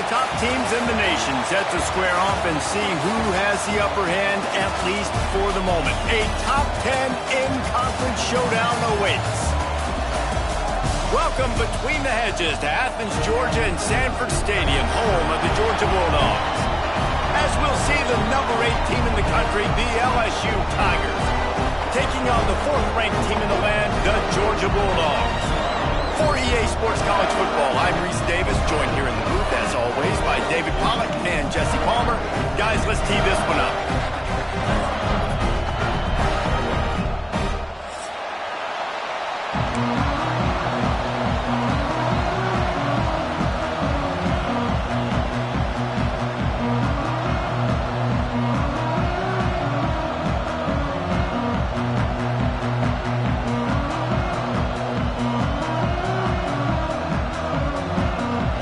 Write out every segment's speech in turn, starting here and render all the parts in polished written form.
the top teams in the nation set to square off and see who has the upper hand, at least for the moment. A top 10 in-conference showdown awaits. Welcome between the hedges to Athens, Georgia and Sanford Stadium, home of the Georgia Bulldogs. As we'll see the number 8 team in the country, the LSU Tigers, taking on the 4th-ranked team in the land, the Georgia Bulldogs. For EA Sports College Football, I'm Reese Davis, joined here in the booth, as always, by David Pollack and Jesse Palmer. Guys, let's tee this one up.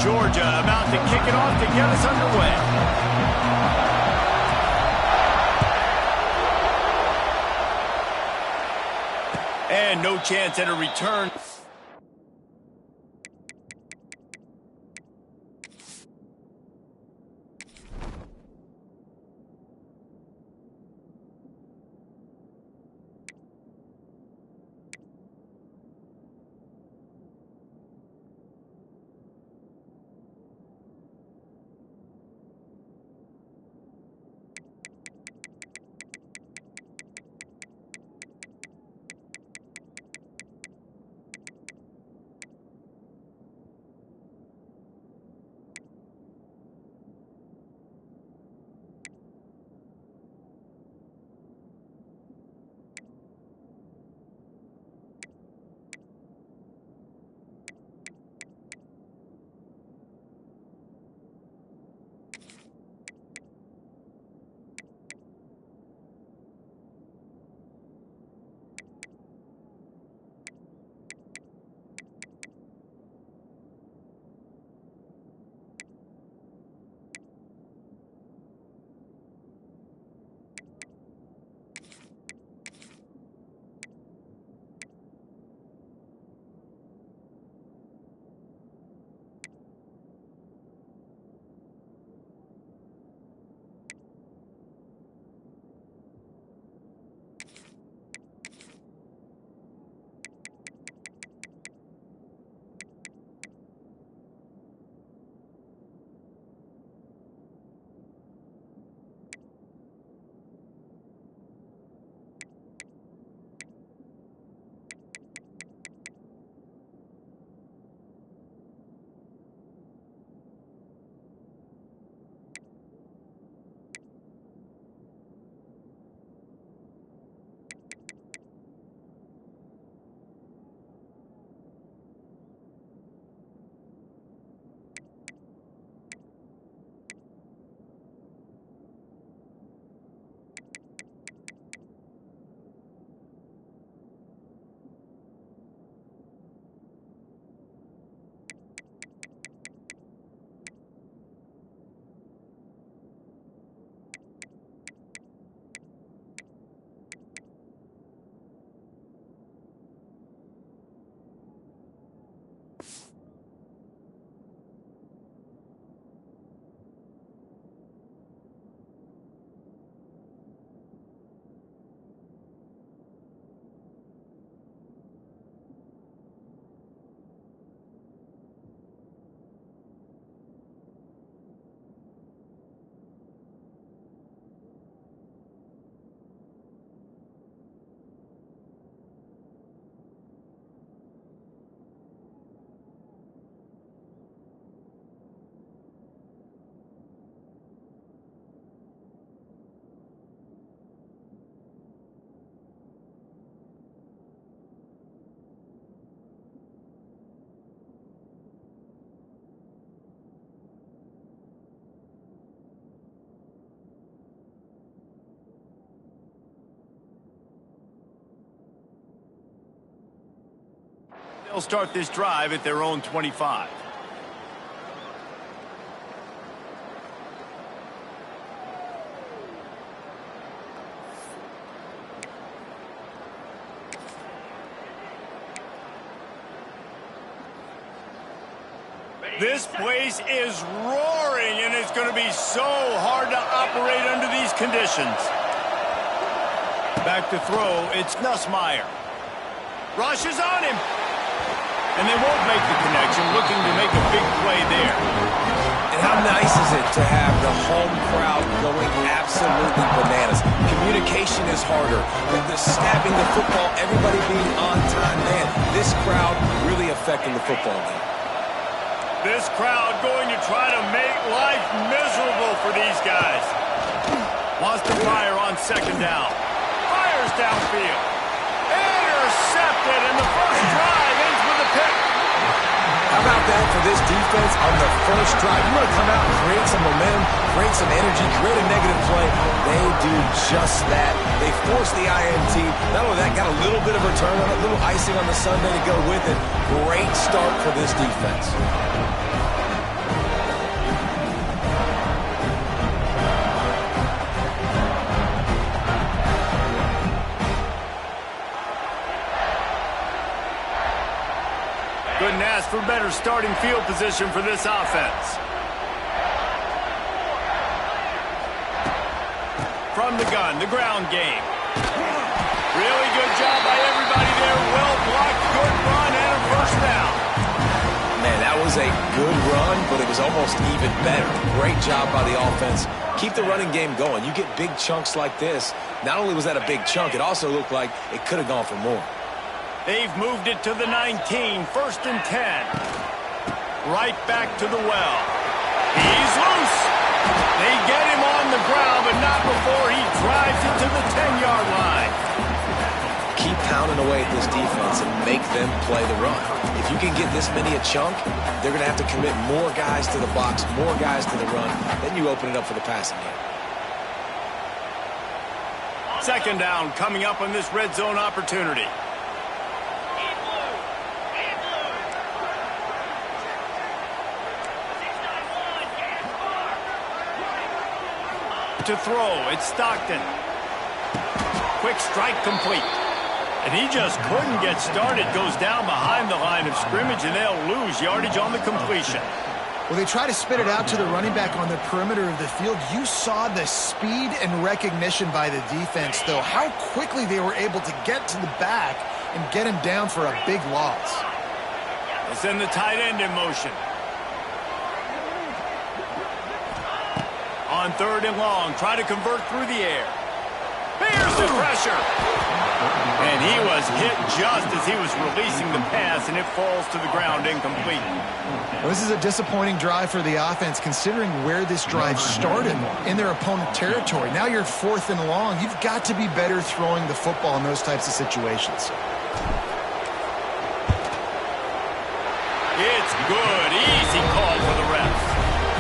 Georgia about to kick it off to get us underway. And no chance at a return. They'll start this drive at their own 25. This place is roaring, and it's going to be so hard to operate under these conditions. Back to throw, it's Nussmeier. Rushes on him. And they won't make the connection, looking to make a big play there. And how nice is it to have the home crowd going absolutely bananas? Communication is harder. With the snapping the football, everybody being on time, man, this crowd really affecting the football game. This crowd going to try to make life miserable for these guys. Wants to fire on second down. Fires downfield. Intercepted, and the first drive ends with a pick. How about that for this defense on the first drive? You want to come out and create some momentum, create some energy, create a negative play. They do just that. They force the INT. Not only that, got a little bit of return on it, a little icing on the sundae to go with it. Great start for this defense. Couldn't ask for better starting field position for this offense. From the gun, the ground game. Really good job by everybody there. Well blocked, good run, and a first down. Man, that was a good run, but it was almost even better. Great job by the offense. Keep the running game going. You get big chunks like this. Not only was that a big chunk, it also looked like it could have gone for more. They've moved it to the 19, first and 10. Right back to the well. He's loose. They get him on the ground, but not before he drives it to the 10-yard line. Keep pounding away at this defense and make them play the run. If you can get this many a chunk, they're going to have to commit more guys to the box, more guys to the run. Then you open it up for the passing game. Second down coming up on this red zone opportunity. To throw, it's Stockton. Quick strike complete. And he just couldn't get started. Goes down behind the line of scrimmage, and they'll lose yardage on the completion. Well, they try to spit it out to the running back on the perimeter of the field. You saw the speed and recognition by the defense, though. How quickly they were able to get to the back and get him down for a big loss. They send the tight end in motion. On third and long, try to convert through the air. Here's the pressure. And he was hit just as he was releasing the pass, and it falls to the ground incomplete. Well, this is a disappointing drive for the offense, considering where this drive started in their opponent territory. Now you're fourth and long. You've got to be better throwing the football in those types of situations. It's good. Easy call for the refs.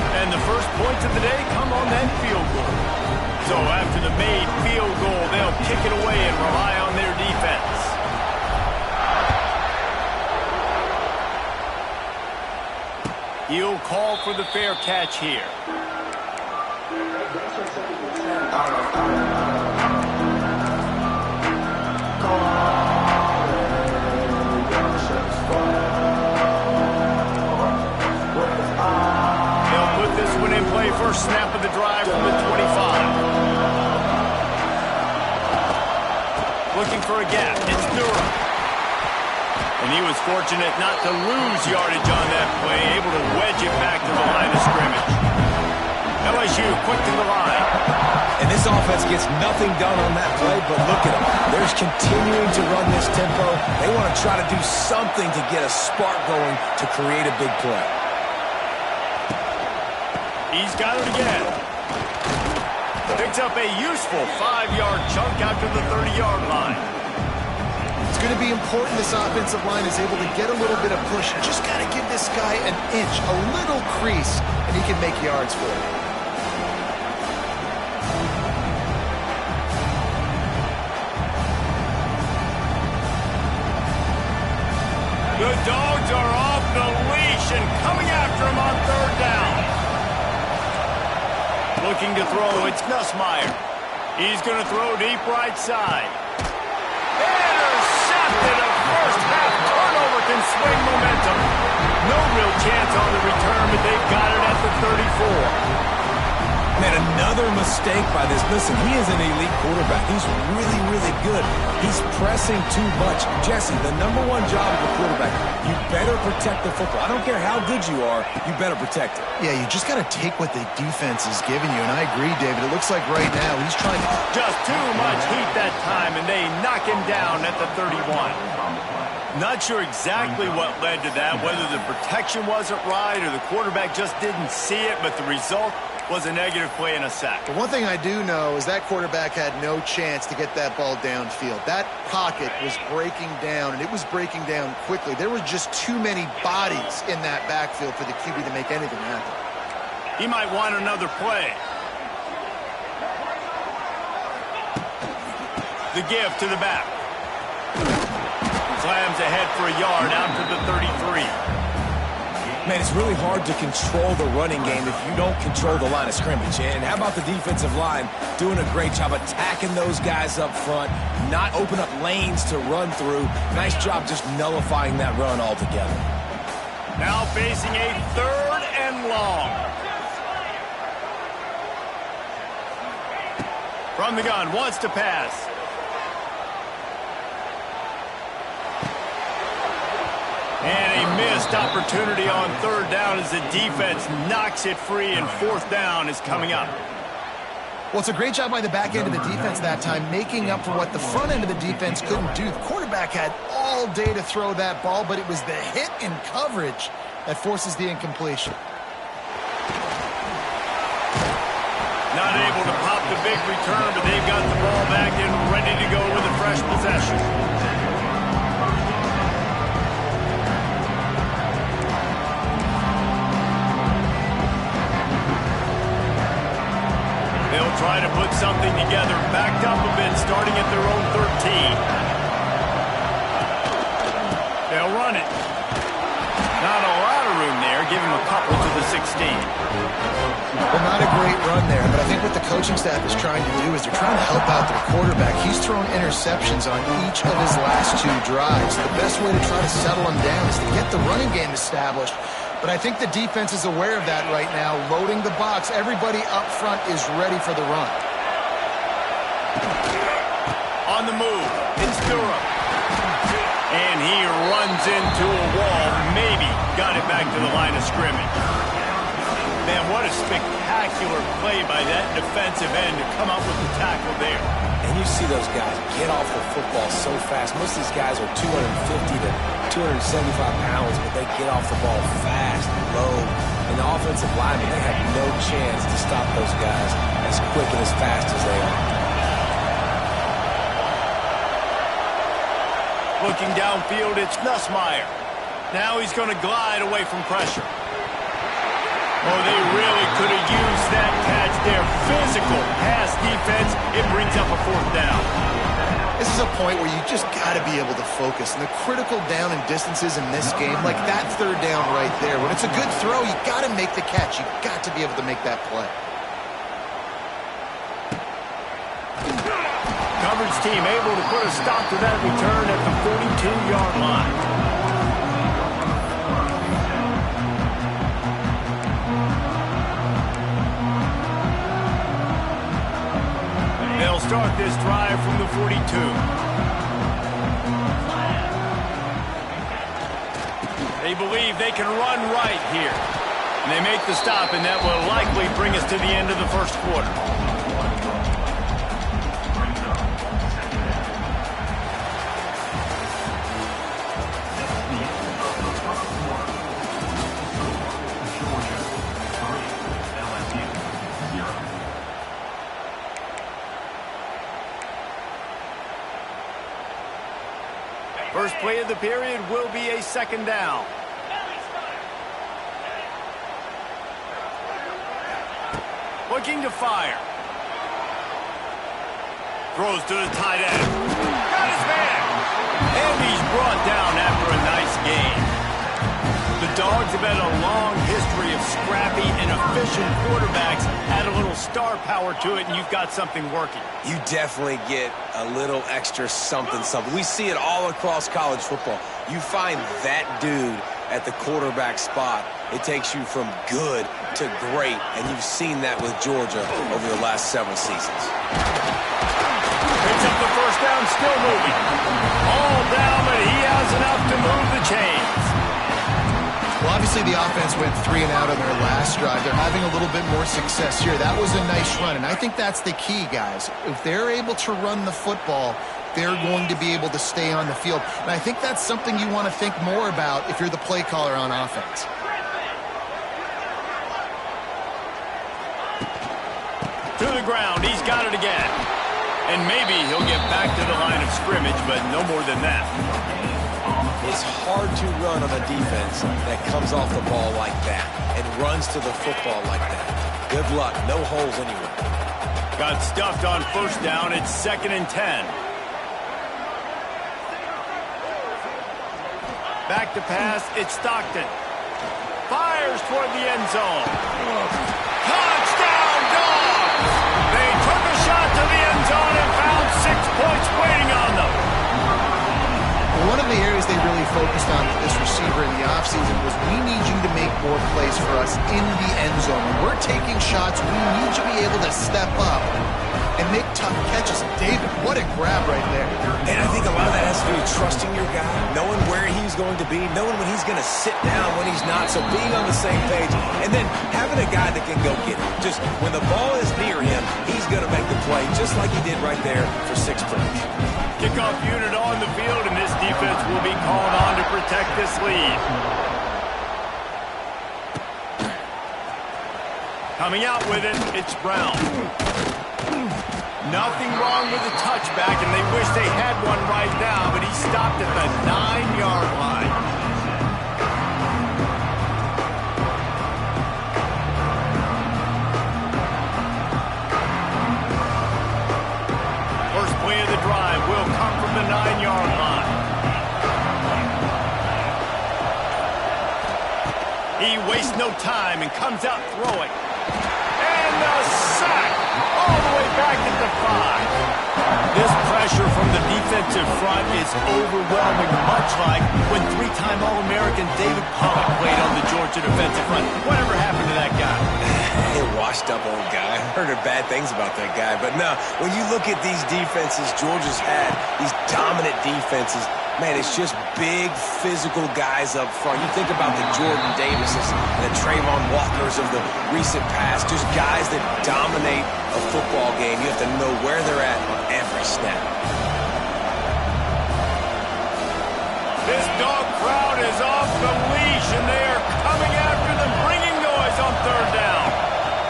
And the first points of the day come on that field goal. So after the made field goal, they'll kick it away and rely on their defense. He'll call for the fair catch here. First snap of the drive from the 25. Looking for a gap. It's Durham. And he was fortunate not to lose yardage on that play, able to wedge it back to the line of scrimmage. LSU quick to the line. And this offense gets nothing done on that play, but look at them. They're continuing to run this tempo. They want to try to do something to get a spark going to create a big play. He's got it again. Picks up a useful 5-yard chunk after the 30-yard line. It's going to be important this offensive line is able to get a little bit of push. Just got to give this guy an inch, a little crease, and he can make yards for it. The Dogs are off the leash and coming after him on third down. Looking to throw, it's Nussmeier. He's going to throw deep right side. Intercepted, a first half turnover can swing momentum. No real chance on the return, but they've got it at the 34. Man, another mistake by this. Listen, he is an elite quarterback. He's really, really good. He's pressing too much. Jesse, the number one job of a quarterback, you better protect the football. I don't care how good you are, you better protect it. Yeah, you just got to take what the defense is giving you, and I agree, David. It looks like right now he's trying to... Just too much heat that time, and they knock him down at the 31. Not sure exactly what led to that, whether the protection wasn't right or the quarterback just didn't see it, but the result was a negative play and a sack. But one thing I do know is that quarterback had no chance to get that ball downfield. That pocket was breaking down, and it was breaking down quickly. There were just too many bodies in that backfield for the QB to make anything happen. He might want another play. The give to the back. Slams ahead for a yard out to the 33. Man, it's really hard to control the running game if you don't control the line of scrimmage. And how about the defensive line doing a great job attacking those guys up front, not open up lanes to run through. Nice job just nullifying that run altogether. Now facing a 3rd and long. From the gun, wants to pass. And a missed opportunity on 3rd down as the defense knocks it free, and 4th down is coming up. Well, it's a great job by the back end of the defense that time, making up for what the front end of the defense couldn't do. The quarterback had all day to throw that ball, but it was the hit in coverage that forces the incompletion. Not able to pop the big return, but they've got the ball back and ready to go with a fresh possession. They'll try to put something together, backed up a bit, starting at their own 13. They'll run it. Not a lot of room there. Give him a couple to the 16. Well, not a great run there, but I think what the coaching staff is trying to do is they're trying to help out their quarterback. He's thrown interceptions on each of his last 2 drives. The best way to try to settle him down is to get the running game established. But I think the defense is aware of that right now, loading the box. Everybody up front is ready for the run. On the move, it's Durham. And he runs into a wall, maybe got it back to the line of scrimmage. Man, what a spectacular play by that defensive end to come up with the tackle there. And you see those guys get off the football so fast. Most of these guys are 250 to 275 pounds, but they get off the ball fast and low. And the offensive linemen, they have no chance to stop those guys as quick and as fast as they are. Looking downfield, it's Nussmeier. Now he's going to glide away from pressure. Oh, they really could have used that catch there. Physical pass defense. It brings up a 4th down. This is a point where you just got to be able to focus. And the critical down and distances in this game, like that 3rd down right there, when it's a good throw, you got to make the catch. You got to be able to make that play. Coverage team able to put a stop to that return at the 42-yard line. They'll start this drive from the 42. They believe they can run right here. And they make the stop, and that will likely bring us to the end of the 1st quarter. First play of the period will be a 2nd down. Looking to fire. Throws to the tight end. Got his man. And he's brought down after a nice game. The Dogs have had a long history of scrappy and efficient quarterbacks add a little star power to it, and you've got something working. You definitely get a little extra something. We see it all across college football. You find that dude at the quarterback spot, it takes you from good to great, and you've seen that with Georgia over the last several seasons. Picks up the first down, still moving. All down, but he has enough to move the chains. Well, obviously the offense went 3 and out on their last drive. They're having a little bit more success here. That was a nice run, and I think that's the key, guys. If they're able to run the football, they're going to be able to stay on the field. And I think that's something you want to think more about if you're the play caller on offense. To the ground, he's got it again. And maybe he'll get back to the line of scrimmage, but no more than that. It's hard to run on a defense that comes off the ball like that and runs to the football like that. Good luck. No holes anywhere. Got stuffed on first down. It's 2nd and 10. Back to pass. It's Stockton. Fires toward the end zone. Touchdown, Dogs! They took a shot to the end zone and found 6 points waiting on them. One of the areas they really focused on with this receiver in the offseason was we need you to make more plays for us in the end zone. When we're taking shots, we need you to be able to step up and make tough catches. David, what a grab right there. And I think a lot of that has to do with trusting your guy, knowing where he's going to be, knowing when he's going to sit down, when he's not, so being on the same page, and then having a guy that can go get it. Just when the ball is near him, he's going to make the play, just like he did right there for 6 points. Kickoff unit on the field, and this defense will be called on to protect this lead. Coming out with it, it's Brown. Nothing wrong with the touchback, and they wish they had one right now, but he stopped at the 9-yard line. First play of the drive will come from the 9-yard line. He wastes no time and comes out throwing. And the sack all the way back at the 5. This pressure from the defensive front is overwhelming, much like when 3-time All-American David Pollock played on the Georgia defensive front. Whatever happened to that guy? A washed-up old guy. Heard bad things about that guy. But no, when you look at these defenses Georgia's had, these dominant defenses, man, it's just big, physical guys up front. You think about the Jordan Davises and the Trayvon Walkers of the recent past, just guys that dominate a football game. You have to know where they're at on every snap. This dog crowd is off the leash, and they are coming after them, bringing noise on 3rd down.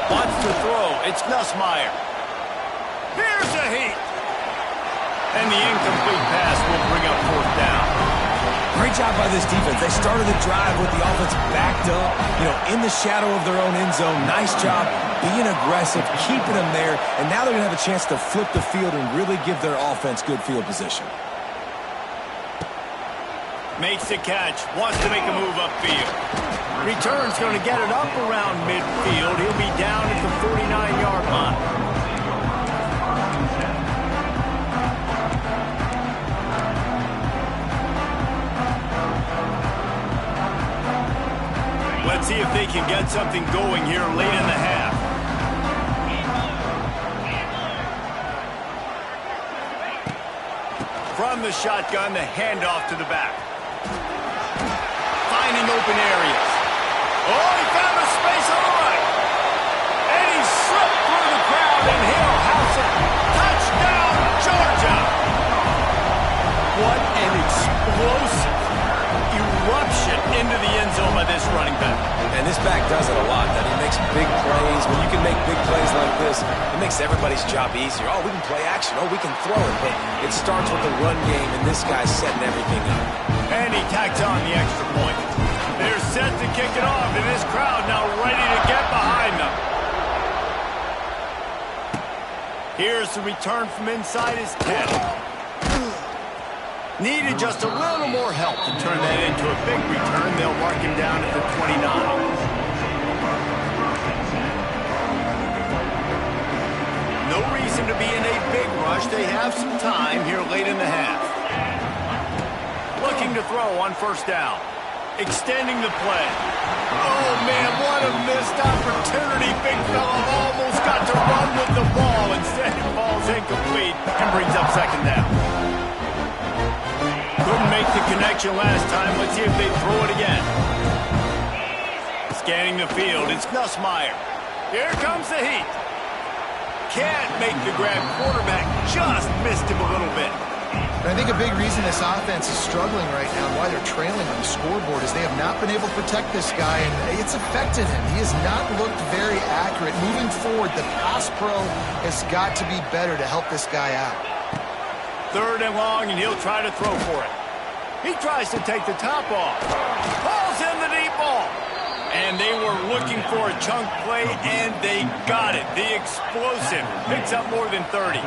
Wants to throw. It's Nussmeier. Here's a heat. And the incomplete pass will bring up 4th down. Great job by this defense. They started the drive with the offense backed up, in the shadow of their own end zone. Nice job being aggressive, keeping them there, and now they're going to have a chance to flip the field and really give their offense good field position. Makes the catch, wants to make a move upfield. Return's going to get it up around midfield. He'll be down at the 49-yard line. Let's see if they can get something going here late in the half. From the shotgun, the handoff to the back. Finding open areas. Oh, he found a space on the right. And he slipped through the crowd, and he'll house it. Touchdown, Georgia! What an explosive eruption into the end zone by this running back. And this back does it a lot. That he makes big plays. When you can make big plays like this, it makes everybody's job easier. Oh, we can play action. Oh, we can throw it. But it starts with the run game, and this guy's setting everything up. And he tacks on the extra point. They're set to kick it off, and this crowd now ready to get behind them. Here's the return from inside his 10. Needed just a little more help to turn that into a big return. They'll mark him down at the 29. have some time here late in the half. Looking to throw on first down. Extending the play. Oh, man, what a missed opportunity. Big fella almost got to run with the ball. Instead, it falls incomplete and brings up second down. Couldn't make the connection last time. Let's see if they throw it again. Scanning the field, it's Nussmeier. Here comes the heat. Can't make the grab. Quarterback just missed him a little bit. I think a big reason this offense is struggling right now and why they're trailing on the scoreboard is they have not been able to protect this guy, and it's affected him. He has not looked very accurate. Moving forward, the pass pro has got to be better to help this guy out. 3rd and long, and he'll try to throw for it. He tries to take the top off. Pulls in the deep ball. And they were looking for a chunk play, and they got it. The explosive picks up more than 30.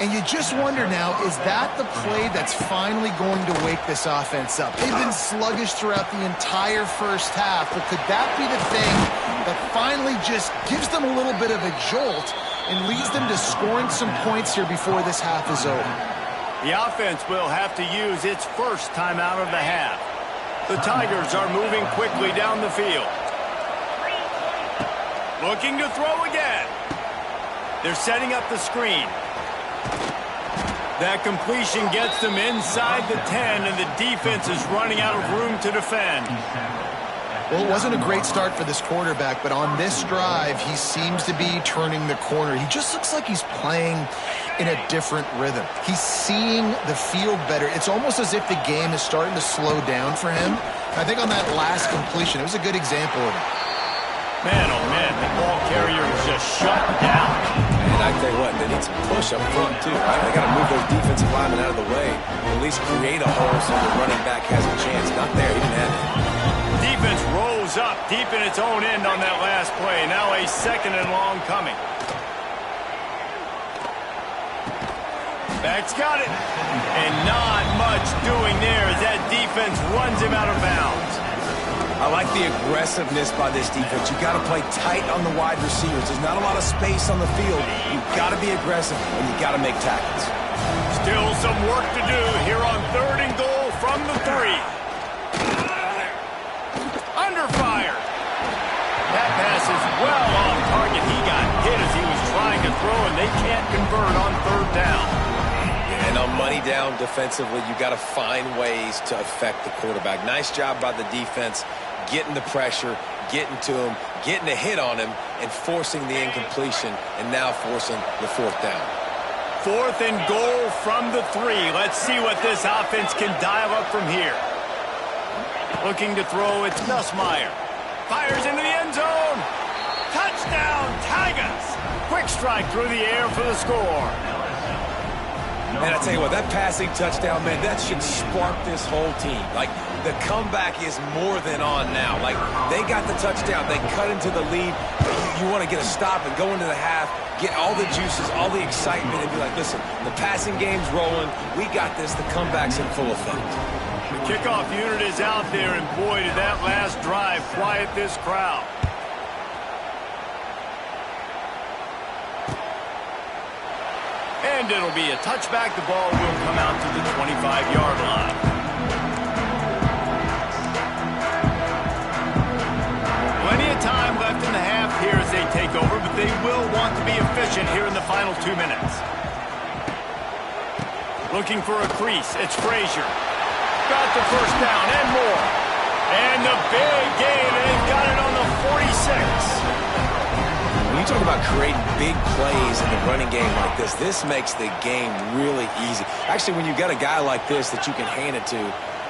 And you just wonder now, is that the play that's finally going to wake this offense up? They've been sluggish throughout the entire first half, but could that be the thing that finally just gives them a little bit of a jolt and leads them to scoring some points here before this half is over? The offense will have to use its first timeout of the half. The Tigers are moving quickly down the field. Looking to throw again. They're setting up the screen. That completion gets them inside the 10, and the defense is running out of room to defend. Well, it wasn't a great start for this quarterback, but on this drive, he seems to be turning the corner. He just looks like he's playing in a different rhythm. He's seeing the field better. It's almost as if the game is starting to slow down for him. I think on that last completion, it was a good example of it. Man, oh man, the ball carrier is just shut down. And I tell you what, they need some push up front too, right? They got to move those defensive linemen out of the way, at least create a hole so the running back has a chance. Not there, he didn't have it. Defense rose up deep in its own end on that last play. Now a 2nd and long coming. Back's got it. And not much doing there as that defense runs him out of bounds. I like the aggressiveness by this defense. You got to play tight on the wide receivers. There's not a lot of space on the field. You've got to be aggressive, and you got to make tackles. Still some work to do here on 3rd and goal from the 3. Under fire. That pass is well off target. He got hit as he was trying to throw, and they can't convert on 3rd down. And on money down defensively, you got to find ways to affect the quarterback. Nice job by the defense, getting the pressure, getting to him, getting a hit on him, and forcing the incompletion, and now forcing the 4th down. 4th and goal from the 3. Let's see what this offense can dial up from here. Looking to throw, it's Nussmeier. Fires into the end zone. Touchdown, Tigers. Quick strike through the air for the score. Man, I tell you what, that passing touchdown, man, that should spark this whole team. Like, the comeback is more than on now. Like, they got the touchdown. They cut into the lead. You want to get a stop and go into the half, get all the juices, all the excitement, and be like, listen, the passing game's rolling. We got this. The comeback's in full effect. The kickoff unit is out there, and boy, did that last drive quiet this crowd. And it'll be a touchback. The ball will come out to the 25-yard line. Plenty of time left in the half here as they take over, but they will want to be efficient here in the final 2 minutes. Looking for a crease. It's Frazier. Got the first down and more. And the big gain, and they've got it on the 46. When you talk about creating big plays in the running game like this makes the game really easy. Actually, when you've got a guy like this that you can hand it to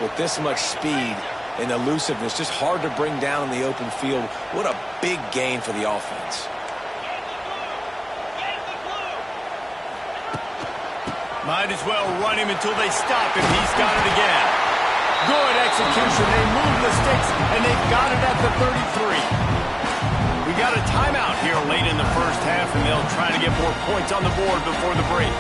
with this much speed and elusiveness, just hard to bring down in the open field. What a big gain for the offense. Might as well run him until they stop him. He's got it again. Good execution. They move the sticks, and they've got it at the 33. We got a timeout here late in the first half, and they'll try to get more points on the board before the break.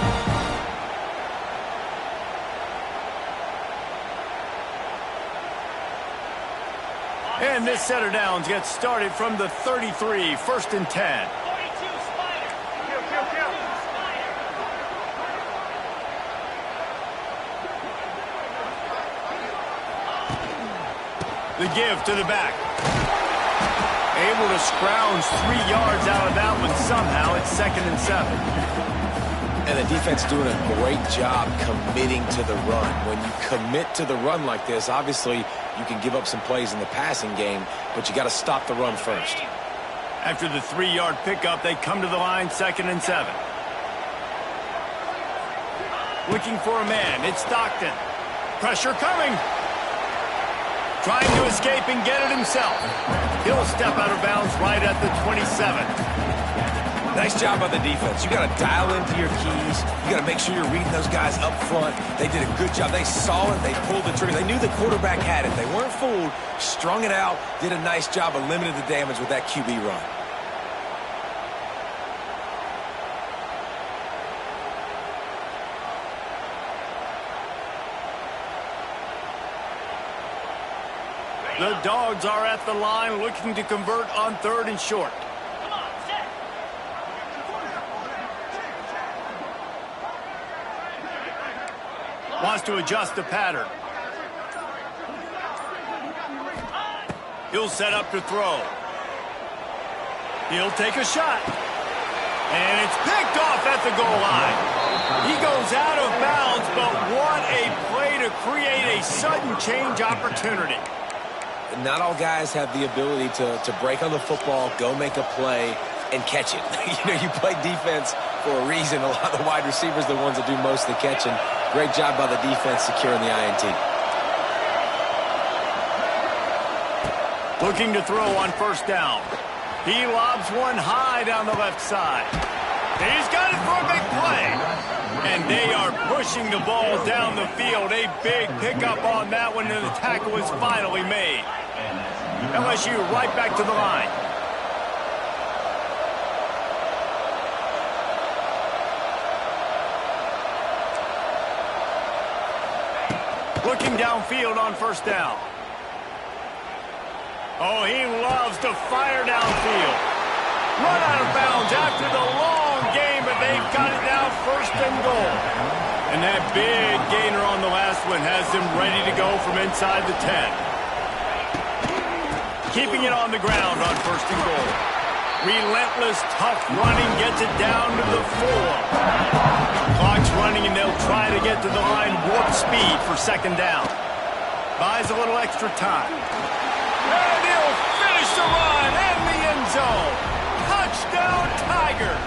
And this set of downs gets started from the 33, 1st and 10. The give to the back. Able to scrounge 3 yards out of that one somehow. It's 2nd and 7. And the defense doing a great job committing to the run. When you commit to the run like this, obviously you can give up some plays in the passing game, but you got to stop the run first. After the 3-yard pickup, they come to the line, 2nd and 7. Looking for a man. It's Stockton. Pressure coming. Trying to escape and get it himself. He'll step out of bounds right at the 27. Nice job by the defense. You got to dial into your keys. You got to make sure you're reading those guys up front. They did a good job. They saw it. They pulled the trigger. They knew the quarterback had it. They weren't fooled. Strung it out. Did a nice job of limiting the damage with that QB run. The Dogs are at the line looking to convert on 3rd and short. Wants to adjust the pattern. He'll set up to throw. He'll take a shot. And it's picked off at the goal line. He goes out of bounds, but what a play to create a sudden change opportunity. Not all guys have the ability to break on the football, go make a play, and catch it. You play defense for a reason. A lot of the wide receivers are the ones that do most of the catching. Great job by the defense securing the INT. Looking to throw on 1st down. He lobs one high down the left side. He's got it for a big play. And they are pushing the ball down the field. A big pickup on that one, and the tackle is finally made. LSU right back to the line. Looking downfield on 1st down. Oh, he loves to fire downfield. Run out of bounds after the long game, but they've got it now 1st and goal. And that big gainer on the last one has them ready to go from inside the 10. Keeping it on the ground on 1st and goal. Relentless, tough running gets it down to the 4. Clock's running, and they'll try to get to the line warp speed for 2nd down. Buys a little extra time. And he'll finish the run in the end zone. Touchdown, Tigers.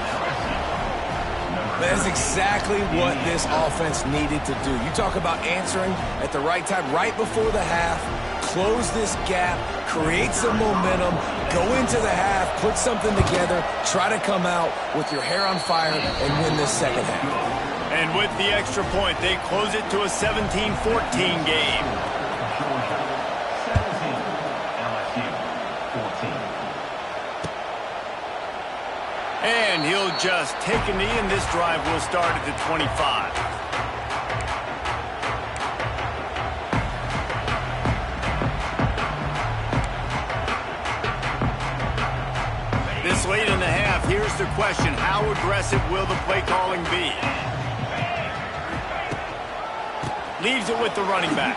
That's exactly what this offense needed to do. You talk about answering at the right time, right before the half, close this gap, create some momentum, go into the half, put something together, try to come out with your hair on fire and win this 2nd half. And with the extra point, they close it to a 17-14 game. And he'll just take a knee, and this drive will start at the 25. This late in the half, here's the question. How aggressive will the play calling be? Leaves it with the running back.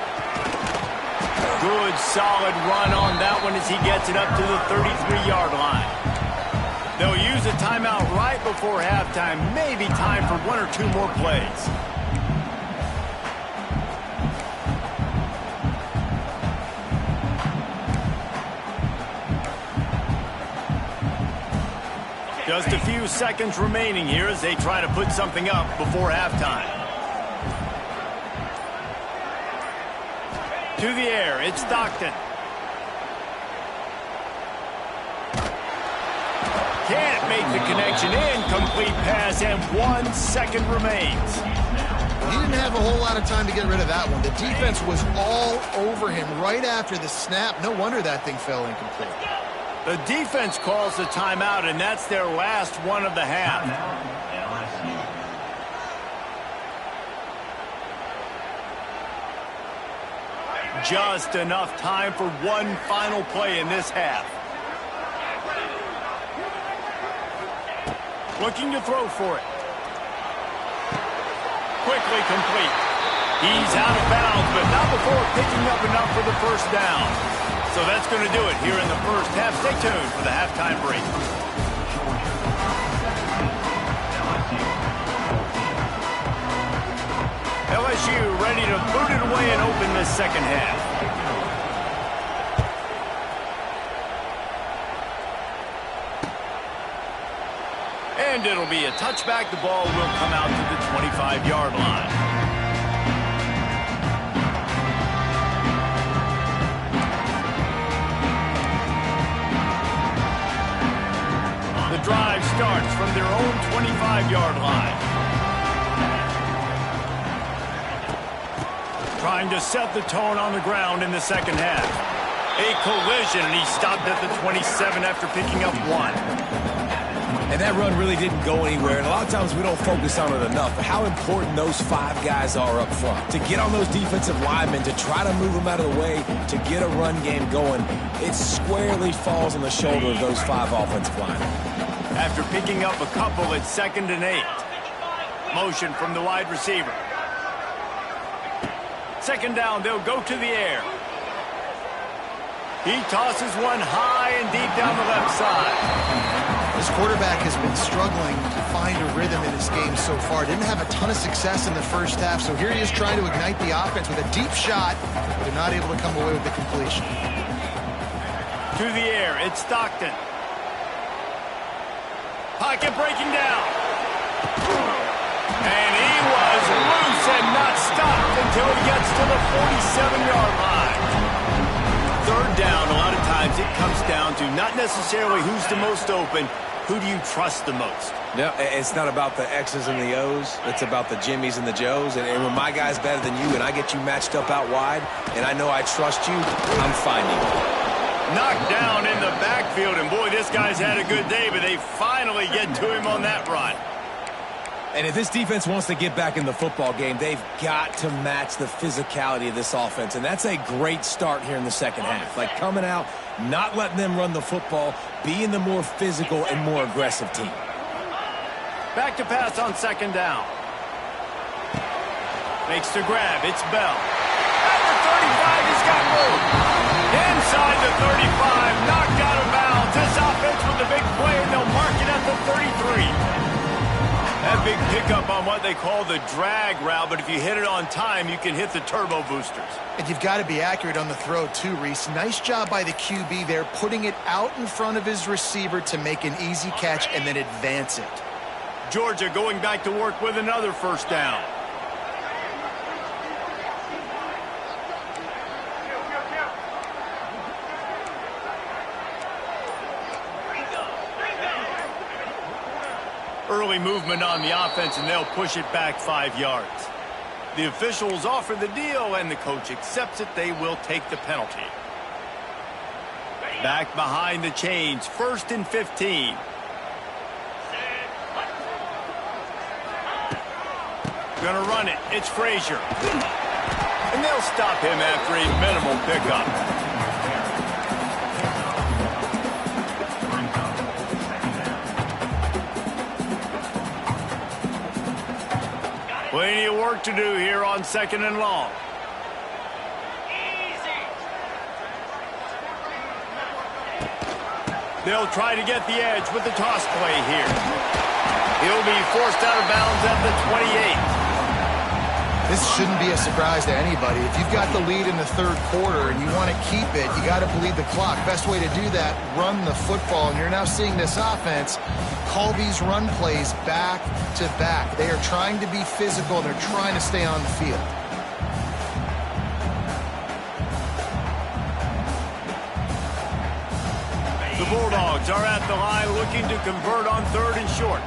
Good, solid run on that one as he gets it up to the 33-yard line. They'll use a timeout right before halftime. Maybe time for 1 or 2 more plays. Just a few seconds remaining here as they try to put something up before halftime. To the air, it's Stockton. Can't make the connection. Incomplete pass, and 1 second remains. He didn't have a whole lot of time to get rid of that one. The defense was all over him right after the snap. No wonder that thing fell incomplete. The defense calls the timeout, and that's their last one of the half. Just enough time for one final play in this half. Looking to throw for it. Quickly complete. He's out of bounds, but not before picking up enough for the 1st down. So that's going to do it here in the first half. Stay tuned for the halftime break. LSU ready to boot it away and open this second half. And it'll be a touchback. The ball will come out to the 25-yard line. The drive starts from their own 25-yard line. Trying to set the tone on the ground in the second half. A collision, and he stopped at the 27 after picking up 1. And that run really didn't go anywhere, and a lot of times we don't focus on it enough, but how important those 5 guys are up front. To get on those defensive linemen, to try to move them out of the way, to get a run game going, it squarely falls on the shoulder of those 5 offensive linemen. After picking up a couple, it's 2nd and 8. Motion from the wide receiver. 2nd down, they'll go to the air. He tosses one high and deep down the left side. This quarterback has been struggling to find a rhythm in this game so far. Didn't have a ton of success in the first half, so here he is trying to ignite the offense with a deep shot, but they're not able to come away with the completion. To the air, it's Stockton. Pocket breaking down. And he was loose and not stopped until he gets to the 47-yard line. 3rd down, a lot of times it comes down to not necessarily who's the most open, who do you trust the most? No, it's not about the X's and the O's. It's about the Jimmies and the Joes. And when my guy's better than you and I get you matched up out wide and I know I trust you, I'm finding you. Knocked down in the backfield, and boy, this guy's had a good day, but they finally get to him on that run. And if this defense wants to get back in the football game, they've got to match the physicality of this offense. And that's a great start here in the second half. Like coming out, not letting them run the football, being the more physical and more aggressive team. Back to pass on 2nd down. Makes the grab. It's Bell. At the 35, he's got room. Inside the 35, knocked out of bounds. This offense with the big play, and they'll mark it at the 33. That big pickup on what they call the drag route, but if you hit it on time, you can hit the turbo boosters. And you've got to be accurate on the throw too, Reese. Nice job by the QB there, putting it out in front of his receiver to make an easy catch and then advance it. Georgia going back to work with another 1st down. Early movement on the offense, and they'll push it back 5 yards. The officials offer the deal, and the coach accepts it. They will take the penalty. Back behind the chains, 1st and 15. Gonna run it. It's Frazier. And they'll stop him after a minimal pickup. Plenty of work to do here on 2nd and long. They'll try to get the edge with the toss play here. He'll be forced out of bounds at the 28. This shouldn't be a surprise to anybody. If you've got the lead in the 3rd quarter and you want to keep it, you got to bleed the clock. Best way to do that, run the football. And you're now seeing this offense call these run plays back to back. They are trying to be physical. They're trying to stay on the field. The Bulldogs are at the line looking to convert on 3rd and short.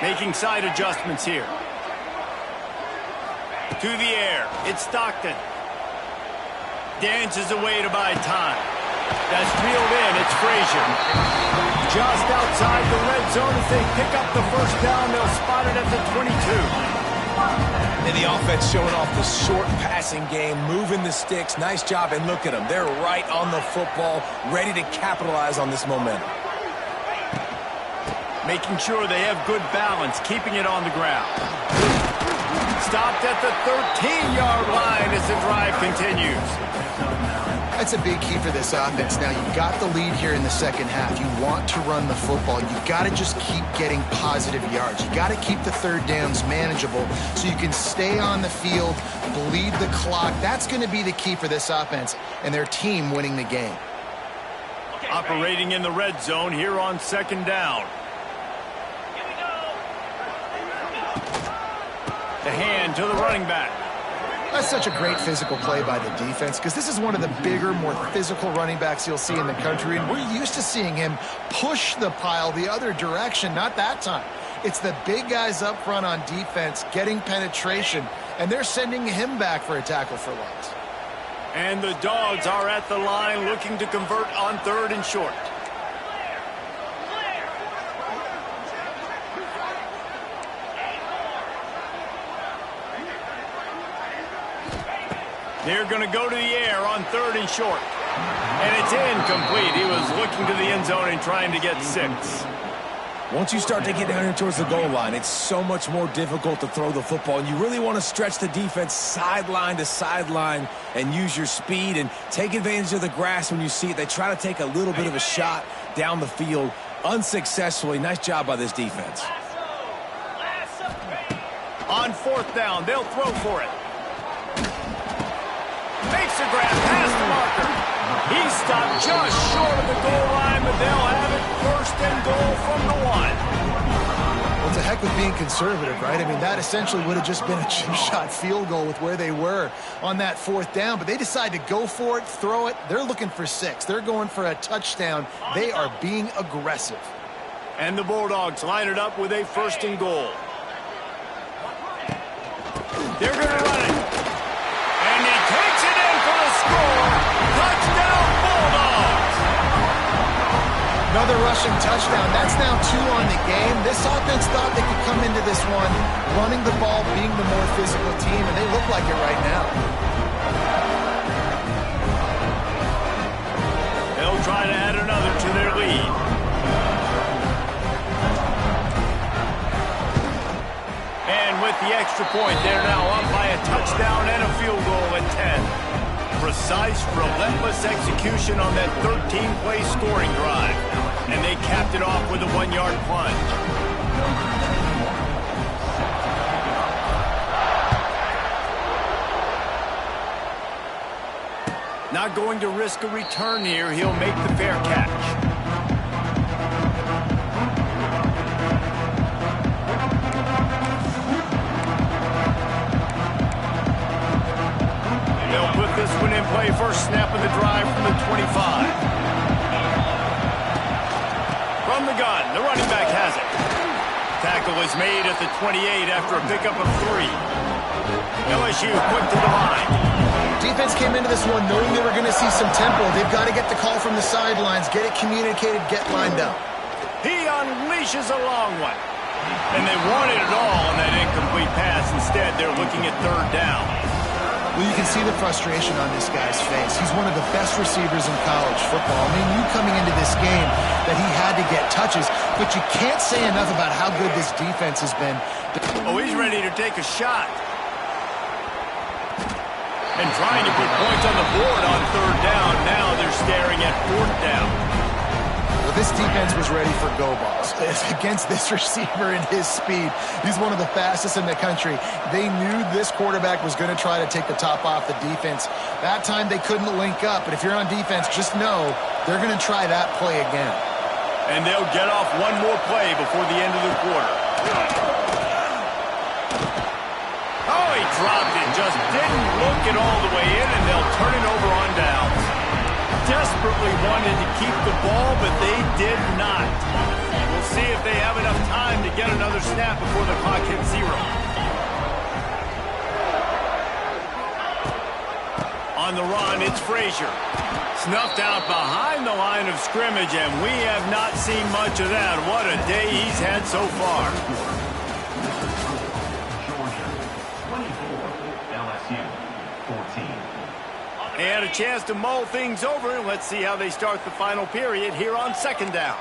Making side adjustments here. To the air. It's Stockton. Dances away to buy time. That's reeled in. It's Frazier. Just outside the red zone as they pick up the 1st down. They'll spot it at the 22. And the offense showing off the short passing game, moving the sticks. Nice job, and look at them. They're right on the football, ready to capitalize on this momentum. Making sure they have good balance, keeping it on the ground. stopped at the 13-yard line as the drive continues. That's a big key for this offense. Now, you've got the lead here in the second half. You want to run the football. You've got to just keep getting positive yards. You've got to keep the third downs manageable so you can stay on the field, bleed the clock. That's going to be the key for this offense and their team winning the game. Operating in the red zone here on second down. The hand to the running back. That's such a great physical play by the defense because this is one of the bigger, more physical running backs you'll see in the country, and we're used to seeing him push the pile the other direction. Not that time. It's the big guys up front on defense getting penetration, and they're sending him back for a tackle for loss. And the Dogs are at the line looking to convert on 3rd and short. They're going to go to the air on 3rd and short. And it's incomplete. He was looking to the end zone and trying to get 6. Once you start to get down here towards the goal line, it's so much more difficult to throw the football. And you really want to stretch the defense sideline to sideline and use your speed and take advantage of the grass when you see it. They try to take a little bit of a shot down the field unsuccessfully. Nice job by this defense. On 4th down, they'll throw for it. Makes a grab past the marker. He stopped just short of the goal line, but they'll have it 1st and goal from the 1. Well, it's a heck with being conservative, right? I mean, that essentially would have just been a chip-shot field goal with where they were on that 4th down, but they decide to go for it, throw it. They're looking for 6. They're going for a touchdown. They are being aggressive. And the Bulldogs line it up with a 1st and goal. They're going to run it. And he takes it in for the score. Touchdown, Bulldogs! Another rushing touchdown. That's now 2 on the game. This offense thought they could come into this one running the ball, being the more physical team, and they look like it right now. They'll try to add another to their lead. And with the extra point, they're now up by a touchdown and a field goal at 10. Precise, relentless execution on that 13-play scoring drive. And they capped it off with a 1-yard plunge. Not going to risk a return here. He'll make the fair catch. They'll put this one in play. First snap of the drive from the 25. From the gun, the running back has it. Tackle is made at the 28 after a pickup of 3. LSU quick to the line. Defense came into this one knowing they were going to see some tempo. They've got to get the call from the sidelines, get it communicated, get lined up. He unleashes a long one. And they wanted it all on that incomplete pass. Instead, they're looking at 3rd down. Well, you can see the frustration on this guy's face. He's one of the best receivers in college football. I mean, you coming into this game that he had to get touches, but you can't say enough about how good this defense has been. Oh, he's ready to take a shot. And trying to put points on the board on 3rd down. Now they're staring at 4th down. Well, this defense was ready for go balls against this receiver and his speed. He's one of the fastest in the country. They knew this quarterback was going to try to take the top off the defense. That time they couldn't link up, but if you're on defense, just know they're going to try that play again. And they'll get off one more play before the end of the quarter. Oh, he dropped it. Just didn't look it all the way in, and they'll turn it over on downs. Desperately wanted to keep the ball, but they did not. We'll see if they have enough time to get another snap before the clock hits 0. On the run, it's Frazier. Snuffed out behind the line of scrimmage, and we have not seen much of that. What a day he's had so far. And a chance to mull things over. Let's see how they start the final period here on 2nd down.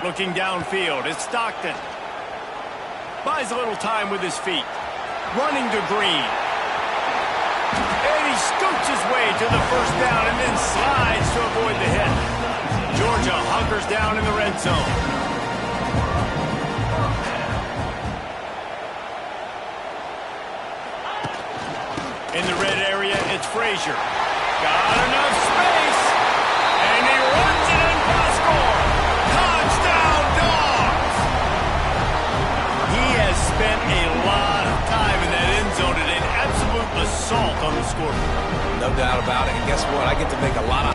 Looking downfield, it's Stockton. Buys a little time with his feet. Running to Green. And he scoots his way to the first down and then slides to avoid the hit. Georgia hunkers down in the red zone. In the red area, it's Frazier. Got enough space. And he runs it in for the score. Touchdown, Dogs! He has spent a lot of time in that end zone and an absolute assault on the scoreboard. No doubt about it. And guess what? I get to make a lot of...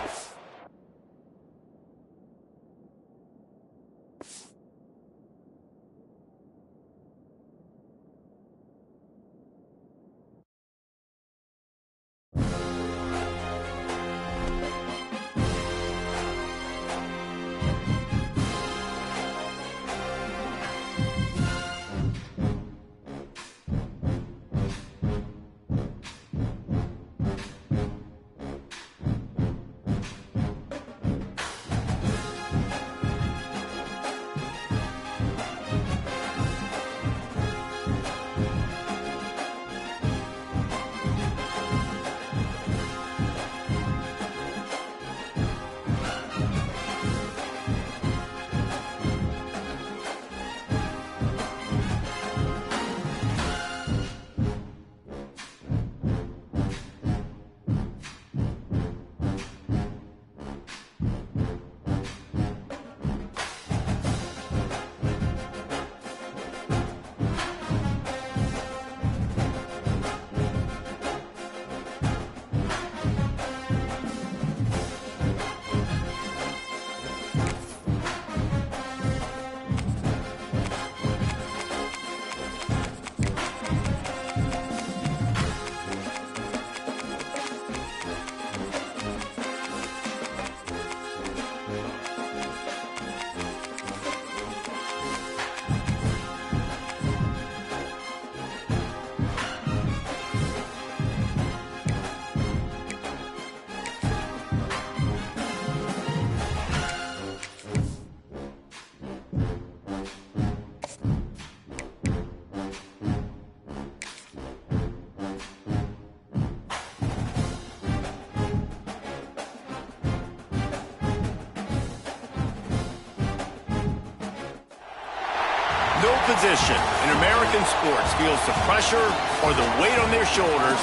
No position in American sports feels the pressure or the weight on their shoulders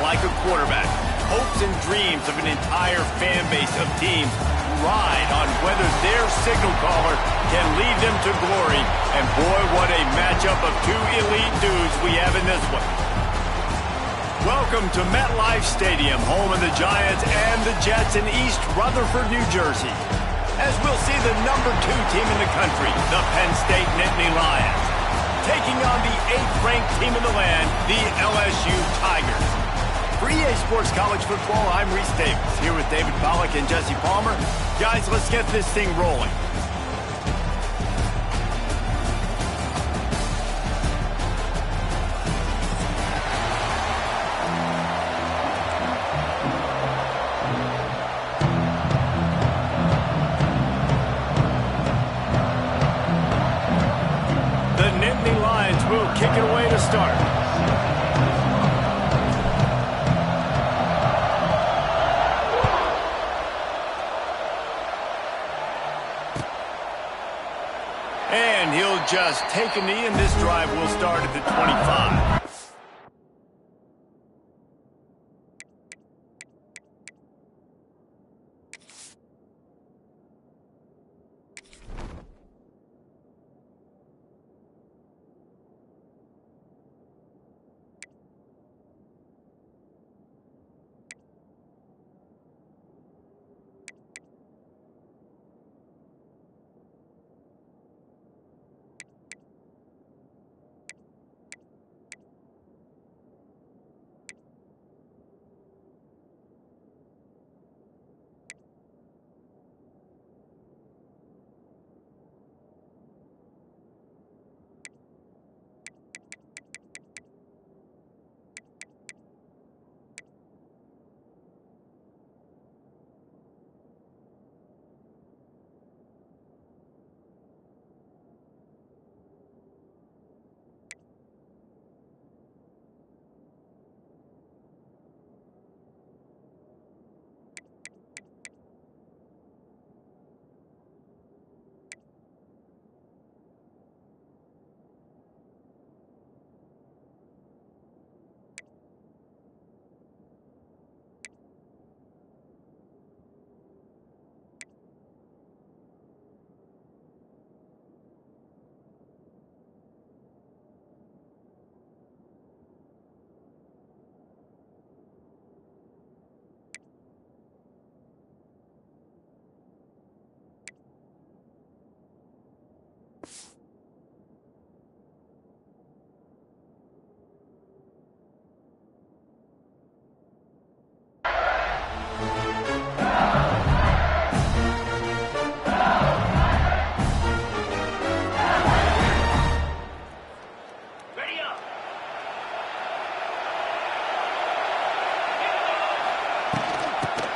like a quarterback. Hopes and dreams of an entire fan base of teams ride on whether their signal caller can lead them to glory. And boy, what a matchup of two elite dudes we have in this one. Welcome to MetLife Stadium, home of the Giants and the Jets in East Rutherford, New Jersey, as we'll see the number 2 team in the country, the Penn State Nittany Lions, taking on the 8th-ranked team in the land, the LSU Tigers. For EA Sports College Football, I'm Reese Davis, here with David Pollack and Jesse Palmer. Guys, let's get this thing rolling. Kick it away to start. And he'll just take a knee, and this drive will start at the 25.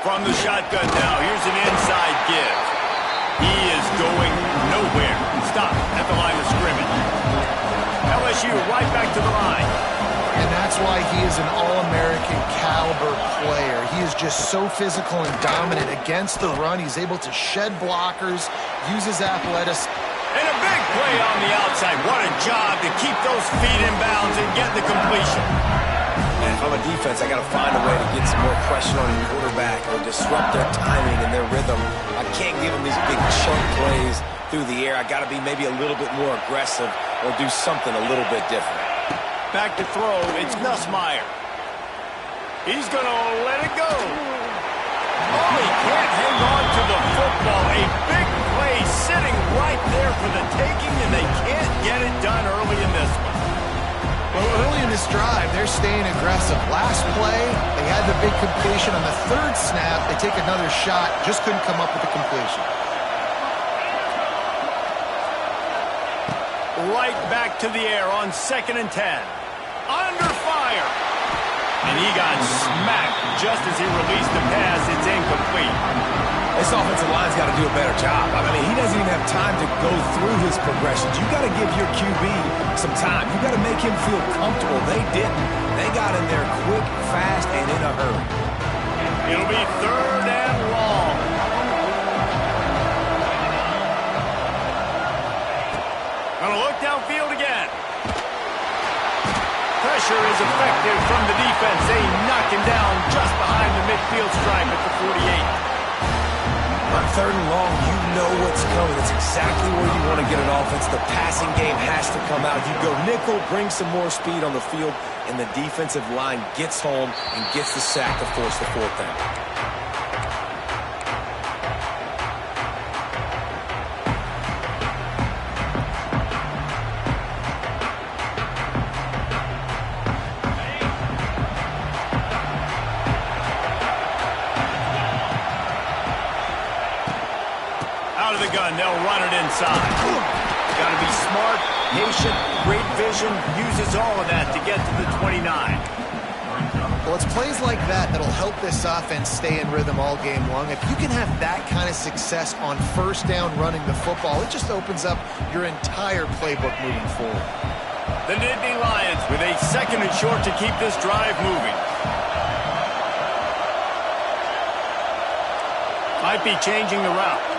From the shotgun now, here's an inside give. He is going nowhere. Stop at the line of scrimmage. LSU right back to the line. And that's why he is an All-American caliber player. He is just so physical and dominant against the run. He's able to shed blockers, use his athleticism. And a big play on the outside. What a job to keep those feet in bounds and get the completion. And if I'm a defense, I got to find a way to get some more pressure on the quarterback or disrupt their timing and their rhythm. I can't give them these big chunk plays through the air. I got to be maybe a little bit more aggressive or do something a little bit different. Back to throw, it's Nussmeier. He's going to let it go. Oh, he can't hang on to the football. A big play sitting right there for the taking, and they can't get it done early in this one. Well, early in this drive, they're staying aggressive. Last play, they had the big completion. On the third snap, they take another shot, just couldn't come up with the completion. Right back to the air on 2nd and 10. Under fire. And he got smacked just as he released the pass. It's incomplete. This offensive line's got to do a better job. I mean, he doesn't even have time to go through his progressions. You got to give your QB some time. You got to make him feel comfortable. They didn't. They got in there quick, fast, and in a hurry. It'll be 3rd and long. Gonna look downfield again. Pressure is effective from the defense. They knock him down just behind the midfield stripe at the 48. On 3rd and long, you know what's coming. It's exactly where you want to get an offense. The passing game has to come out. You go nickel, bring some more speed on the field, and the defensive line gets home and gets the sack to force the 4th down. They'll run it inside. Got to be smart, patient, great vision, uses all of that to get to the 29. Well, it's plays like that that'll help this offense stay in rhythm all game long. If you can have that kind of success on 1st down running the football, it just opens up your entire playbook moving forward. The Nittany Lions with a 2nd and short to keep this drive moving. Might be changing the route.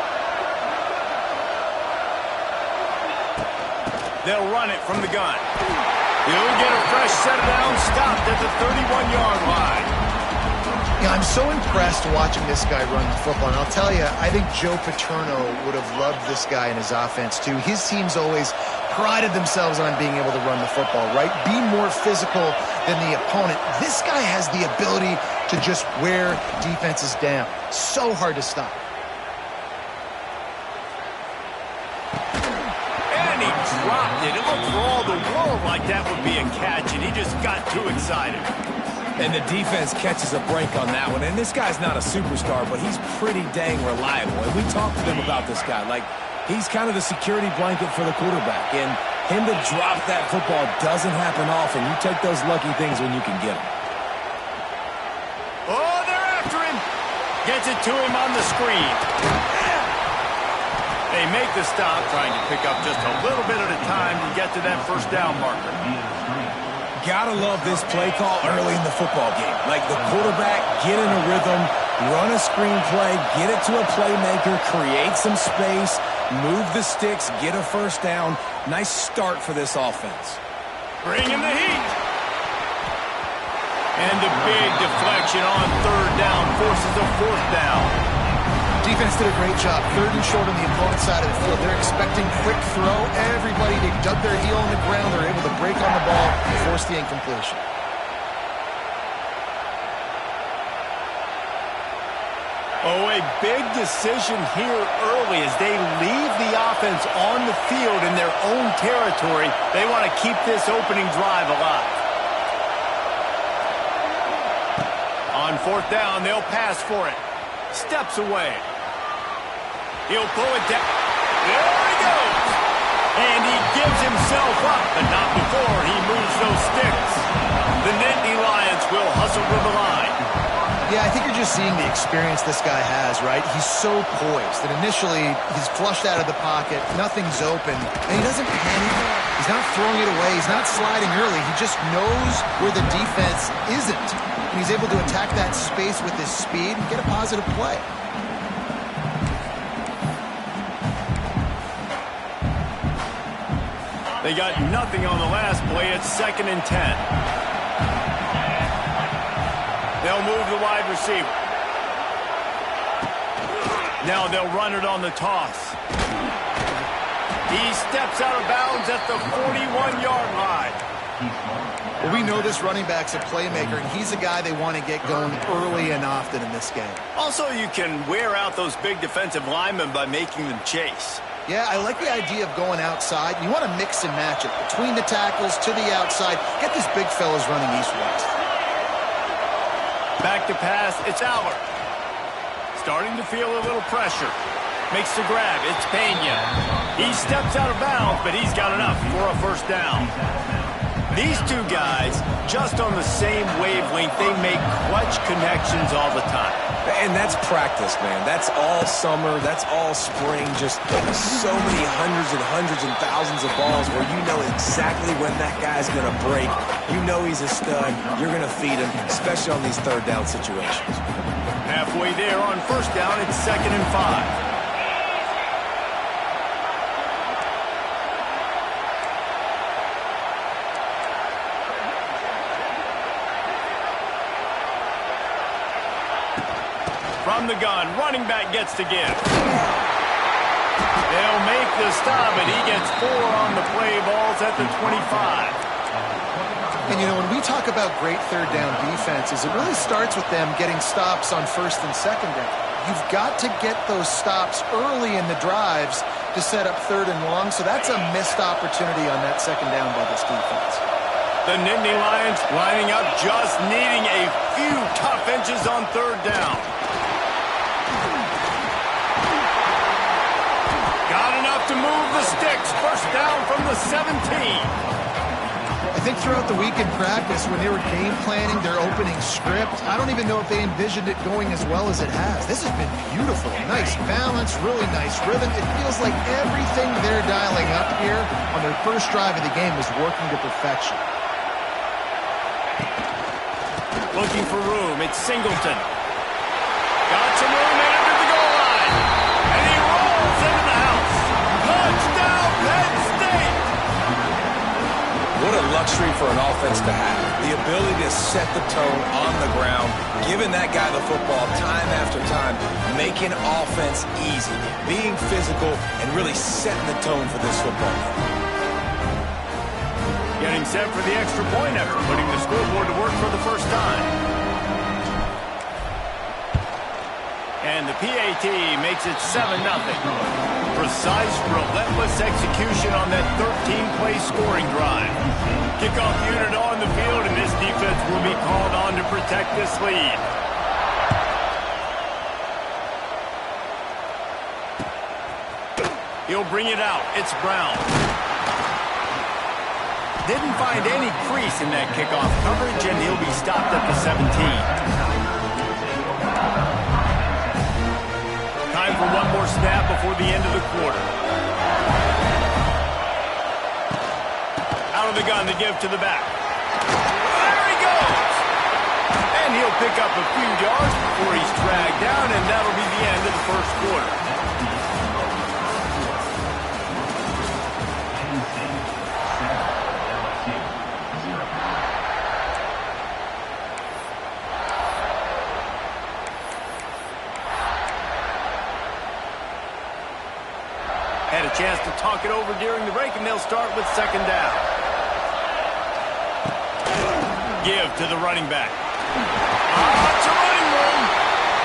They'll run it from the gun. He'll get a fresh set down, stopped at the 31-yard line. Yeah, I'm so impressed watching this guy run the football. And I'll tell you, I think Joe Paterno would have loved this guy in his offense, too. His teams always prided themselves on being able to run the football, right? Be more physical than the opponent. This guy has the ability to just wear defenses down. So hard to stop. Dropped it. It looked for all the world like that would be a catch, and he just got too excited. And the defense catches a break on that one. And this guy's not a superstar, but he's pretty dang reliable. And we talked to them about this guy. Like, he's kind of the security blanket for the quarterback. And him to drop that football doesn't happen often. You take those lucky things when you can get them. Oh, they're after him. Gets it to him on the screen. They make the stop, trying to pick up just a little bit at a time to get to that 1st down marker. Gotta love this play call early in the football game. Like the quarterback, get in a rhythm, run a screen play, get it to a playmaker, create some space, move the sticks, get a 1st down. Nice start for this offense. Bring in the heat. And the big deflection on 3rd down forces a 4th down. Defense did a great job. 3rd and short on the opponent's side of the field. They're expecting quick throw. Everybody, they dug their heel on the ground. They're able to break on the ball and force the incompletion. Oh, a big decision here early as they leave the offense on the field in their own territory. They want to keep this opening drive alive. On 4th down, they'll pass for it. Steps away. He'll pull it down. There he goes. And he gives himself up, but not before he moves those sticks. The Nittany Lions will hustle to the line. Yeah, I think you're just seeing the experience this guy has, right? He's so poised that initially he's flushed out of the pocket, nothing's open, and he doesn't panic. He's not throwing it away. He's not sliding early. He just knows where the defense isn't, and he's able to attack that space with his speed and get a positive play. They got nothing on the last play. It's 2nd and 10. They'll move the wide receiver. Now they'll run it on the toss. He steps out of bounds at the 41-yard line. Well, we know this running back's a playmaker, and he's a guy they want to get going early and often in this game. Also, you can wear out those big defensive linemen by making them chase. Yeah, I like the idea of going outside. You want to mix and match it between the tackles to the outside. Get these big fellas running east-west. Back to pass, it's Allard. Starting to feel a little pressure. Makes the grab, it's Pena. He steps out of bounds, but he's got enough for a first down. These two guys, just on the same wavelength, they make clutch connections all the time. And that's practice, man. That's all summer. That's all spring. Just so many hundreds and thousands of balls where you know exactly when that guy's going to break. You know he's a stud. You're going to feed him, especially on these third down situations. Halfway there on first down, it's 2nd and 5. From the gun, running back gets to give. They'll make the stop, and he gets 4 on the play. Ball's at the 25. And, you know, when we talk about great third down defenses, it really starts with them getting stops on first and second down. You've got to get those stops early in the drives to set up third and long, so that's a missed opportunity on that second down by this defense. The Nittany Lions lining up, just needing a few tough inches on third down. Got enough to move the sticks. First down from the 17. I think throughout the week in practice, when they were game planning their opening script, I don't even know if they envisioned it going as well as it has. This has been beautiful. Nice balance, really nice rhythm. It feels like everything they're dialing up here on their first drive of the game is working to perfection. Looking for room. It's Singleton. Got some room under the goal line. And he rolls into the house. Touchdown, Penn State! What a luxury for an offense to have. The ability to set the tone on the ground, giving that guy the football time after time, making offense easy, being physical, and really setting the tone for this football game. Getting set for the extra point effort, putting the scoreboard to work for the first time. And the PAT makes it 7-0. Precise, relentless execution on that 13-play scoring drive. Kickoff unit on the field, and this defense will be called on to protect this lead. He'll bring it out. It's Brown. Didn't find any crease in that kickoff coverage, and he'll be stopped at the 17. Time for one more snap before the end of the quarter. Out of the gun to give to the back. There he goes! And he'll pick up a few yards before he's dragged down, and that'll be the end of the first quarter. Had a chance to talk it over during the break, and they'll start with second down. Give to the running back. It's a running room.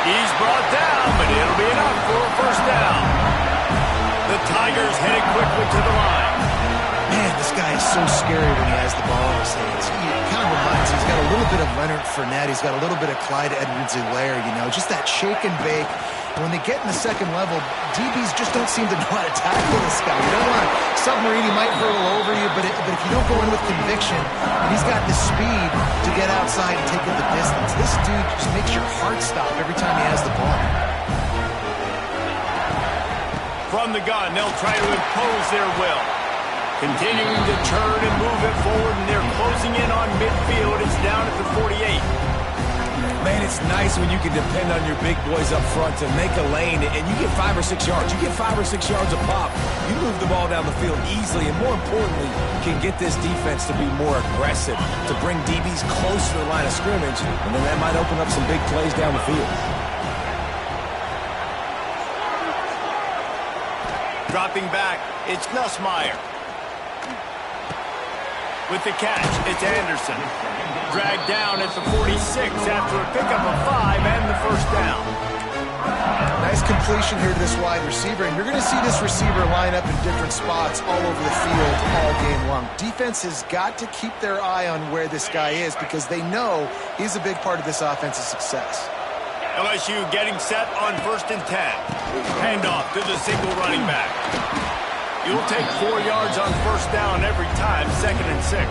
He's brought down, but it'll be enough for a first down. The Tigers headed quickly to the line. Man, this guy is so scary when he has the ball in his hands. He kind of reminds me, he's got a little bit of Leonard Fournette. He's got a little bit of Clyde Edwards-Helaire, you know, just that shake and bake. And when they get in the second level, DBs just don't seem to know how to tackle this guy. You don't want to submarine, he might hurtle over you, but if you don't go in with conviction, and he's got the speed to get outside and take it the distance, this dude just makes your heart stop every time he has the ball. From the gun, they'll try to impose their will. Continuing to turn and move it forward, and they're closing in on midfield. It's down at the 48. Man, it's nice when you can depend on your big boys up front to make a lane, and you get 5 or 6 yards. You get 5 or 6 yards a pop. You move the ball down the field easily, and more importantly, can get this defense to be more aggressive, to bring DBs close to the line of scrimmage, and then that might open up some big plays down the field. Dropping back, it's Nussmeier. With the catch, it's Anderson. Dragged down at the 46 after a pickup of 5 and the first down. Nice completion here to this wide receiver, and you're going to see this receiver line up in different spots all over the field all game long. Defense has got to keep their eye on where this guy is because they know he's a big part of this offense's success. LSU getting set on 1st and 10. Handoff to the single running back. You'll take 4 yards on 1st down every time, 2nd and 6.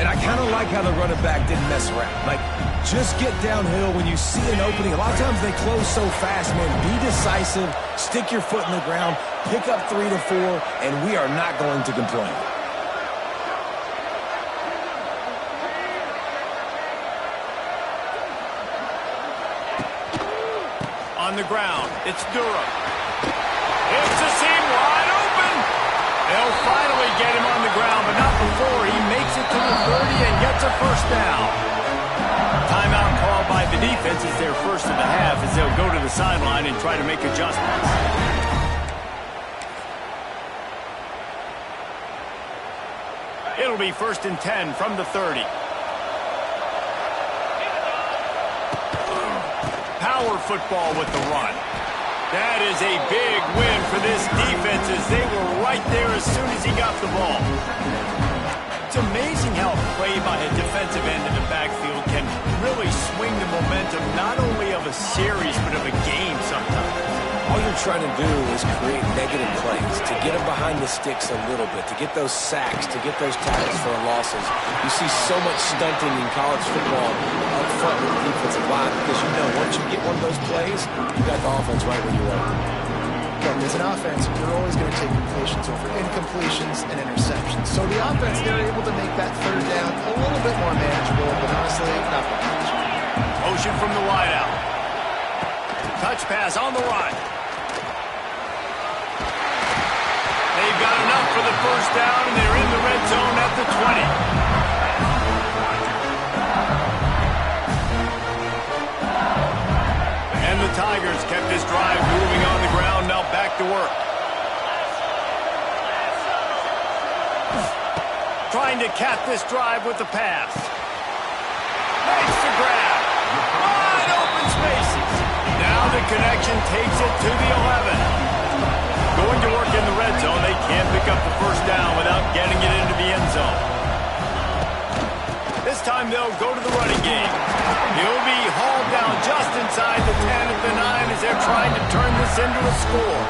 And I kind of like how the running back didn't mess around. Like, just get downhill when you see an opening. A lot of times they close so fast, man. Be decisive, stick your foot in the ground, pick up 3 to 4, and we are not going to complain. On the ground, it's Durham. It's a seam wide open. They'll finally get him on the ground, but not before he makes it to the 30 and gets a 1st down. Timeout called by the defense is their first of the half as they'll go to the sideline and try to make adjustments. It'll be 1st and 10 from the 30. Power football with the run. That is a big win for this defense as they were right there as soon as he got the ball. It's amazing how play by a defensive end in the backfield can really swing the momentum not only of a series but of a game sometimes. All you're trying to do is create negative plays, to get them behind the sticks a little bit, to get those sacks, to get those tackles for losses. You see so much stunting in college football up front with the defensive line because you know once you get one of those plays, you got the offense right where you want it. Look, as an offense, you're always going to take completions over incompletions and interceptions. So the offense, they're able to make that 3rd down a little bit more manageable, but honestly, not very much. Motion from the wideout. Touch pass on the run. They've got enough for the 1st down, and they're in the red zone at the 20. And the Tigers kept this drive moving on the ground, now back to work. Trying to cap this drive with the pass. Makes the grab. Wide open spaces. Now the connection takes it to the 11. Going to work in the red zone, they can't pick up the 1st down without getting it into the end zone. This time they'll go to the running game. He'll be hauled down just inside the 10 at the 9 as they're trying to turn this into a score.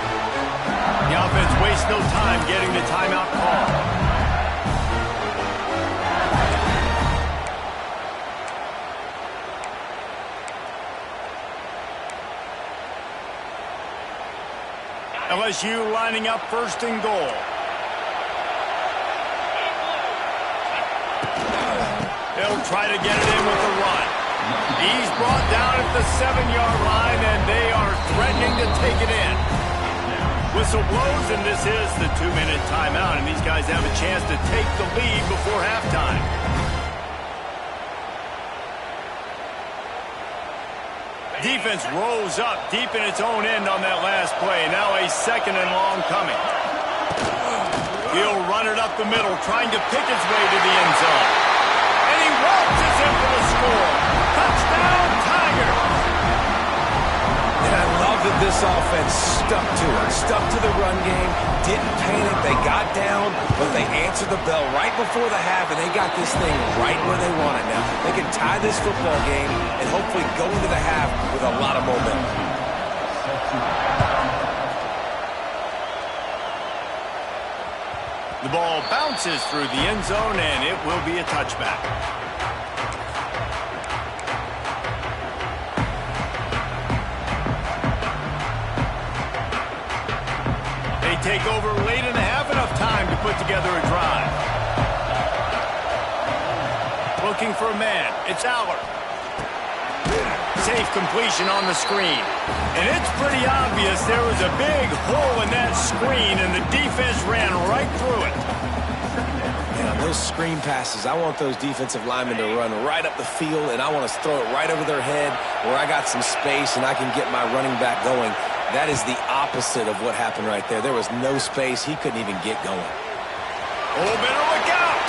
The offense wastes no time getting the timeout call. LSU lining up 1st and goal. They'll try to get it in with the run. He's brought down at the 7-yard line, and they are threatening to take it in. Whistle blows, and this is the 2-minute timeout, and these guys have a chance to take the lead before halftime. Defense rose up deep in its own end on that last play. Now a 2nd and long coming. He'll run it up the middle, trying to pick his way to the end zone. And he waltzes in for the score. Touchdown, Tigers! And I love that this this offense stuck to it, stuck to the run game, didn't panic. They got down, but they answered the bell right before the half, and they got this thing right where they want it now. They can tie this football game and hopefully go into the half with a lot of momentum. The ball bounces through the end zone, and it will be a touchback. They take over late in the half, enough time to put together a drive. Looking for a man. It's Aller. Safe completion on the screen. And it's pretty obvious there was a big hole in that screen, and the defense ran right through it. Yeah, those screen passes, I want those defensive linemen to run right up the field, and I want to throw it right over their head where I got some space and I can get my running back going. That is the opposite of what happened right there. There was no space. He couldn't even get going. Oh, better look out!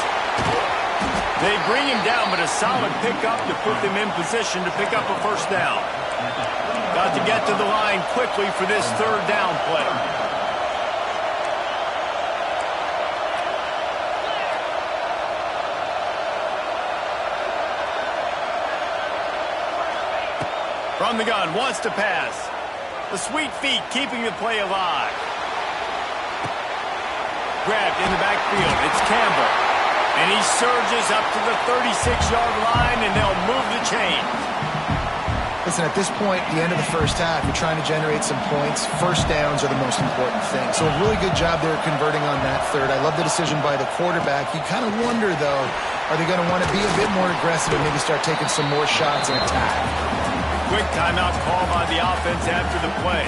They bring him down, but a solid pickup to put them in position to pick up a first down. Got to get to the line quickly for this third down play. From the gun, wants to pass. The sweet feet keeping the play alive. Grabbed in the backfield. It's Campbell. And he surges up to the 36-yard line, and they'll move the chain. Listen, at this point, the end of the first half, you're trying to generate some points. First downs are the most important thing. So a really good job there converting on that third. I love the decision by the quarterback. You kind of wonder, though, are they going to want to be a bit more aggressive and maybe start taking some more shots and attack? Quick timeout call by the offense after the play.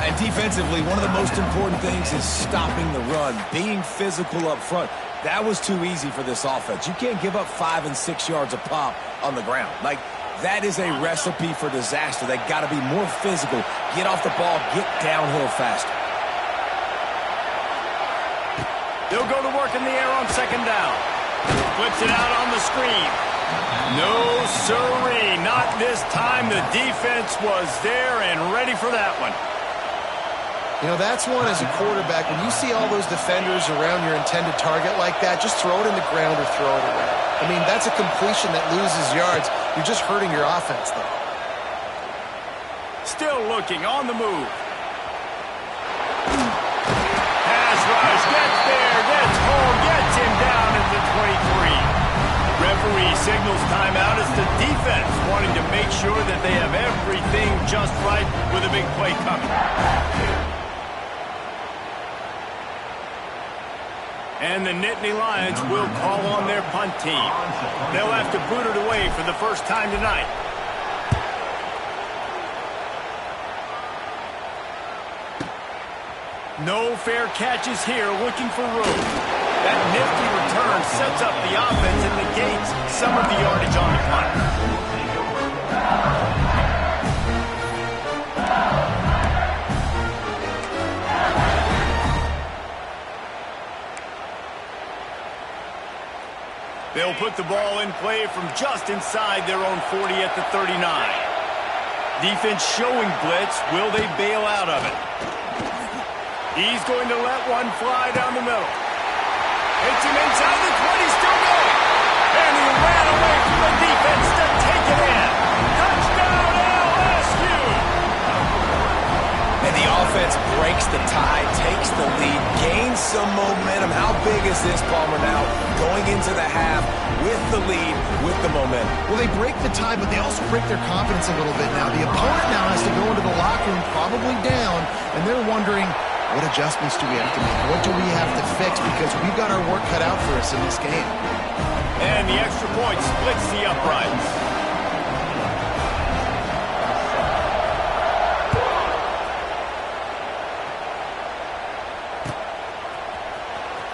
And defensively, one of the most important things is stopping the run, being physical up front. That was too easy for this offense. You can't give up 5 and 6 yards a pop on the ground. Like, that is a recipe for disaster. They got to be more physical, get off the ball, get downhill faster. They'll go to work in the air on second down. Flips it out on the screen. No siree, not this time. The defense was there and ready for that one. You know, that's one as a quarterback. When you see all those defenders around your intended target like that, just throw it in the ground or throw it away. I mean, that's a completion that loses yards. You're just hurting your offense there. Still looking on the move. Pass rush, gets there, gets home, gets him down at the 23. Referee signals timeout as the defense wanting to make sure that they have everything just right with a big play coming. And the Nittany Lions will call on their punt team. They'll have to boot it away for the first time tonight. No fair catches here, looking for room. That nifty return sets up the offense and negates some of the yardage on the punt. They'll put the ball in play from just inside their own 40 at the 39. Defense showing blitz. Will they bail out of it? He's going to let one fly down the middle. Hits him inside the 20, still going. And he ran away from the defense to take it in. Touchdown, LSU! And the offense breaks the tie, takes the lead, gains some momentum. How big is this, Palmer, now? Going into the half with the lead, with the momentum. Well, they break the tie, but they also break their confidence a little bit now. The opponent now has to go into the locker room probably down, and they're wondering, what adjustments do we have to make? What do we have to fix? Because we've got our work cut out for us in this game. And the extra point splits the uprights.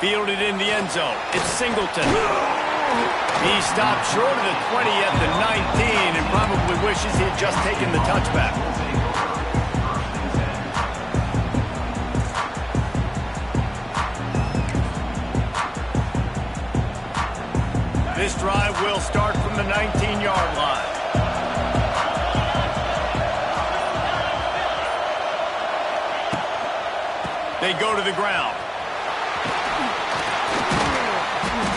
Fielded in the end zone. It's Singleton. He stopped short of the 20 at the 19 and probably wishes he had just taken the touchback. This drive will start from the 19-yard line. They go to the ground.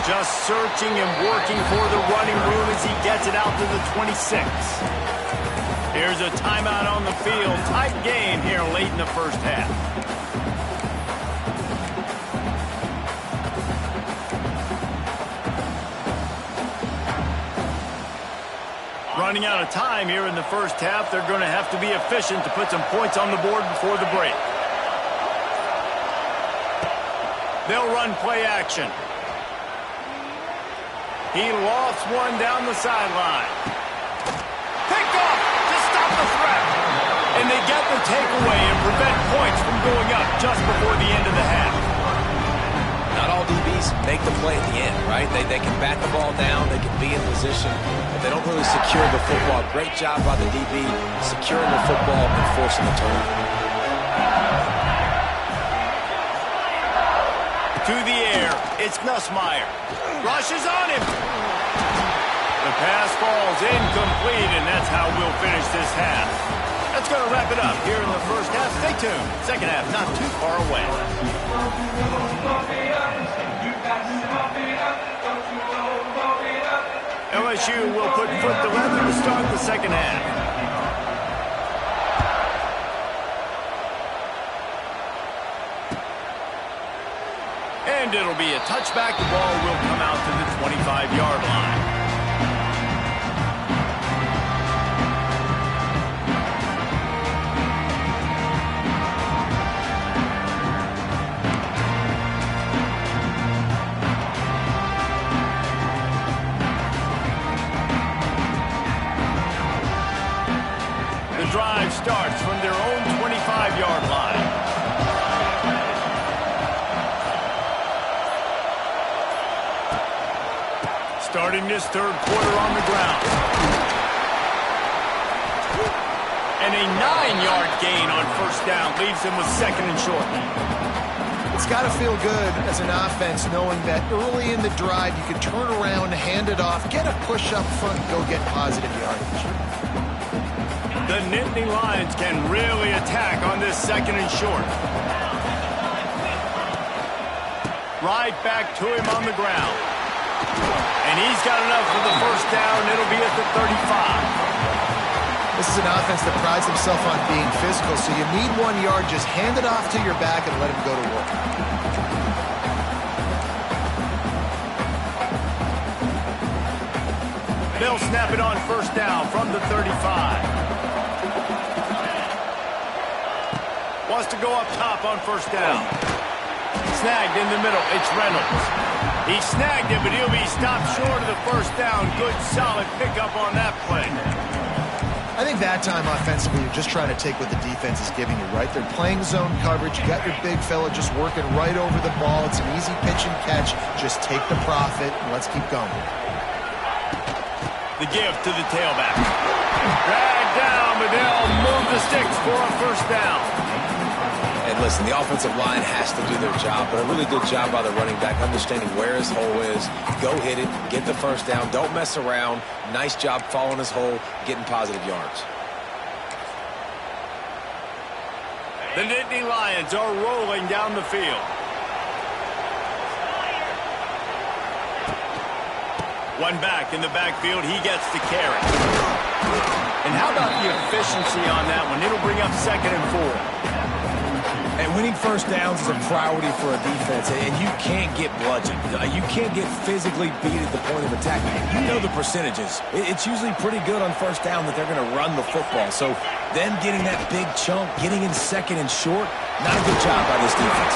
Just searching and working for the running room as he gets it out to the 26. Here's a timeout on the field. Tight game here late in the first half. Running out of time here in the first half. They're going to have to be efficient to put some points on the board before the break. They'll run play action. He lofts one down the sideline. Picked off to stop the threat. And they get the takeaway and prevent points from going up just before the end of the half. Not all DBs make the play at the end, right? They can bat the ball down, they can be in position, but they don't really secure the football. Great job by the DB securing the football and forcing the turnover. To the air, it's Nussmeier. Rushes on him. The pass falls incomplete, and that's how we'll finish this half. That's going to wrap it up here in the first half. Stay tuned. Second half not too far away. LSU will put foot to leather to start the second half. And it'll be a touchback. The ball will come out to the 25-yard line. The drive starts from their own 25-yard line. Starting this third quarter on the ground. And a 9-yard gain on first down leaves them with second and short. It's got to feel good as an offense knowing that early in the drive you can turn around, hand it off, get a push up front, and go get positive yardage. The Nittany Lions can really attack on this second and short. Right back to him on the ground. And he's got enough for the first down. It'll be at the 35. This is an offense that prides himself on being physical, so you need 1 yard. Just hand it off to your back and let him go to work. They'll snap it on first down from the 35. Wants to go up top on first down. Snagged in the middle. It's Reynolds. He snagged it, but he'll be stopped short of the first down. Good, solid pickup on that play. I think that time offensively, you're just trying to take what the defense is giving you, right? They're playing zone coverage. You got your big fella just working right over the ball. It's an easy pitch and catch. Just take the profit, and let's keep going. The give to the tailback. Dragged down, but they'll move the sticks for a first down. And listen, the offensive line has to do their job, but a really good job by the running back, understanding where his hole is. Go hit it, get the first down, don't mess around. Nice job following his hole, getting positive yards. The Nittany Lions are rolling down the field. One back in the backfield, he gets the carry. And how about the efficiency on that one? It'll bring up second and 4. And winning first downs is a priority for a defense, and you can't get bludgeoned. You can't get physically beat at the point of attack. You know the percentages. It's usually pretty good on first down that they're going to run the football. So them getting that big chunk, getting in second and short, not a good job by this defense.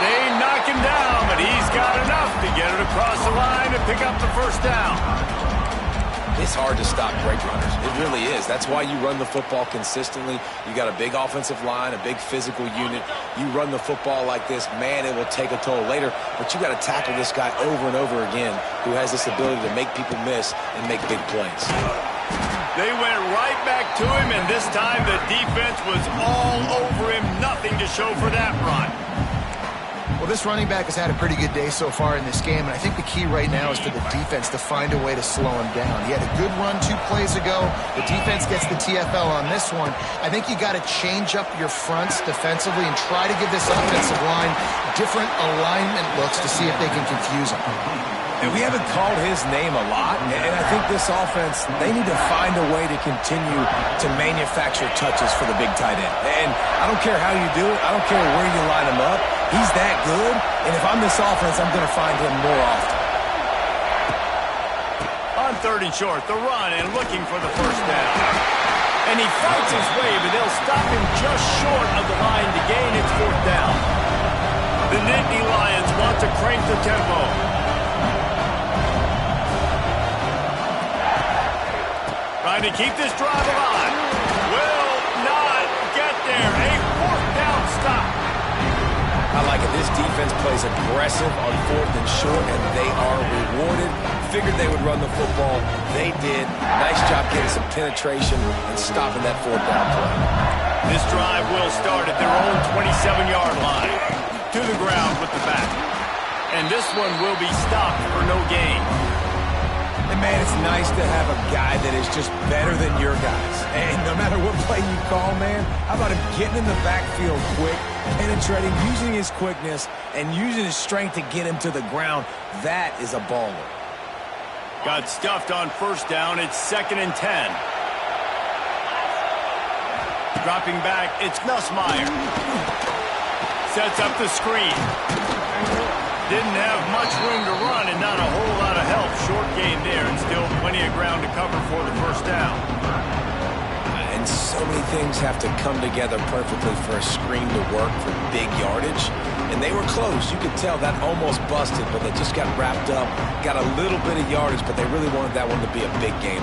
They knock him down, but he's got enough to get it across the line and pick up the first down. It's hard to stop great runners. It really is. That's why you run the football consistently. You got a big offensive line, a big physical unit. You run the football like this, man, it will take a toll later. But you got to tackle this guy over and over again who has this ability to make people miss and make big plays. They went right back to him, and this time the defense was all over him. Nothing to show for that run. Well, Well, this running back has had a pretty good day so far in this game, and I think the key right now is for the defense to find a way to slow him down. He had a good run 2 plays ago. The defense gets the TFL on this one. I think you got to change up your fronts defensively and try to give this offensive line different alignment looks to see if they can confuse him. And we haven't called his name a lot, and I think this offense, they need to find a way to continue to manufacture touches for the big tight end. And I don't care how you do it. I don't care where you line him up. He's that good, and if I'm this offense, I'm going to find him more often. On 3rd and short, the run and looking for the first down. And he fights his way, but they'll stop him just short of the line to gain its 4th down. The Nittany Lions want to crank the tempo. Trying to keep this drive alive. Will not get there. A 4th down stop. I like it. This defense plays aggressive on 4th and short, and they are rewarded. Figured they would run the football. They did. Nice job getting some penetration and stopping that 4th down play. This drive will start at their own 27-yard line. To the ground with the back. And this one will be stopped for no gain. And, man, it's nice to have a guy that is just better than your guys. And no matter what play you call, man, how about him getting in the backfield quick, penetrating, using his quickness, and using his strength to get him to the ground. That is a baller. Got stuffed on 1st down. It's 2nd and 10. Dropping back, it's Nussmeier. Sets up the screen. Didn't have much room to run and not a whole lot of help. Short gain there and still plenty of ground to cover for the 1st down. And so many things have to come together perfectly for a screen to work for big yardage. And they were close. You could tell that almost busted, but they just got wrapped up, got a little bit of yardage, but they really wanted that one to be a big game.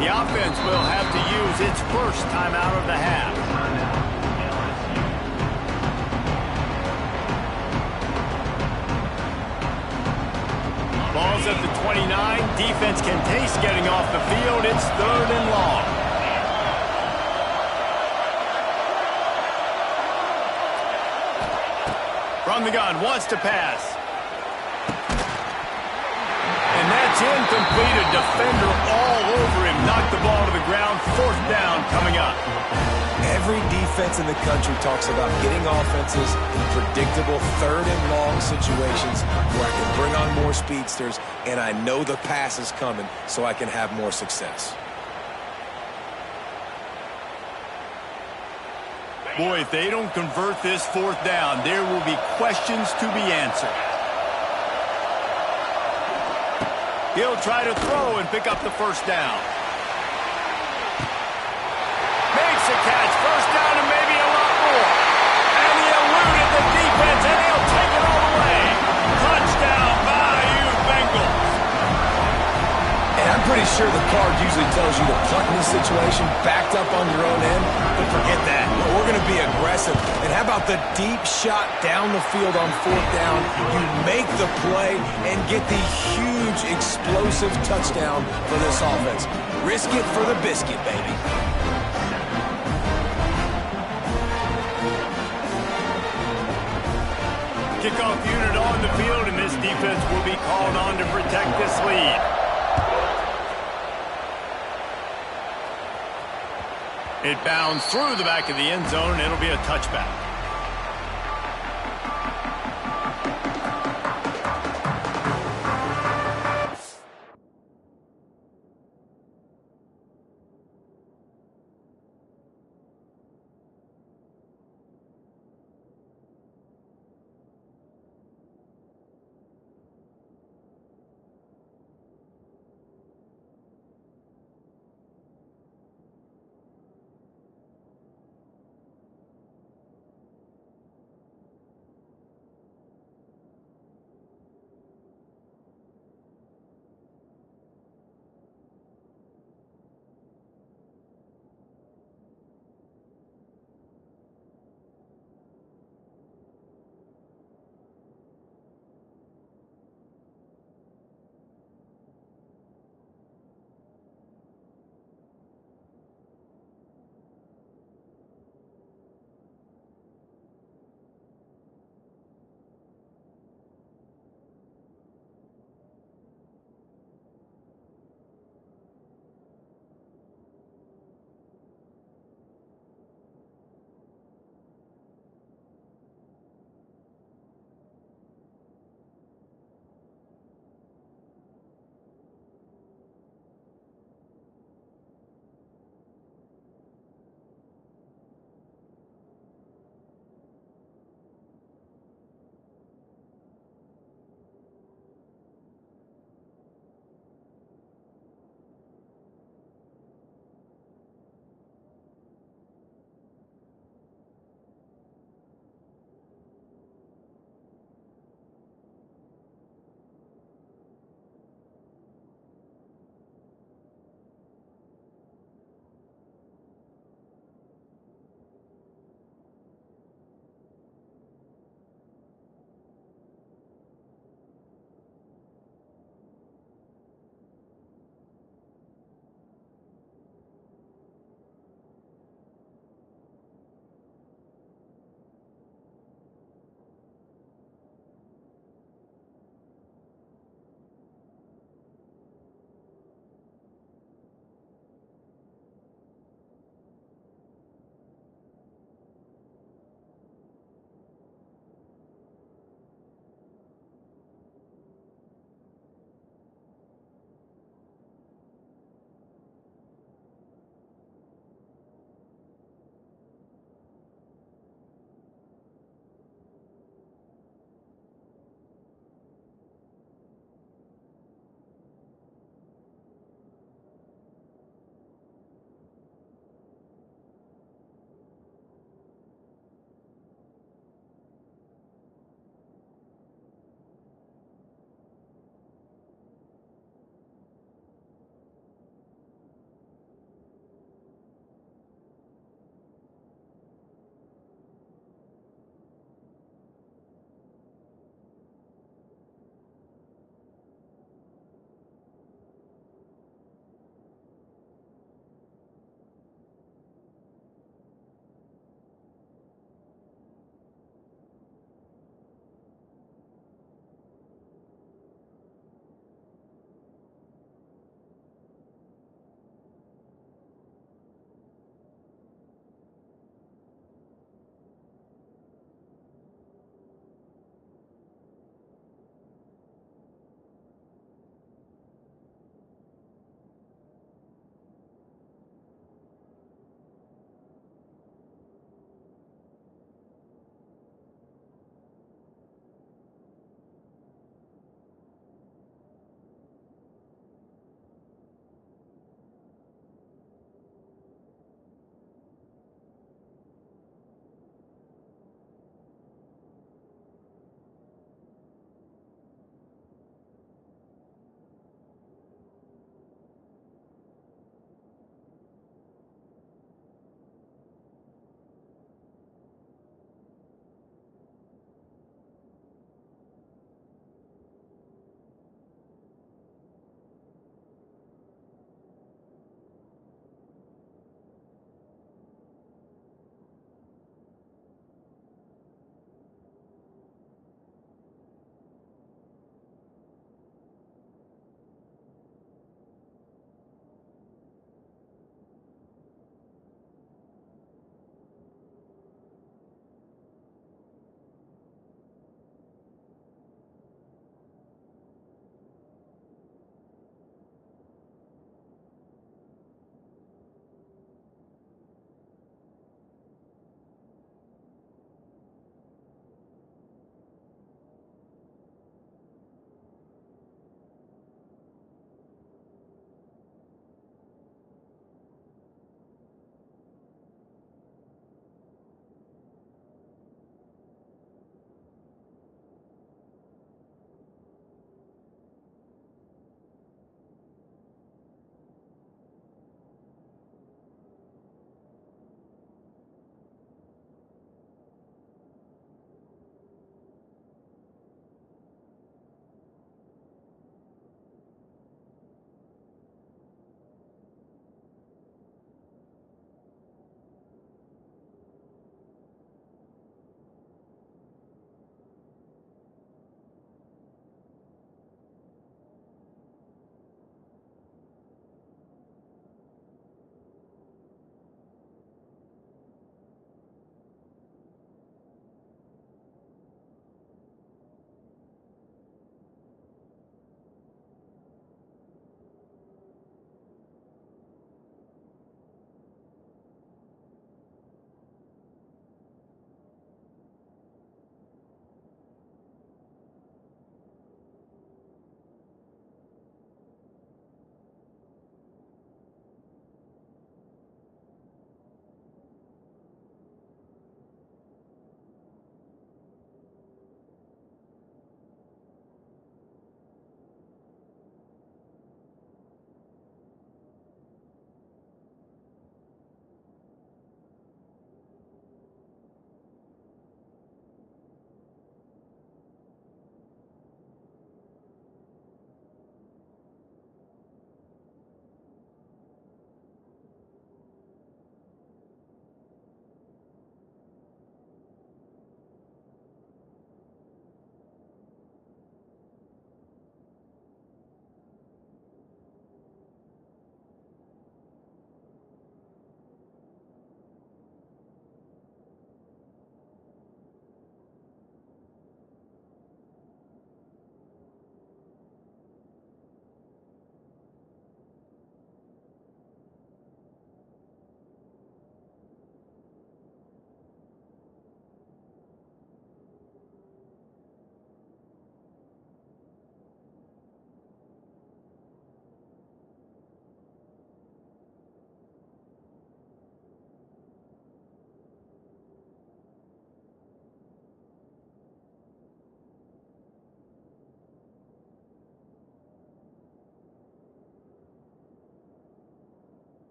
The offense will have to use its 1st timeout of the half. Ball's at the 29. Defense can taste getting off the field. It's 3rd and long. From the gun, wants to pass. And that's incomplete. A defender all over him. Knocked the ball to the ground. 4th down coming up. Every defense in the country talks about getting offenses in predictable 3rd and long situations where I can bring on more speedsters and I know the pass is coming so I can have more success. Boy, if they don't convert this 4th down, there will be questions to be answered. He'll try to throw and pick up the 1st down. Makes a catch. 1st down and maybe a lot more. And he eluded the defense, and he'll take it all the way. Touchdown, Bayou Bengals. And I'm pretty sure the card usually tells you to punt in this situation, backed up on your own end, but forget that. We're going to be aggressive. And how about the deep shot down the field on 4th down? You make the play and get the huge explosive touchdown for this offense. Risk it for the biscuit, baby. Kickoff unit on the field, and this defense will be called on to protect this lead. It bounds through the back of the end zone, and it'll be a touchback.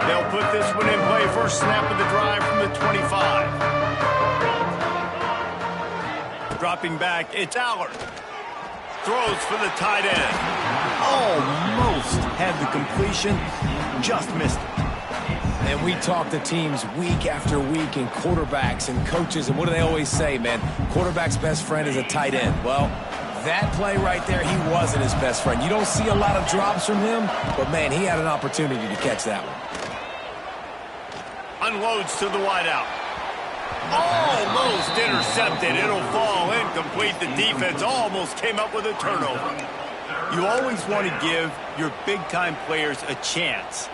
They'll put this one in play. First snap of the drive from the 25. Dropping back, it's Allard. Throws for the tight end. Almost had the completion, just missed it. And we talk to teams week after week and quarterbacks and coaches, and what do they always say, man? Quarterback's best friend is a tight end. Well, that play right there, he wasn't his best friend. You don't see a lot of drops from him, but, man, he had an opportunity to catch that one. Unloads to the wideout. Almost intercepted. It'll fall incomplete. The defense almost came up with a turnover. You always want to give your big-time players a chance.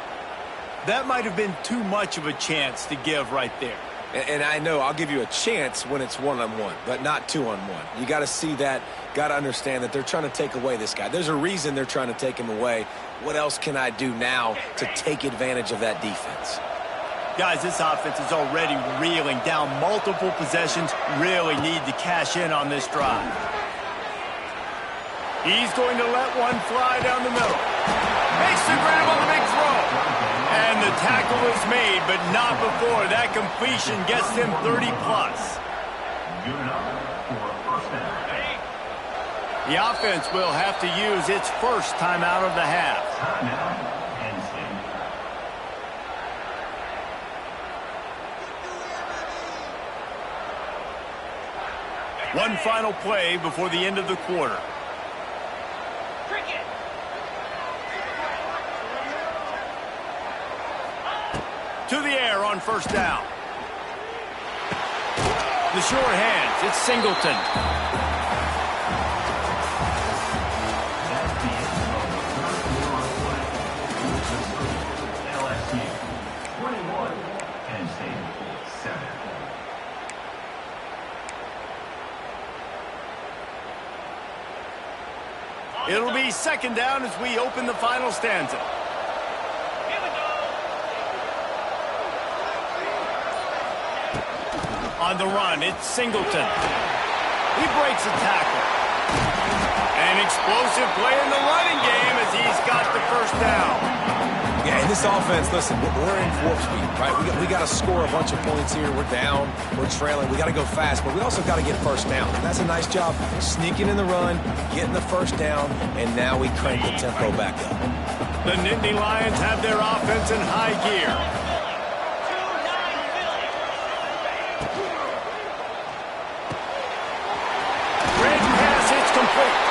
That might have been too much of a chance to give right there. And I know I'll give you a chance when it's one-on-one, but not two-on-one. You got to see that, got to understand that they're trying to take away this guy. There's a reason they're trying to take him away. What else can I do now to take advantage of that defense? Guys, this offense is already reeling down multiple possessions. Really need to cash in on this drive. He's going to let one fly down the middle. Makes the grab on the big throw. And the tackle is made, but not before. That completion gets him 30-plus. The offense will have to use its first timeout of the half. One final play before the end of the quarter. To the air on first down. The short hands, it's Singleton. It'll be second down as we open the final stanza. On the run, it's Singleton. He breaks a tackle. An explosive play in the running game as he's got the first down. Yeah, in this offense, listen, we're in warp speed, right? We got to score a bunch of points here. We're down, we're trailing. We got to go fast, but we also got to get first down. And that's a nice job sneaking in the run, getting the first down, and now we crank the tempo back up. The Nittany Lions have their offense in high gear. Great pass, it's complete.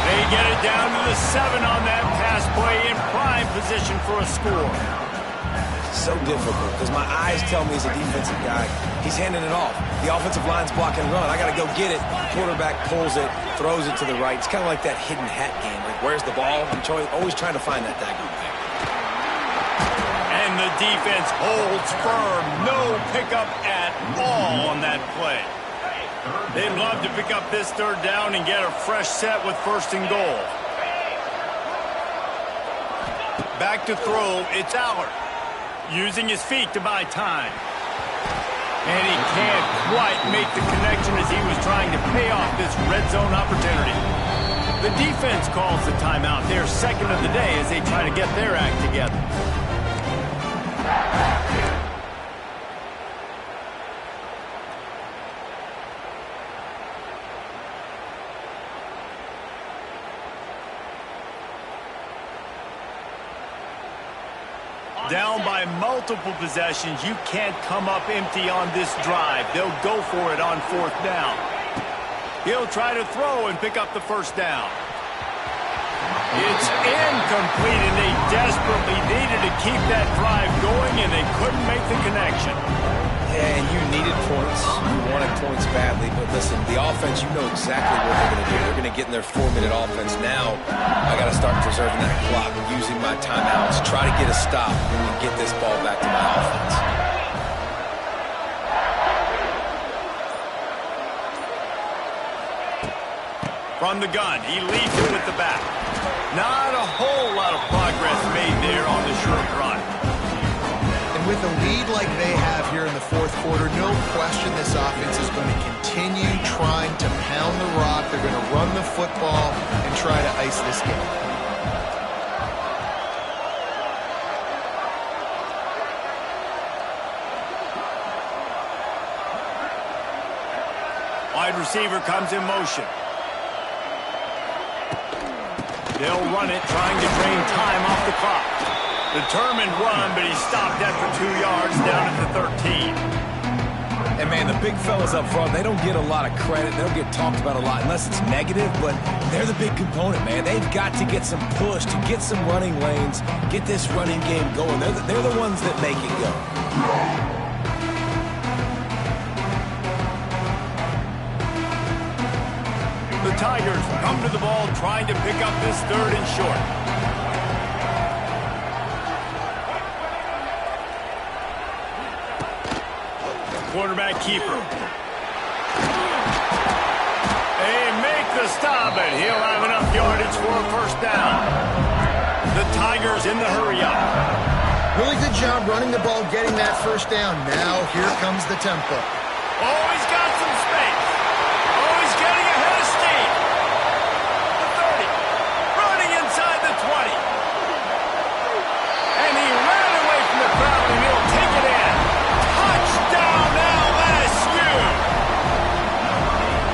They get it down to the 7 on that pass play in prime position for a score. So difficult because my eyes tell me as a defensive guy, he's handing it off. The offensive line's blocking run. I got to go get it. Quarterback pulls it, throws it to the right. It's kind of like that hidden hat game. Like, where's the ball? I'm always trying to find that daggone thing. And the defense holds firm. No pickup at all on that play. They'd love to pick up this third down and get a fresh set with first and goal. Back to throw, it's Allard. Using his feet to buy time. And he can't quite make the connection as he was trying to pay off this red zone opportunity. The defense calls the timeout. They're second of the day as they try to get their act together. Down by multiple possessions. You can't come up empty on this drive. They'll go for it on fourth down. He'll try to throw and pick up the first down. It's incomplete, and they desperately needed to keep that drive going, and they couldn't make the connection. Yeah, and you needed points. You wanted points badly. But listen, the offense, you know exactly what they're going to do. They're going to get in their 4-minute offense. Now, I got to start preserving that clock, using my timeouts, try to get a stop and get this ball back to my offense. From the gun, he leads it with the back. Not a whole lot of progress made there on the short run. And With a lead like they have here in the fourth quarter, no question this offense is going to continue trying to pound the rock. They're going to run the football and try to ice this game. Wide receiver comes in motion. They'll run it, trying to drain time off the clock. Determined run, but he stopped after 2 yards down at the 13. And, man, the big fellas up front, they don't get a lot of credit. They don't get talked about a lot unless it's negative, but they're the big component, man. They've got to get some push, to get some running lanes, get this running game going. They're the ones that make it go. The Tigers come to the ball trying to pick up this 3rd and short. Quarterback keeper. They make the stop, and he'll have enough yardage for a first down. The Tigers in the hurry-up. Really good job running the ball, getting that first down. Now here comes the tempo. Oh, he's got some space. Oh, he's getting ahead of steam. The 30. Running inside the 20. And he ran away from the crowd, and he'll take it in. Touchdown, LSU!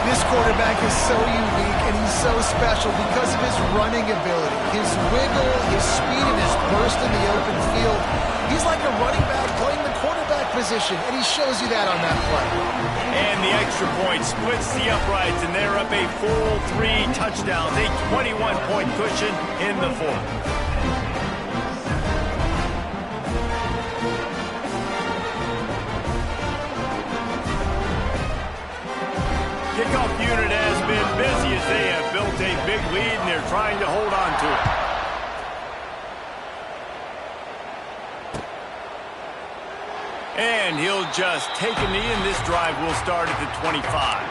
This quarterback is so unique, and he's so special because of his running ability, his wiggle, his speed, and his burst in the open field. He's like a running back playing the quarterback position, and he shows you that on that play. And the extra point splits the uprights, and they're up a full 3 touchdowns, a 21-point cushion in the 4th. Kickoff unit has been busy as they have built a big lead, and they're trying to hold on to it. And he'll just take a knee, and this drive will start at the 25.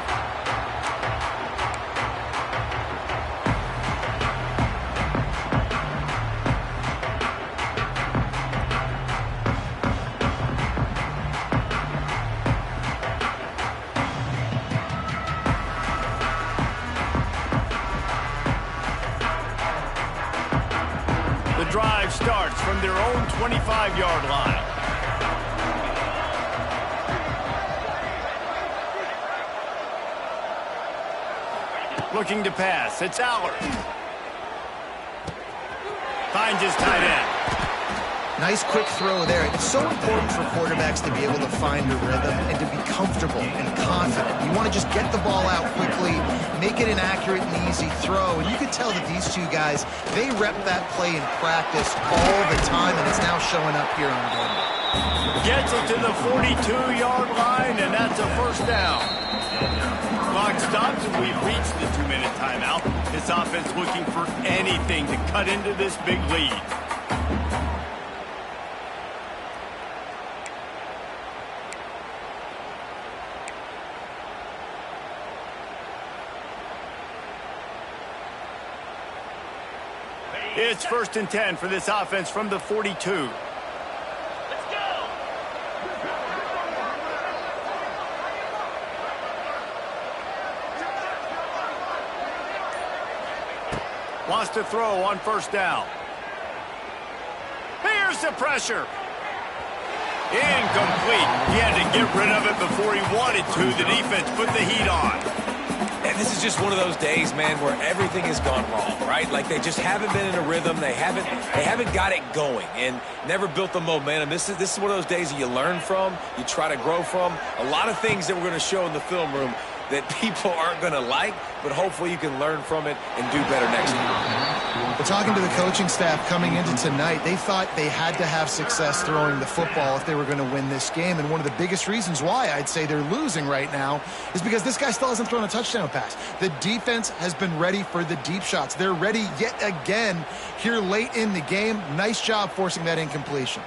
The drive starts from their own 25-yard line. Looking to pass. It's Allard. Finds his tight end. Nice quick throw there. It's so important for quarterbacks to be able to find a rhythm and to be comfortable and confident. You want to just get the ball out quickly, make it an accurate and easy throw. And you can tell that these two guys, they rep that play in practice all the time, and it's now showing up here on game. Gets it to the 42-yard line, and that's a first down. Clock stops, and we've reached the 2-minute timeout. This offense looking for anything to cut into this big lead. It's 1st and 10 for this offense from the 42. Wants to throw on first down. Here's the pressure. Incomplete. He had to get rid of it before he wanted to. The defense put the heat on. And this is just one of those days, man, where everything has gone wrong, right? Like they just haven't been in a rhythm. They haven't got it going and never built the momentum. This is one of those days that you learn from, you try to grow from. A lot of things that we're going to show in the film room that people aren't going to like, but hopefully you can learn from it and do better next time. But talking to the coaching staff coming into tonight, they thought they had to have success throwing the football if they were going to win this game. And one of the biggest reasons why I'd say they're losing right now is because this guy still hasn't thrown a touchdown pass. The defense has been ready for the deep shots. They're ready yet again here late in the game. Nice job forcing that incompletion.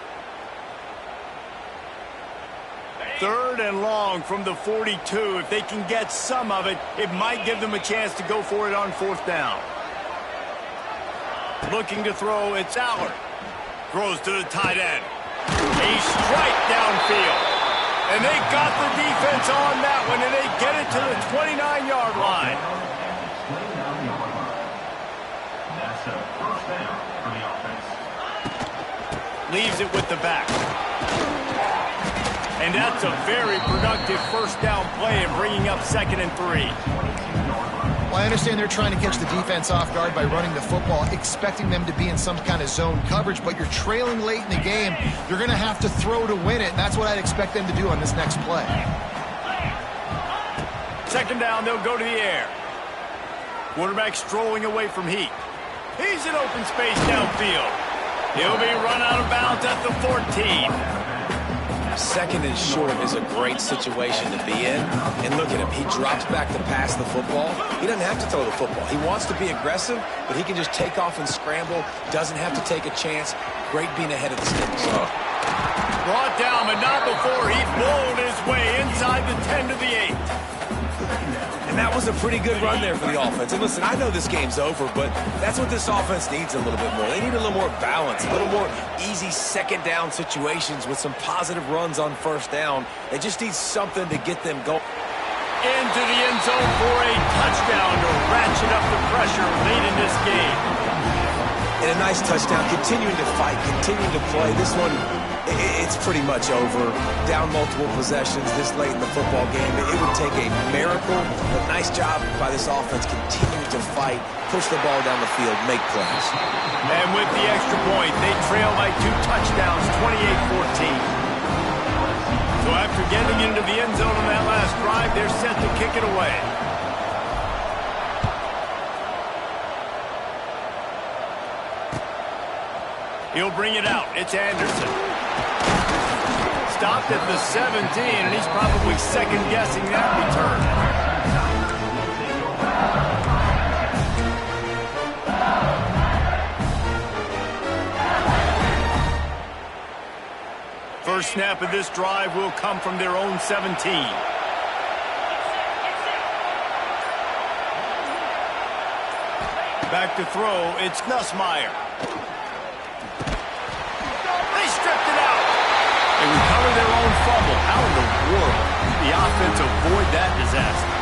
3rd and long from the 42. If they can get some of it, it might give them a chance to go for it on 4th down. Looking to throw, it's Allard. Throws to the tight end. A strike downfield. And they got the defense on that one, and they get it to the 29-yard line. That's a first down for the offense. Leaves it with the back. And that's a very productive first down play and bringing up 2nd and 3. Well, I understand they're trying to catch the defense off guard by running the football, expecting them to be in some kind of zone coverage, but you're trailing late in the game. You're going to have to throw to win it, and that's what I'd expect them to do on this next play. 2nd down, they'll go to the air. Quarterback strolling away from Heat. He's in open space downfield. He'll be run out of bounds at the 14. 2nd and short is a great situation to be in. And look at him. He drops back to pass the football. He doesn't have to throw the football. He wants to be aggressive, but he can just take off and scramble. Doesn't have to take a chance. Great being ahead of the sticks. Brought down, but not before he blown his way inside the 10 to the 8. And that was a pretty good run there for the offense. And listen, I know this game's over, but that's what this offense needs a little bit more. They need a little more balance, a little more easy 2nd down situations with some positive runs on 1st down. They just need something to get them going. Into the end zone for a touchdown to ratchet up the pressure late in this game. And a nice touchdown, continuing to fight, continuing to play. This one, it's pretty much over. Down multiple possessions this late in the football game. It would take a miracle, but nice job by this offense continuing to fight, push the ball down the field, make plays. And with the extra point, they trail by 2 touchdowns, 28-14. So after getting into the end zone on that last drive, they're set to kick it away. He'll bring it out. It's Anderson. Stopped at the 17, and he's probably second-guessing that return. First snap of this drive will come from their own 17. Back to throw, it's Nussmeier. They stripped it out. They recover their own fumble. How in the world did the offense avoid that disaster?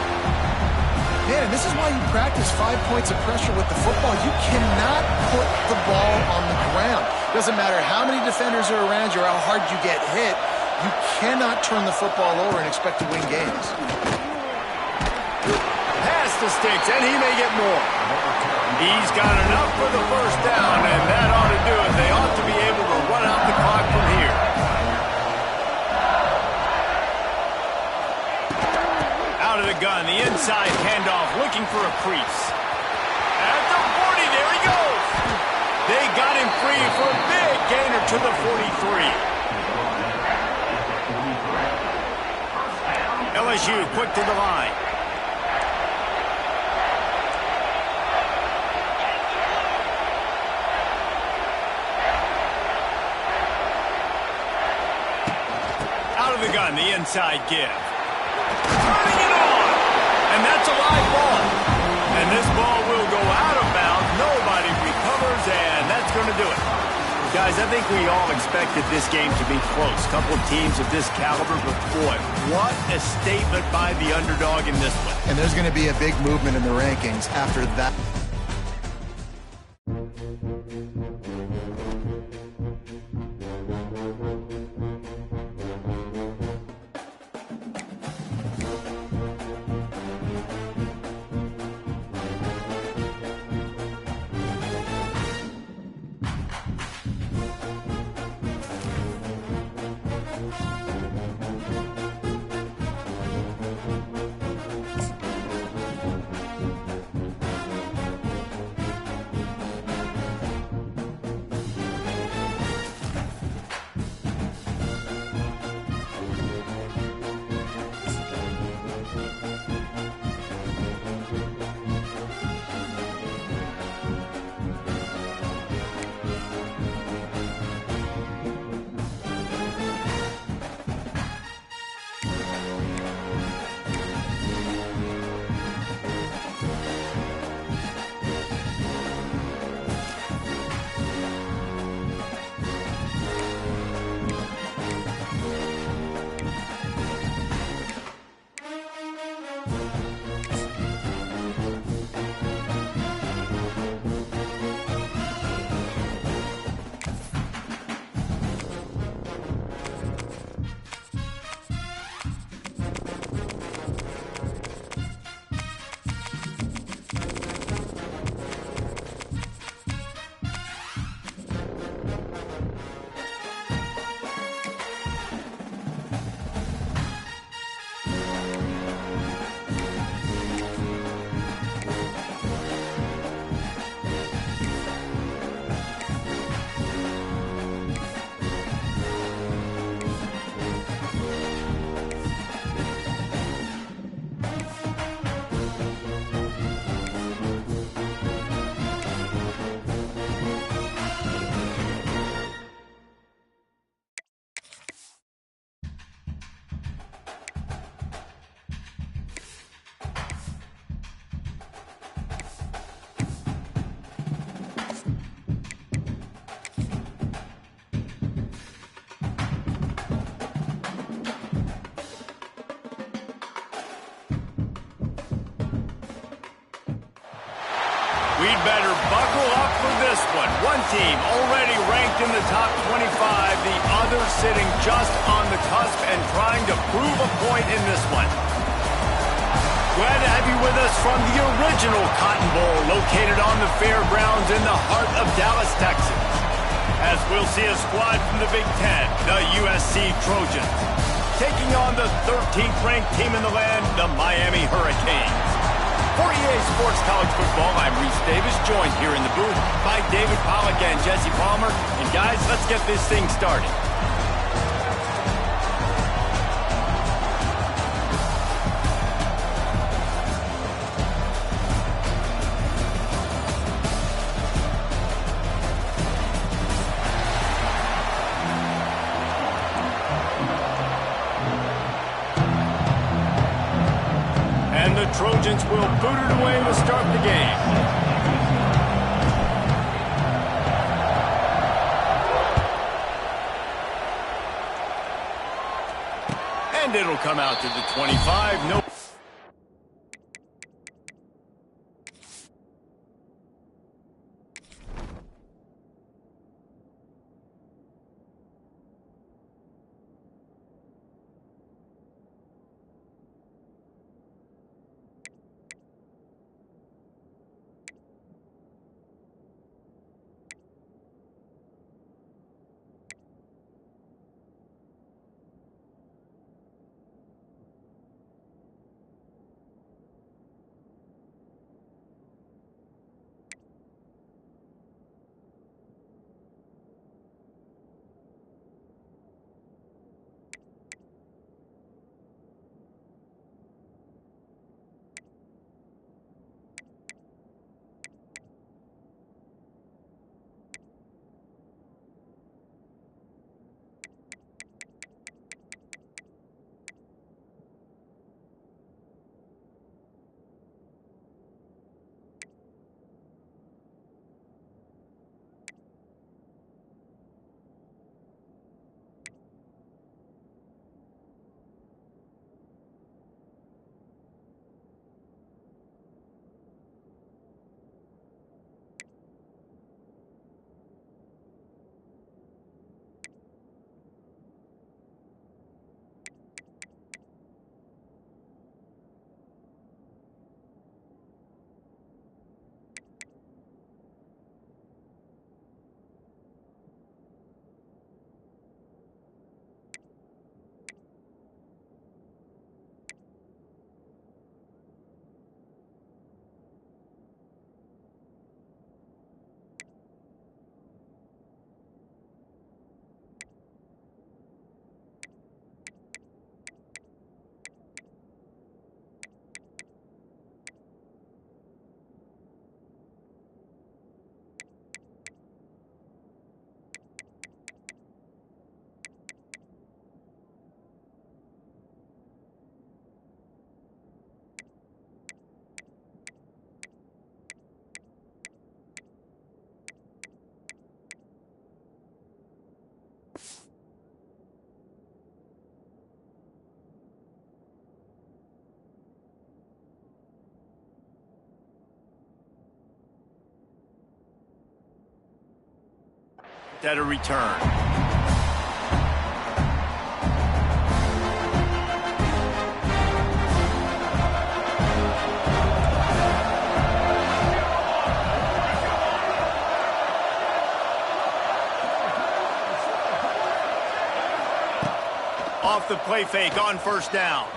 Man, and this is why you practice 5 points of pressure with the football. You cannot put the ball on the ground. Doesn't matter how many defenders are around you or how hard you get hit. You cannot turn the football over and expect to win games. Pass the sticks, and he may get more. He's got enough for the first down, and that ought to do it. They ought to be able to run out the clock from here. Out of the gun, the inside handoff, looking for a crease. At the 40, there he goes. They got him free for a big gainer to the 43. LSU quick to the line. Out of the gun, the inside give. Turning it on. And that's a live ball. And this ball will go out of bounds. Nobody recovers, and that's going to do it. Guys, I think we all expected this game to be close. A couple of teams of this caliber, but boy, what a statement by the underdog in this one. And there's going to be a big movement in the rankings after that. We'd better buckle up for this one. One team already ranked in the top 25, the other sitting just on the cusp and trying to prove a point in this one. Glad to have you with us from the original Cotton Bowl located on the fairgrounds in the heart of Dallas, Texas. As we'll see a squad from the Big Ten, the USC Trojans, taking on the 13th ranked team in the land, the Miami Hurricanes. For EA Sports College Football, I'm Reese Davis, joined here in the booth by David Pollack and Jesse Palmer. And guys, let's get this thing started. And the Trojans will boot it away to start the game. And it'll come out to the 25. No. At a return. Off the play fake on first down.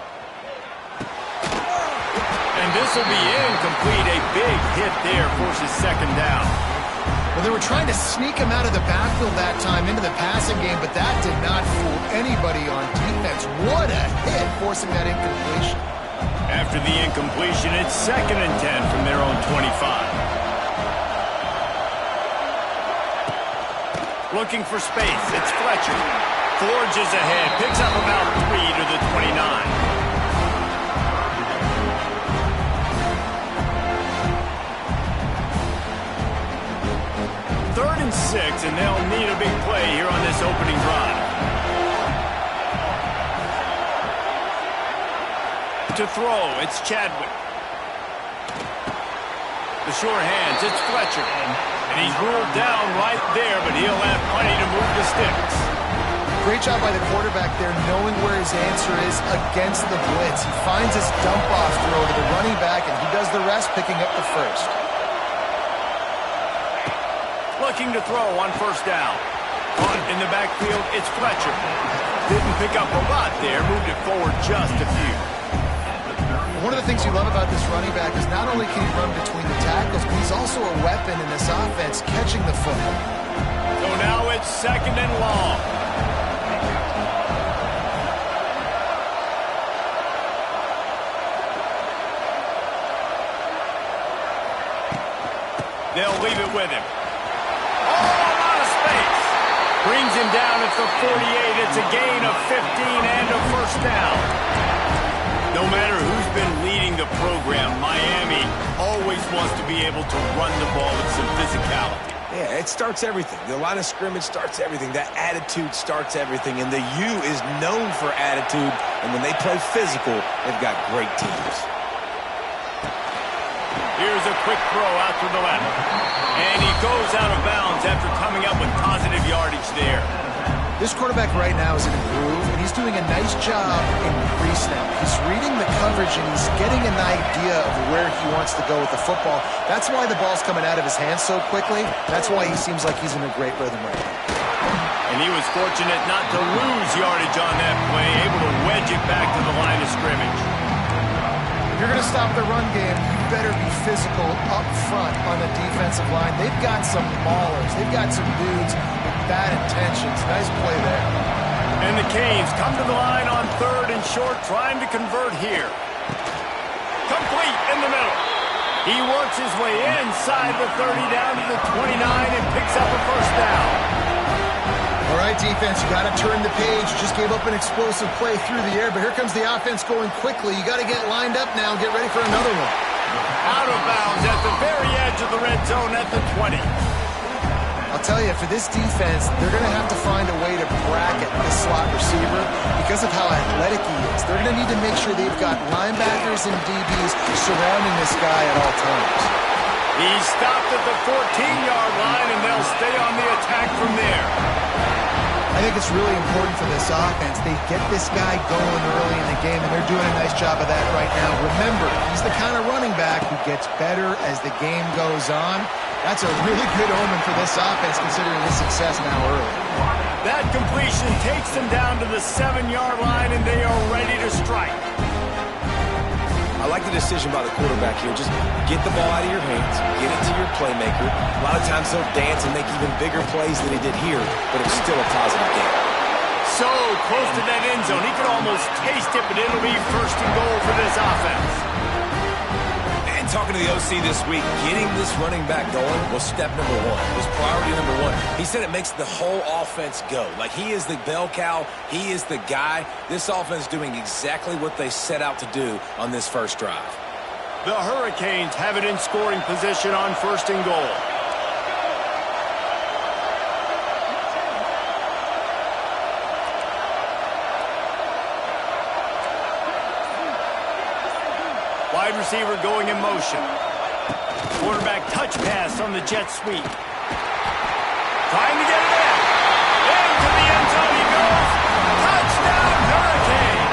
And this will be incomplete. A big hit there forces second down. Well, they were trying to sneak him out of the backfield that time into the passing game, but that did not fool anybody on defense. What a hit, forcing that incompletion. After the incompletion, it's 2nd and 10 from their own 25. Looking for space, it's Fletcher. Forges ahead, picks up about 3 to the 29. 3rd and 6, and they'll need a big play here on this opening drive. To throw, it's Chadwick. The short hands, it's Fletcher. And he's ruled down right there, but he'll have plenty to move the sticks. Great job by the quarterback there, knowing where his answer is against the blitz. He finds his dump-off throw to the running back, and he does the rest, picking up the first. Looking to throw on first down. On in the backfield, it's Fletcher. Didn't pick up a lot there, moved it forward just a few. One of the things you love about this running back is not only can he run between the tackles, but he's also a weapon in this offense, catching the football. So now it's second and long. They'll leave it with him. Oh, a lot of space. Brings him down at the 48. It's a gain of 15 and a first down. No matter who's been leading the program, Miami always wants to be able to run the ball with some physicality. Yeah, it starts everything. The line of scrimmage starts everything. That attitude starts everything. And the U is known for attitude. And when they play physical, they've got great teams. Here's a quick throw out to the left. And he goes out of bounds after coming up with positive yardage there. This quarterback right now is in a groove, and he's doing a nice job in pre-snap. He's reading the coverage, and he's getting an idea of where he wants to go with the football. That's why the ball's coming out of his hands so quickly. That's why he seems like he's in a great rhythm right now. And he was fortunate not to lose yardage on that play, able to wedge it back to the line of scrimmage. If you're going to stop the run game, you better be physical up front on the defensive line. They've got some maulers. They've got some dudes with bad intentions. Nice play there. And the Canes come to the line on third and short, trying to convert here. Complete in the middle. He works his way inside the 30 down to the 29 and picks up a first down. All right, defense, you got to turn the page. Just gave up an explosive play through the air, but here comes the offense going quickly. You got to get lined up now and get ready for another one. Out of bounds at the very edge of the red zone at the 20. I'll tell you, for this defense, they're going to have to find a way to bracket this slot receiver because of how athletic he is. They're going to need to make sure they've got linebackers and DBs surrounding this guy at all times. He's stopped at the 14-yard line, and they'll stay on the attack from there. I think it's really important for this offense. They get this guy going early in the game, and they're doing a nice job of that right now. Remember, he's the kind of running back who gets better as the game goes on. That's a really good omen for this offense, considering his success now early. That completion takes them down to the 7-yard line, and they are ready to strike. I like the decision by the quarterback here. Just get the ball out of your hands, get it to your playmaker. A lot of times he'll dance and make even bigger plays than he did here, but it's still a positive game. So close to that end zone. He could almost taste it, but it'll be first and goal for this offense. And talking to the OC this week, getting this running back going was step number one, was priority number one. He said it makes the whole offense go. Like, he is the bell cow, he is the guy. This offense doing exactly what they set out to do on this first drive. The Hurricanes have it in scoring position on first and goal. Wide receiver going in motion. Quarterback touch pass on the jet sweep. Trying to get it in. Into the end zone he goes. Touchdown, Hurricane.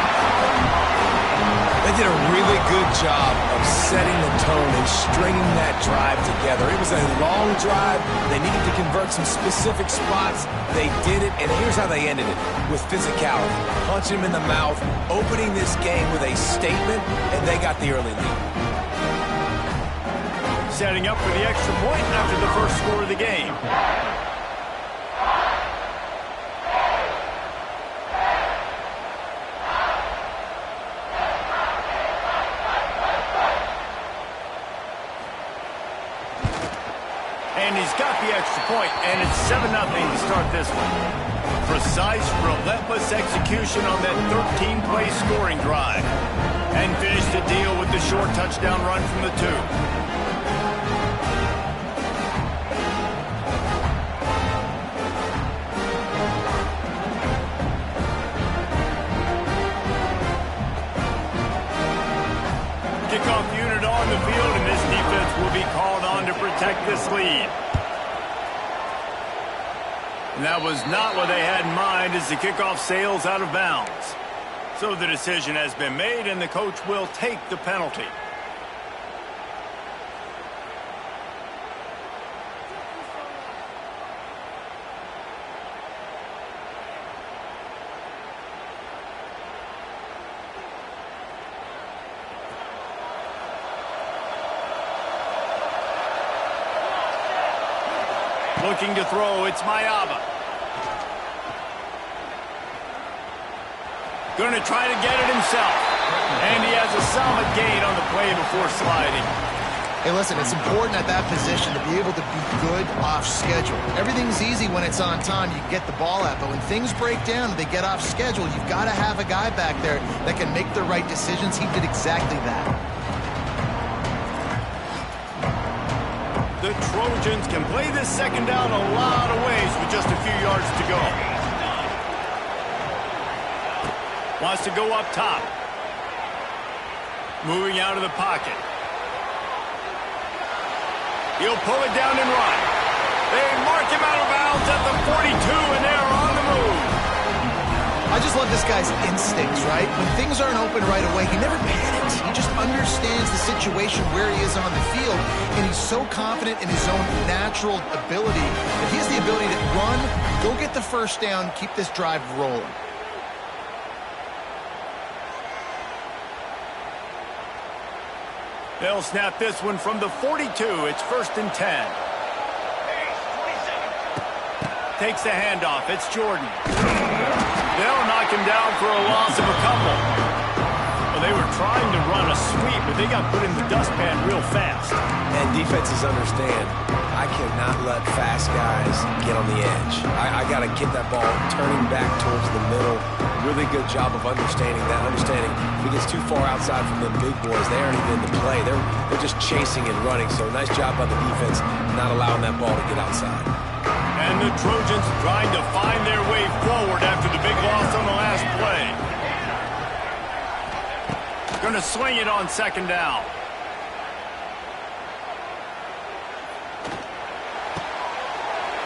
They did a really good job of setting the tone and stringing that drive together. It was a long drive. They needed to convert some specific spots. They did it, and here's how they ended it, with physicality. Punching him in the mouth, opening this game with a statement, and they got the early lead. Setting up for the extra point after the first score of the game. And he's got the extra point, and it's 7-0 to start this one. Precise, relentless execution on that 13-play scoring drive. And finished the deal with the short touchdown run from the 2. Kickoff unit on the field, and this defense will be called on to protect this lead. And that was not what they had in mind as the kickoff sails out of bounds. So the decision has been made, and the coach will take the penalty. Looking to throw, it's Mayava. Going to try to get it himself. And he has a solid gain on the play before sliding. Hey, listen, it's important at that position to be able to be good off schedule. Everything's easy when it's on time. You can get the ball out. But when things break down and they get off schedule, you've got to have a guy back there that can make the right decisions. He did exactly that. The Trojans can play this second down a lot of ways with just a few yards to go. Wants to go up top. Moving out of the pocket. He'll pull it down and run. They mark him out of bounds at the 42, and they're on the move. I just love this guy's instincts, right? When things aren't open right away, he never panics. He just understands the situation where he is on the field, and he's so confident in his own natural ability that he has the ability to run, go get the first down, keep this drive rolling. They'll snap this one from the 42. It's 1st and 10. Takes the handoff. It's Jordan. They'll knock him down for a loss of a couple. Well, they were trying to run a sweep, but they got put in the dustpan real fast. And defenses understand, I cannot let fast guys get on the edge. I got to get that ball turning back towards the middle. Really good job of understanding that. Understanding if he gets too far outside from the big boys, they aren't even in the play. They're just chasing and running. So nice job by the defense not allowing that ball to get outside. And the Trojans trying to find their way forward after the big loss on the last play. Going to swing it on 2nd down.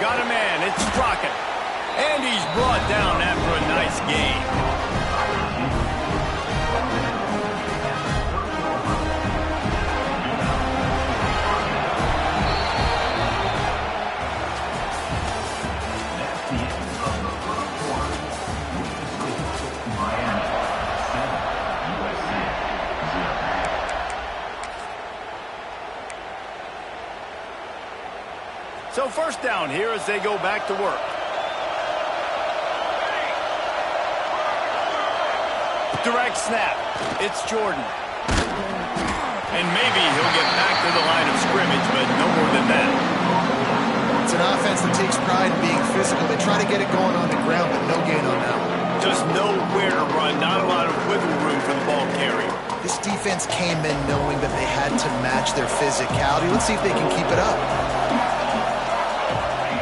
Got a man. It's Strocken. And he's brought down after a nice gain. So 1st down here as they go back to work. Direct snap. It's Jordan. And maybe he'll get back to the line of scrimmage, but no more than that. It's an offense that takes pride in being physical. They try to get it going on the ground, but no gain on that one. Just nowhere to run. Not a lot of wiggle room for the ball carrier. This defense came in knowing that they had to match their physicality. Let's see if they can keep it up.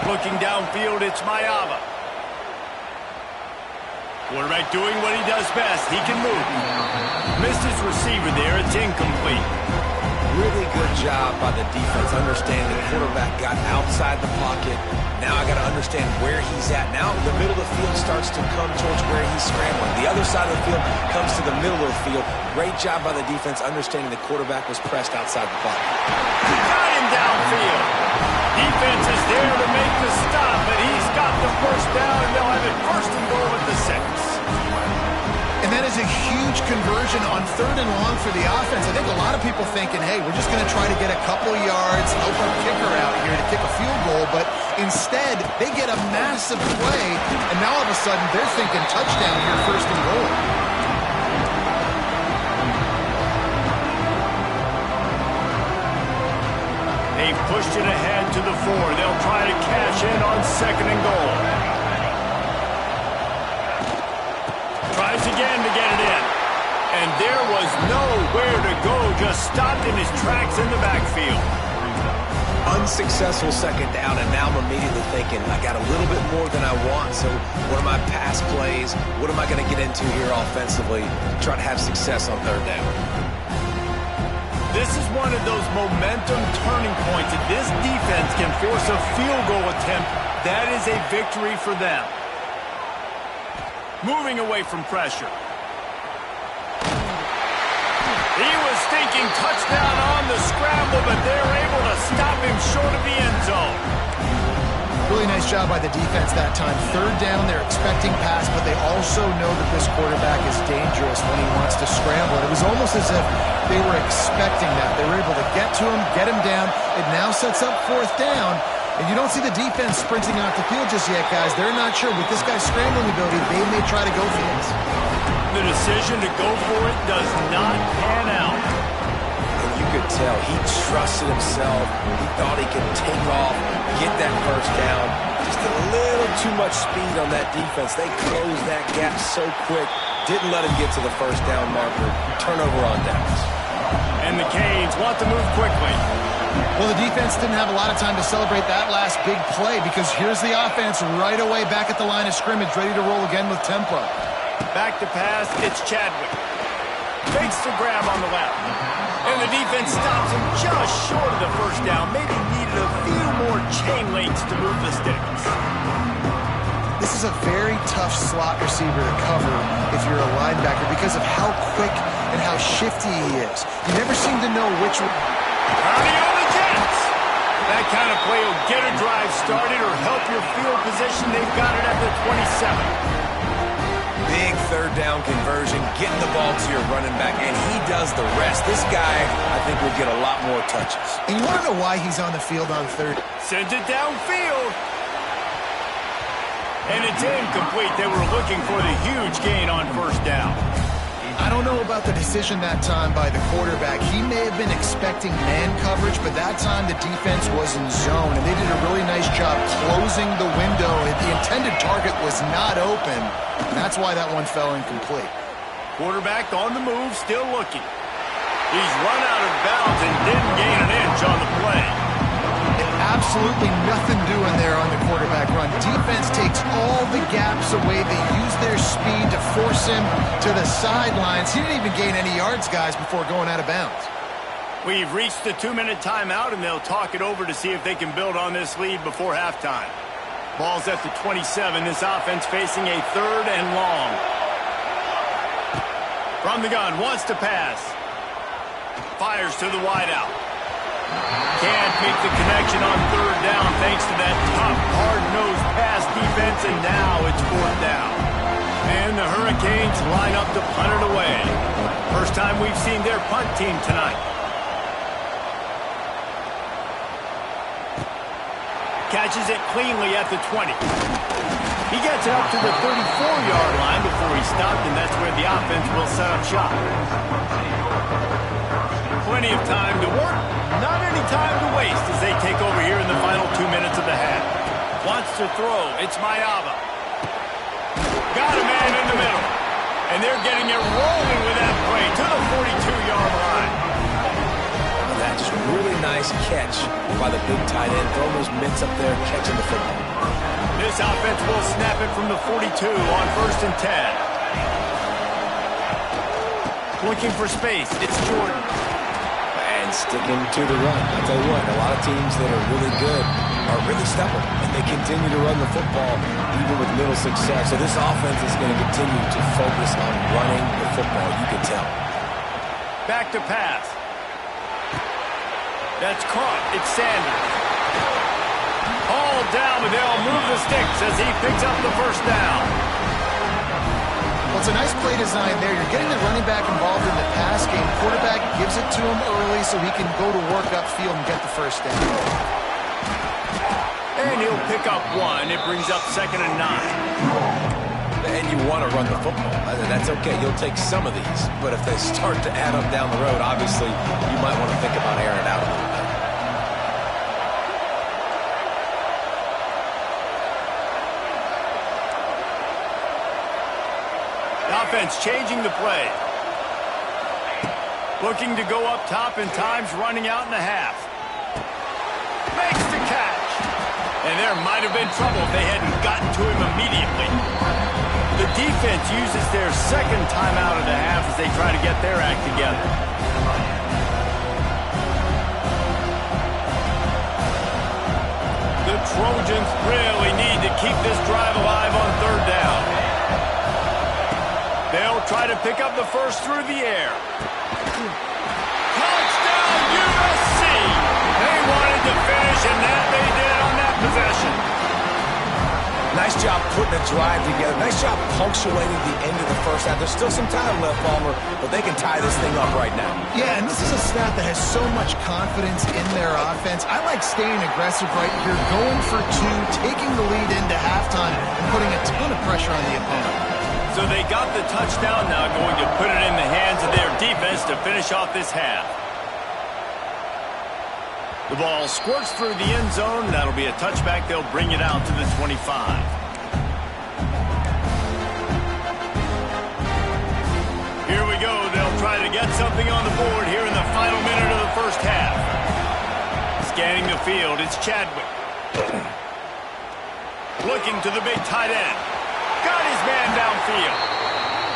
Looking downfield, it's Mayava. Quarterback doing what he does best. He can move. Missed his receiver there. It's incomplete. Really good job by the defense understanding the quarterback got outside the pocket. Now I got to understand where he's at. Now the middle of the field starts to come towards where he's scrambling. The other side of the field comes to the middle of the field. Great job by the defense understanding the quarterback was pressed outside the pocket. He got him downfield. Defense is there to make the stop, but he's got the first down, and they'll have it 1st and goal at the 6. And that is a huge conversion on 3rd and long for the offense. I think a lot of people thinking, hey, we're just going to try to get a couple yards, help our kicker out here to kick a field goal. But instead, they get a massive play, and now all of a sudden they're thinking touchdown here, 1st and goal. They pushed it ahead to the 4. They'll try to cash in on 2nd and goal. Tries again to get it in. And there was nowhere to go, just stopped in his tracks in the backfield. Unsuccessful 2nd down, and now I'm immediately thinking, I got a little bit more than I want, so what are my pass plays? What am I going to get into here offensively to try to have success on 3rd down? This is one of those momentum turning points. If this defense can force a field goal attempt, that is a victory for them. Moving away from pressure. He was thinking touchdown on the scramble, but they're able to stop him short of the end zone. Really nice job by the defense that time. Third down, they're expecting pass, but they also know that this quarterback is dangerous when he wants to scramble. It was almost as if they were expecting that. They were able to get to him, get him down. It now sets up fourth down. And you don't see the defense sprinting off the field just yet, guys. They're not sure. With this guy's scrambling ability, they may try to go for this. The decision to go for it does not pan out. And you could tell he trusted himself. He thought he could take off, get that first down. Just a little too much speed on that defense. They closed that gap so quick. Didn't let him get to the first down marker. Turnover on downs. And the Canes want to move quickly. Well, the defense didn't have a lot of time to celebrate that last big play because here's the offense right away back at the line of scrimmage, ready to roll again with tempo. Back to pass, it's Chadwick. Fakes the grab on the left. And the defense stops him just short of the first down. Maybe needed a few more chain links to move the sticks. This is a very tough slot receiver to cover if you're a linebacker because of how quick and how shifty he is. You never seem to know which one. That kind of play will get a drive started or help your field position. They've got it at the 27. Big third down conversion, getting the ball to your running back, and he does the rest. This guy, I think, will get a lot more touches. And you want to know why he's on the field on third? Sends it downfield. And it's incomplete. They were looking for the huge gain on first down. I don't know about the decision that time by the quarterback. He may have been expecting man coverage, but that time the defense was in zone, and they did a really nice job closing the window. The intended target was not open, and that's why that one fell incomplete. Quarterback on the move, still looking. He's run out of bounds and didn't gain an inch on the play. Absolutely nothing doing there on the quarterback run. Defense takes all the gaps away. They use their speed to force him to the sidelines. He didn't even gain any yards, guys, before going out of bounds. We've reached the 2-minute timeout, and they'll talk it over to see if they can build on this lead before halftime. Ball's at the 27. This offense facing a third and long. From the gun, wants to pass. Fires to the wideout. Can't make the connection on third down thanks to that tough, hard-nosed pass defense, and now it's fourth down. And the Hurricanes line up to punt it away. First time we've seen their punt team tonight. Catches it cleanly at the 20. He gets it up to the 34-yard line before he stopped, and that's where the offense will set up shop. Plenty of time to work. Not any time to waste as they take over here in the final 2 minutes of the half. Wants to throw. It's Mayava. Got a man in the middle. And they're getting it rolling with that play to the 42-yard line. That's just really nice catch by the big tight end. Throwing those mitts up there, catching the football. This offense will snap it from the 42 on 1st and 10. Looking for space. It's Jordan. And sticking to the run. I'll tell you what, a lot of teams that are really good are really stubborn, and they continue to run the football even with little success. So this offense is going to continue to focus on running the football, you can tell. Back to pass. That's caught. It's Sanders. All down, but they'll move the sticks as he picks up the first down. Well, it's a nice play design there. You're getting the running back involved in the pass game. Quarterback gives it to him early so he can go to work upfield and get the first down. And he'll pick up one. It brings up 2nd and 9. And you want to run the football. That's okay. You'll take some of these. But if they start to add up down the road, obviously, you might want to think about airing it out a little bit. Offense changing the play. Looking to go up top, and time's running out in the half. Makes the catch. And there might have been trouble if they hadn't gotten to him immediately. The defense uses their second timeout of the half as they try to get their act together. Trojans really need to keep this drive alive on third down. They'll try to pick up the first through the air. Touchdown, USC! They wanted to finish, and that they did on that possession. Nice job putting a drive together. Nice job punctuating the end of the first half. There's still some time left, Palmer, but they can tie this thing up right now. Yeah, and this is a staff that has so much confidence in their offense. I like staying aggressive right here, going for two, taking the lead into halftime, and putting a ton of pressure on the opponent. So they got the touchdown, now going to put it in the hands of their defense to finish off this half. The ball squirts through the end zone. That'll be a touchback. They'll bring it out to the 25. Here we go. They'll try to get something on the board here in the final minute of the first half. Scanning the field, it's Chadwick. Looking to the big tight end. Got his man downfield.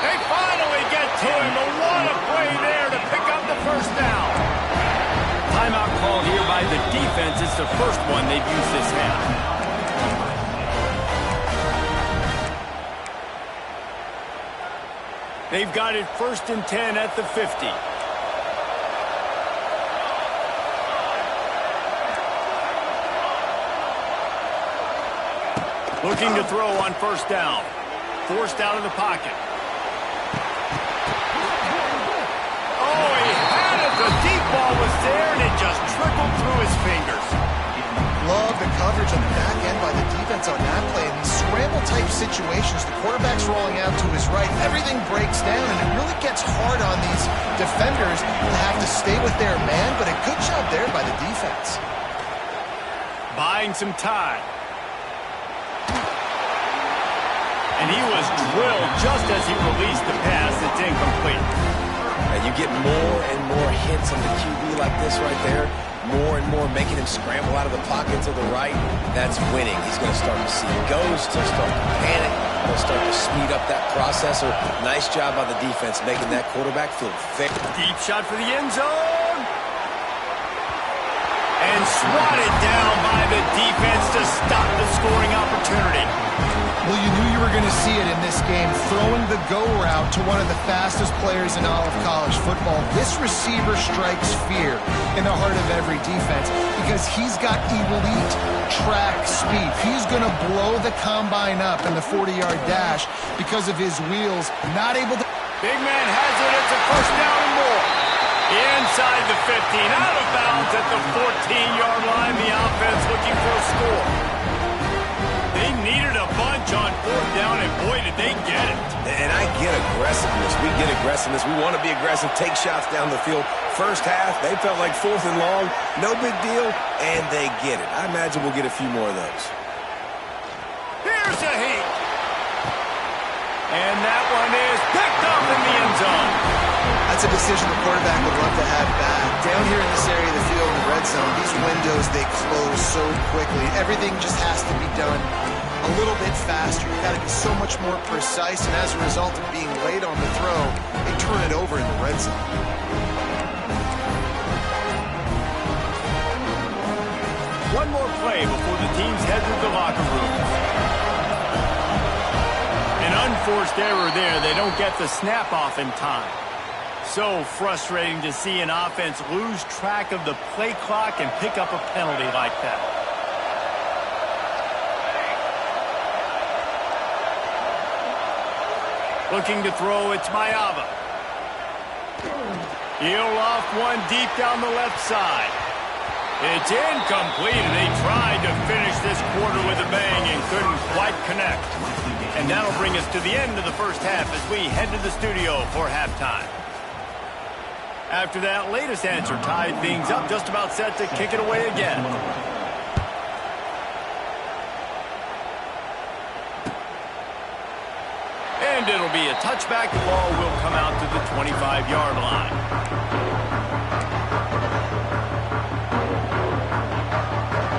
They finally get to him, but what a play there to pick up the first down. Timeout called here by the defense. It's the first one they've used this half. They've got it 1st and 10 at the 50. Looking to throw on first down. Forced out of the pocket. Oh, he had it. The deep ball was there, and it just trickled through his fingers. Love the coverage on the back end by the defense on that play. In these scramble-type situations, the quarterback's rolling out to his right. Everything breaks down, and it really gets hard on these defenders to have to stay with their man, but a good job there by the defense. Buying some time. And he was drilled just as he released the pass. It's incomplete. And you get more and more hits on the QB like this right there. More and more making him scramble out of the pocket to the right. That's winning. He's going to start to see ghosts. He'll start to panic. He'll start to speed up that processor. Nice job by the defense making that quarterback feel fair. Deep shot for the end zone. And swatted down by the defense to stop the scoring opportunity. Well, you knew you were going to see it in this game, throwing the go route to one of the fastest players in all of college football. This receiver strikes fear in the heart of every defense because he's got elite track speed. He's going to blow the combine up in the 40-yard dash because of his wheels. Not able to... Big man has it. It's a first down and more. Inside the 15, out of bounds at the 14-yard line. The offense looking for a score. They needed a bunch on fourth down, and boy, did they get it. And I get aggressiveness. We get aggressiveness. We want to be aggressive, take shots down the field. First half, they felt like 4th and long. No big deal, and they get it. I imagine we'll get a few more of those. Here's a heat. And that one is picked up in the end zone. That's a decision the quarterback would love to have back. Down here in this area of the field in the red zone, these windows, they close so quickly. Everything just has to be done a little bit faster. You've got to be so much more precise, and as a result of being late on the throw, they turn it over in the red zone. One more play before the teams head to the locker rooms. An unforced error there. They don't get the snap off in time. So frustrating to see an offense lose track of the play clock and pick up a penalty like that. Looking to throw, it's Mayava. He'll off one deep down the left side. It's incomplete, and they tried to finish this quarter with a bang and couldn't quite connect. And that'll bring us to the end of the first half as we head to the studio for halftime. After that latest answer tied things up, just about set to kick it away again. And it'll be a touchback. The ball will come out to the 25-yard line.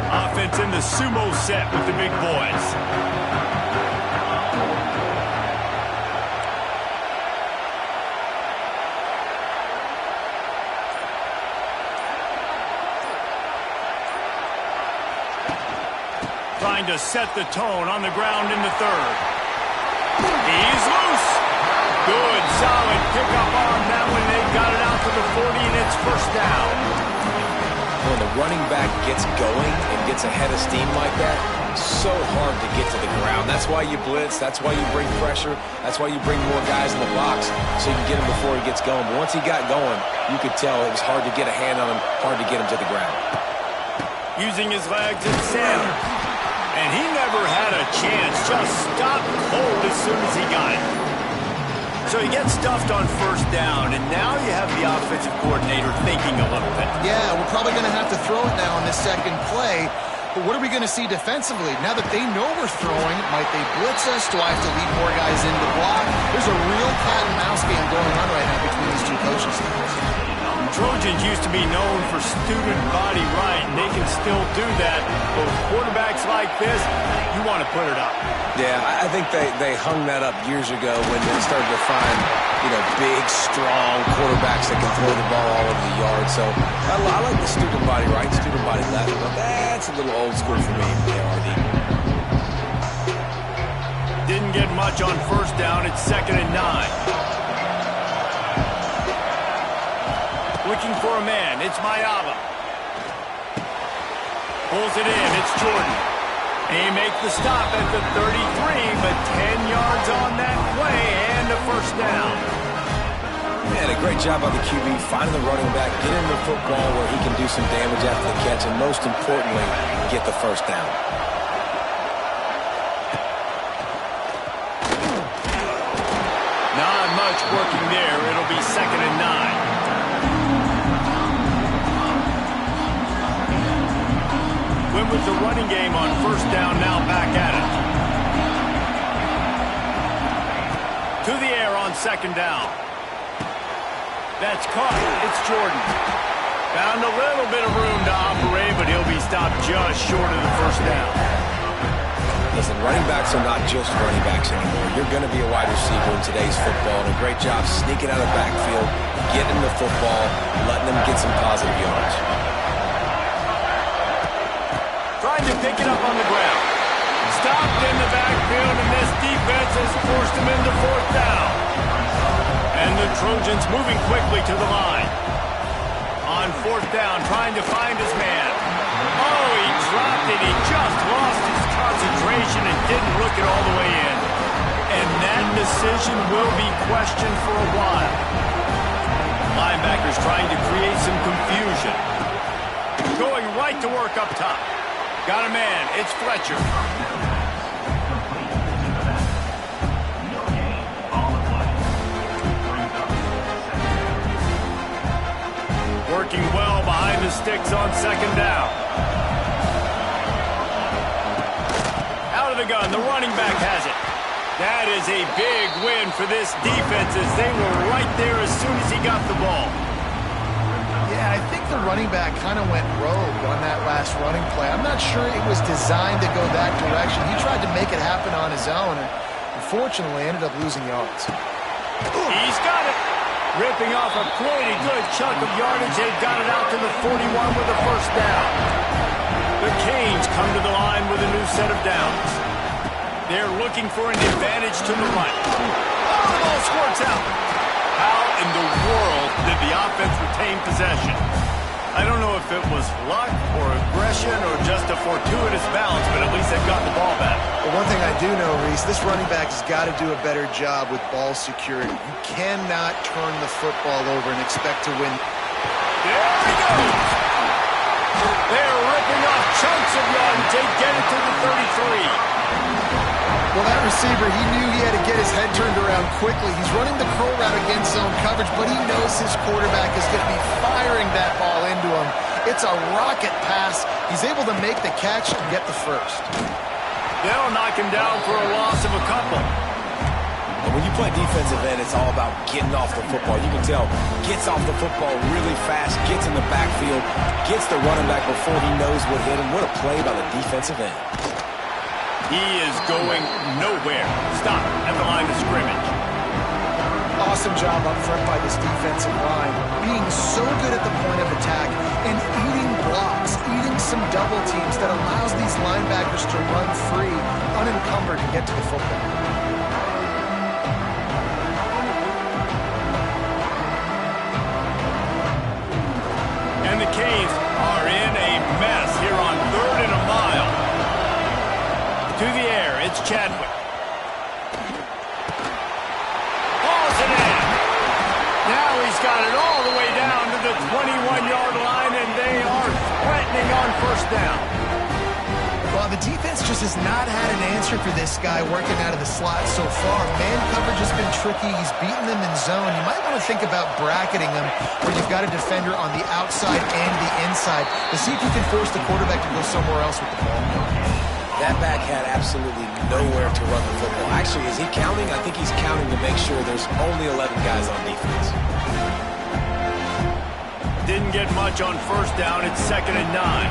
Offense in the sumo set with the big boys. trying to set the tone on the ground in the third. He's loose. Good, solid pickup on that one. They got it out to the 40, and it's first down. When the running back gets going and gets ahead of steam like that, it's so hard to get to the ground. That's why you blitz. That's why you bring pressure. That's why you bring more guys in the box so you can get him before he gets going. But once he got going, you could tell it was hard to get a hand on him, hard to get him to the ground. Using his legs, it's Sanders. And he never had a chance. Just stopped cold as soon as he got it. So he gets stuffed on first down, and now you have the offensive coordinator thinking a little bit. Yeah, we're probably going to have to throw it now on this second play. But what are we going to see defensively? Now that they know we're throwing, might they blitz us? Do I have to lead more guys in to block? There's a real cat and mouse game going on right now between these two coaching staffs. Trojans used to be known for student body right, and they can still do that. But with quarterbacks like this, you want to put it up. Yeah, I think they hung that up years ago when they started to find, big, strong quarterbacks that can throw the ball all over the yard. So I like the student body right, student body left, but that's a little old school for me, KRD. Didn't get much on first down. It's 2nd and 9. Looking for a man. It's Mayava. Pulls it in. It's Jordan. They make the stop at the 33, but 10 yards on that play and a first down. Man, a great job by the QB finding the running back, getting the football where he can do some damage after the catch, and most importantly, get the first down. Not much working there. It'll be 2nd and 9. Went with the running game on first down, now back at it. To the air on 2nd down. That's caught. It's Jordan. Found a little bit of room to operate, but he'll be stopped just short of the first down. Listen, running backs are not just running backs anymore. You're going to be a wide receiver in today's football, and a great job sneaking out of the backfield, getting the football, letting them get some positive yards. Trying to pick it up on the ground. Stopped in the backfield, and this defense has forced him into 4th down. And the Trojans moving quickly to the line. On 4th down, trying to find his man. Oh, he dropped it. He just lost his concentration and didn't look it all the way in. And that decision will be questioned for a while. Linebackers trying to create some confusion. Going right to work up top. Got a man. It's Fletcher. Working well behind the sticks on 2nd down. Out of the gun. The running back has it. That is a big win for this defense as they were right there as soon as he got the ball. Yeah, I think the running back kind of went rogue on that last running play. I'm not sure it was designed to go that direction. He tried to make it happen on his own and unfortunately ended up losing yards. He's got it. Ripping off a pretty good chunk of yardage. They've got it out to the 41 with a first down. The Canes come to the line with a new set of downs. They're looking for an advantage to the right. Oh, the ball squirts out. How in the world did the offense retain possession? I don't know if it was luck or aggression or just a fortuitous bounce, but at least they've got the ball back. Well, one thing I do know, Reese, this running back has got to do a better job with ball security. You cannot turn the football over and expect to win. There he goes! They're ripping off chunks of yardage. They get it to the 33. Well, that receiver, he knew he had to get his head turned around quickly. He's running the curl route against zone coverage, but he knows his quarterback is going to be firing that ball into him. It's a rocket pass. He's able to make the catch and get the first. They'll knock him down for a loss of a couple. And when you play defensive end, it's all about getting off the football. You can tell, gets off the football really fast, gets in the backfield, gets the running back before he knows what hit him. What a play by the defensive end. He is going nowhere. Stop at the line of scrimmage. Awesome job up front by this defensive line, being so good at the point of attack and eating blocks, eating some double teams that allows these linebackers to run free, unencumbered, and get to the football. And the Canes are in a mess here on 3rd and a mile. To the air, it's Chadwick. Balls it in. Now he's got it all the way down to the 21-yard line, and they are threatening on 1st down. Well, the defense just has not had an answer for this guy working out of the slot so far. Man coverage has been tricky. He's beaten them in zone. You might want to think about bracketing them where you've got a defender on the outside and the inside to see if you can force the quarterback to go somewhere else with the ball. That back had absolutely nowhere to run the football. Actually, is he counting? I think he's counting to make sure there's only 11 guys on defense. Didn't get much on 1st down. It's 2nd and 9.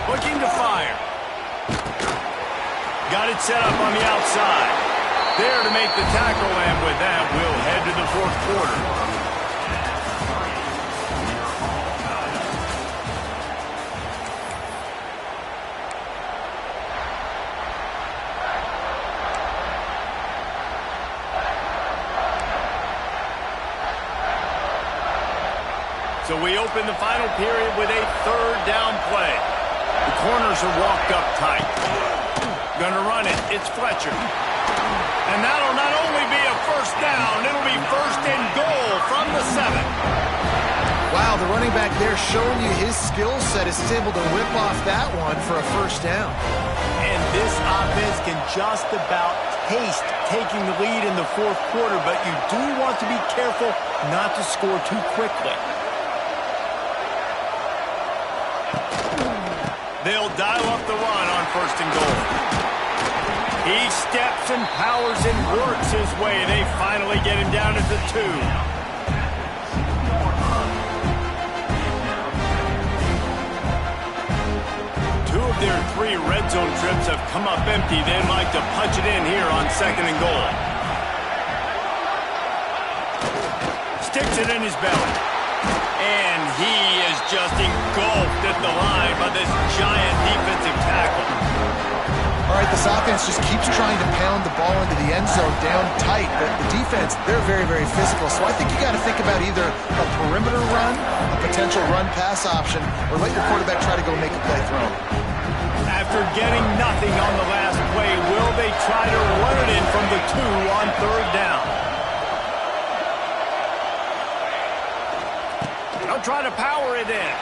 Looking to fire. Got it set up on the outside. There to make the tackle, and with that, we'll head to the 4th quarter. So we open the final period with a 3rd down play. The corners are walked up tight. Gonna run it. It's Fletcher. And that'll not only be a 1st down, it'll be 1st and goal from the 7. Wow, the running back there showing you his skill set is able to rip off that one for a 1st down. And this offense can just about taste taking the lead in the 4th quarter, but you do want to be careful not to score too quickly. They'll dial up the run on 1st and goal. He steps and powers and works his way. They finally get him down at the 2. Two of their 3 red zone trips have come up empty. They'd like to punch it in here on 2nd and goal. Sticks it in his belly. And he is just engulfed at the line by this giant defensive tackle. All right, this offense just keeps trying to pound the ball into the end zone down tight, but the defense, they're very, very physical. So I think you got to think about either a perimeter run, a potential run-pass option, or let your quarterback try to go make a play throw. After getting nothing on the last play, will they try to run it in from the 2 on 3rd down? They'll try to power it in.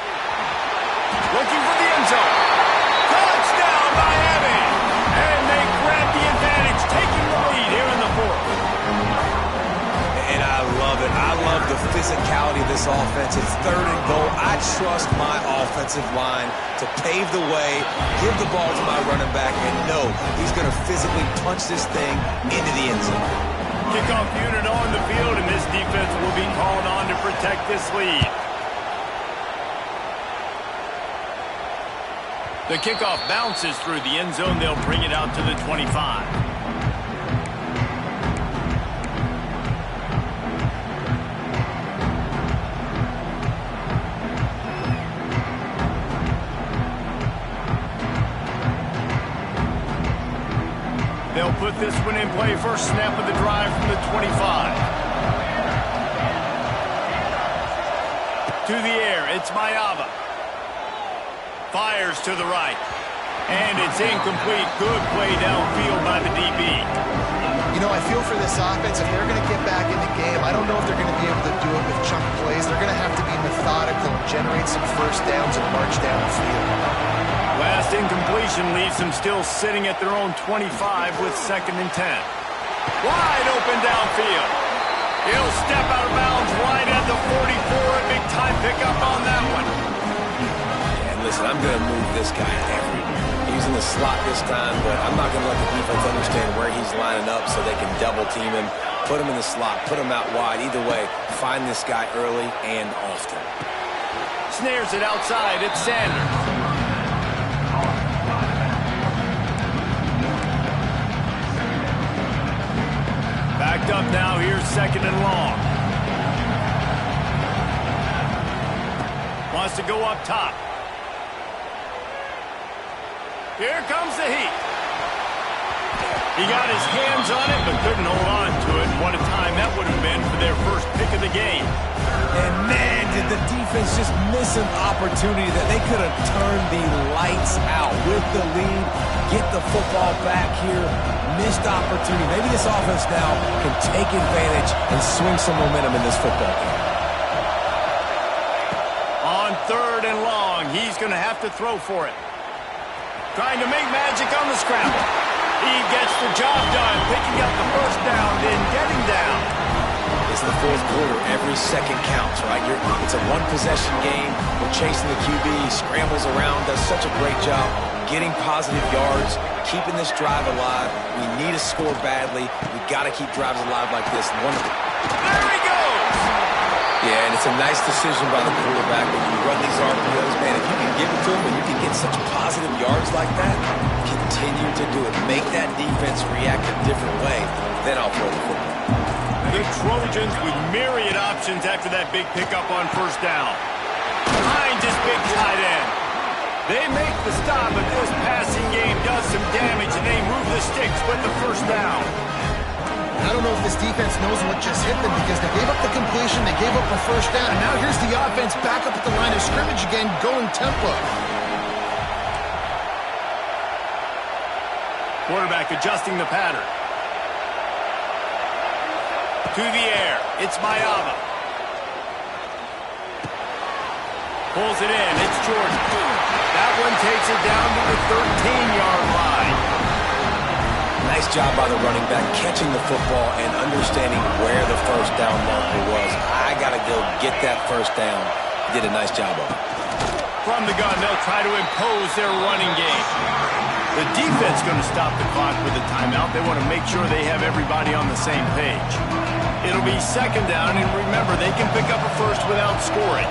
Looking for the end zone. Touchdown, Miami! And they grab the advantage, taking the lead here in the 4th. And I love it. I love the physicality of this offense. It's 3rd and goal. I trust my offensive line to pave the way, give the ball to my running back, and know he's going to physically punch this thing into the end zone. Kickoff unit on the field, and this defense will be called on to protect this lead. The kickoff bounces through the end zone. They'll bring it out to the 25. They'll put this one in play. First snap of the drive from the 25. To the air, it's Mayava. Fires to the right. And it's incomplete. Good play downfield by the DB. You know, I feel for this offense, if they're going to get back in the game, I don't know if they're going to be able to do it with chunk plays. They're going to have to be methodical and generate some 1st downs and march down the field. Last incompletion leaves them still sitting at their own 25 with 2nd and 10. Wide open downfield. He'll step out of bounds right at the 44. A big time pickup on that one. Listen, I'm going to move this guy everywhere. He's in the slot this time, but I'm not going to let the defense understand where he's lining up so they can double team him, put him in the slot, put him out wide. Either way, find this guy early and often. Snares it outside. It's Sanders. Backed up now. Here's 2nd and long. Wants to go up top. Here comes the heat. He got his hands on it, but couldn't hold on to it. What a time that would have been for their first pick of the game. And man, did the defense just miss an opportunity that they could have turned the lights out with the lead, get the football back here. Missed opportunity. Maybe this offense now can take advantage and swing some momentum in this football game. On 3rd and long, he's going to have to throw for it. Trying to make magic on the scramble. He gets the job done, picking up the first down, then getting down. It's the 4th quarter. Every second counts, right? It's a one-possession game. We're chasing the QB. He scrambles around, does such a great job getting positive yards, keeping this drive alive. We need a score badly. We've got to keep drives alive like this. There he goes! Yeah, and it's a nice decision by the quarterback when you run these RPOs, man. If you can give it to him and you can get such positive yards like that, continue to do it. Make that defense react a different way, then I'll throw the football. The Trojans with myriad options after that big pickup on 1st down. Behind his big tight end. They make the stop, but this passing game does some damage, and they move the sticks with the 1st down. I don't know if this defense knows what just hit them because they gave up the completion, they gave up a 1st down, and now here's the offense back up at the line of scrimmage again, going tempo. Quarterback adjusting the pattern. To the air. It's Mayava. Pulls it in. It's Jordan. That one takes it down to the 13-yard line. Nice job by the running back, catching the football and understanding where the 1st down marker was. I got to go get that 1st down. He did a nice job of it. From the gun, they'll try to impose their running game. The defense going to stop the clock with a timeout. They want to make sure they have everybody on the same page. It'll be 2nd down, and remember, they can pick up a 1st without scoring.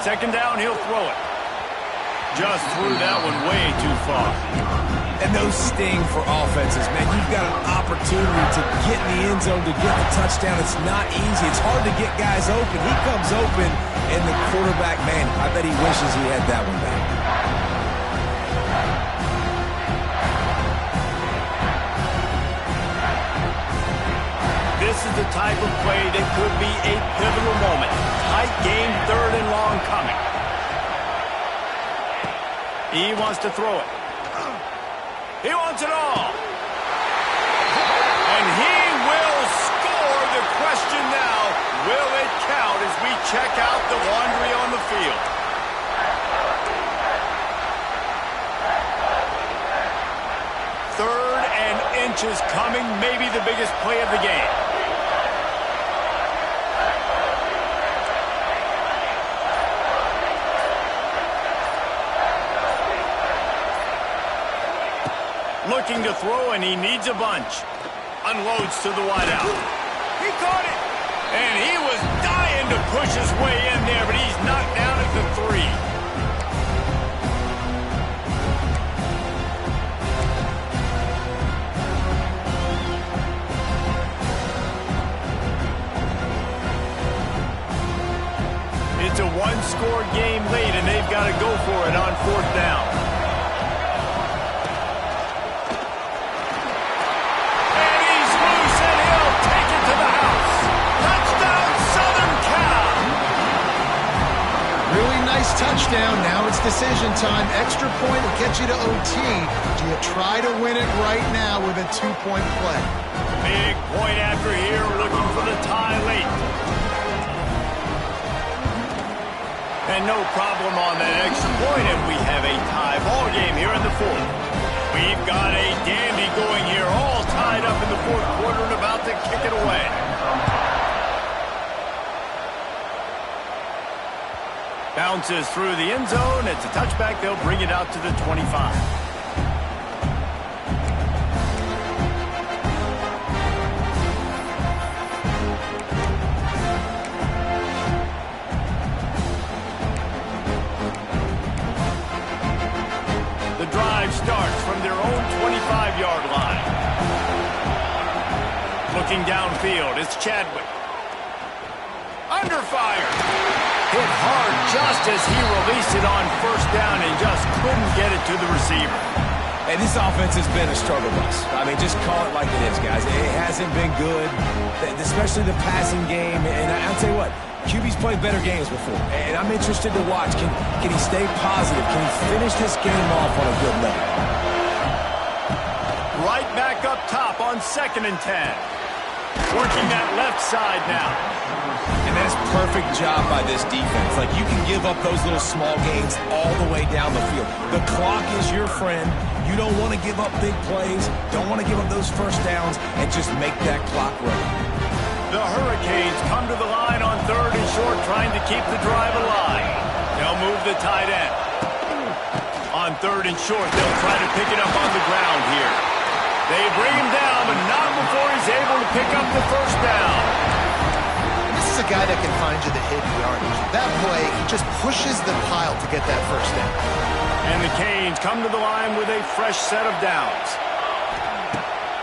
2nd down, he'll throw it. Just threw that one way too far. And those sting for offenses, man. You've got an opportunity to get in the end zone, to get the touchdown. It's not easy. It's hard to get guys open. He comes open, and the quarterback, man, I bet he wishes he had that one back. This is the type of play that could be a pivotal moment. Tight game, 3rd and long coming. He wants to throw it. He wants it all. And he will score. The question now, will it count as we check out the laundry on the field? Third and inches coming, maybe the biggest play of the game. Looking to throw, and he needs a bunch. Unloads to the wideout. He caught it. And he was dying to push his way in there, but he's knocked down at the 3. It's a 1-score game late, and they've got to go for it on 4th down. Touchdown. Now it's decision time. Extra point will get you to OT. Do you try to win it right now with a 2-point play? Big point after here, looking for the tie late. And no problem on that extra point, and we have a tie ball game here in the 4th. We've got a dandy going here, all tied up in the 4th quarter and about to kick it away. Bounces through the end zone. It's a touchback. They'll bring it out to the 25. The drive starts from their own 25-yard line. Looking downfield, it's Chadwick. Under fire. Hit hard just as he released it on first down and just couldn't get it to the receiver. Hey, this offense has been a struggle bus. I mean, just call it like it is, guys. It hasn't been good, especially the passing game. And I'll tell you what, QB's played better games before. And I'm interested to watch. Can he stay positive? Can he finish this game off on a good note? Right back up top on 2nd and 10. Working that left side now. And that's perfect job by this defense. Like, you can give up those little small gains all the way down the field. The clock is your friend. You don't want to give up big plays. Don't want to give up those first downs and just make that clock run. The Hurricanes come to the line on 3rd and short, trying to keep the drive alive. They'll move the tight end. On 3rd and short, they'll try to pick it up on the ground here. They bring him down, but not before he's able to pick up the first down. This is a guy that can find you the hidden yardage. That play, he just pushes the pile to get that first down. And the Canes come to the line with a fresh set of downs.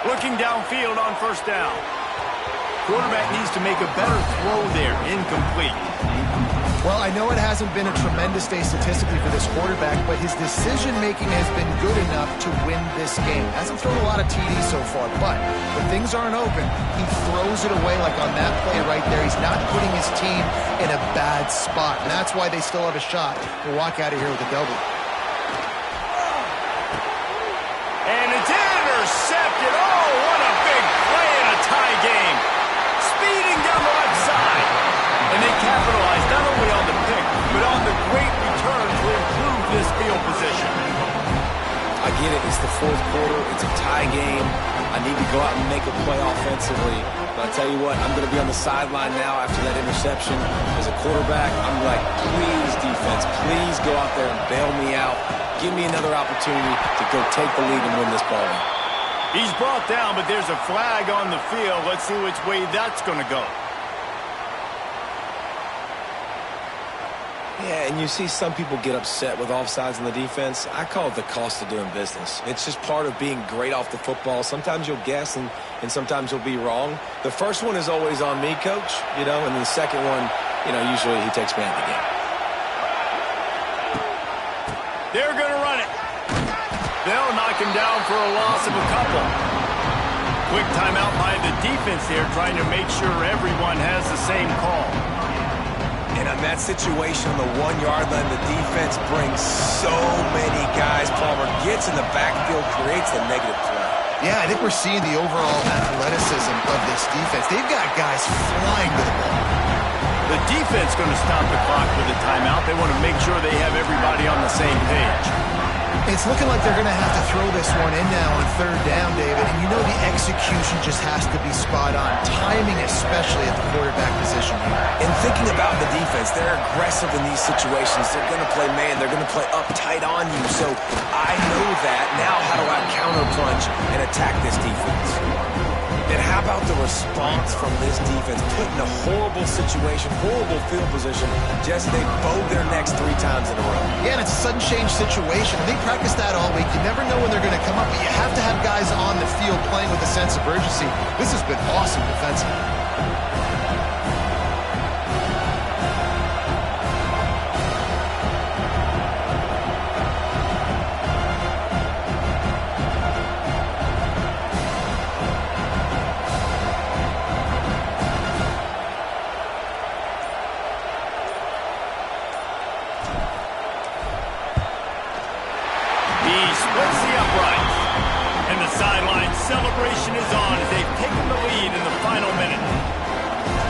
Looking downfield on first down. Quarterback needs to make a better throw there. Incomplete. Well, I know it hasn't been a tremendous day statistically for this quarterback, but his decision-making has been good enough to win this game. Hasn't thrown a lot of TDs so far, but when things aren't open, he throws it away like on that play right there. He's not putting his team in a bad spot, and that's why they still have a shot to walk out of here with a W. And it's intercepted. Oh, what a big play in a tie game. Speeding down the left side. And they capitalize not only on the pick, but on the great return to improve this field position. I get it. It's the 4th quarter. It's a tie game. I need to go out and make a play offensively. But I tell you what, I'm going to be on the sideline now after that interception. As a quarterback, I'm like, please, defense, please go out there and bail me out. Give me another opportunity to go take the lead and win this ball game. He's brought down, but there's a flag on the field. Let's see which way that's going to go. Yeah, and you see some people get upset with offsides in the defense. I call it the cost of doing business. It's just part of being great off the football. Sometimes you'll guess and sometimes you'll be wrong. The first one is always on me, Coach, and then the second one, usually he takes me out of the game. They're going to run it. They'll knock him down for a loss of a couple. Quick timeout by the defense there, trying to make sure everyone has the same call. And on that situation on the 1-yard line, the defense brings so many guys. Palmer gets in the backfield, creates the negative play. Yeah, I think we're seeing the overall athleticism of this defense. They've got guys flying to the ball. The defense going to stop the clock with a timeout. They want to make sure they have everybody on the same page. It's looking like they're going to have to throw this one in now on 3rd down, David. And the execution just has to be spot on. Timing, especially at the quarterback position here. And thinking about the defense, they're aggressive in these situations. They're going to play man. They're going to play up tight on you. So I know that. Now how do I counterpunch and attack this defense? And how about the response from this defense? Put in a horrible situation, horrible field position, just they bowed their necks 3 times in a row. Yeah, and it's a sudden change situation. They practice that all week. You never know when they're going to come up, but you have to have guys on the field playing with a sense of urgency. This has been awesome defensively. Celebration is on as they've taken the lead in the final minute.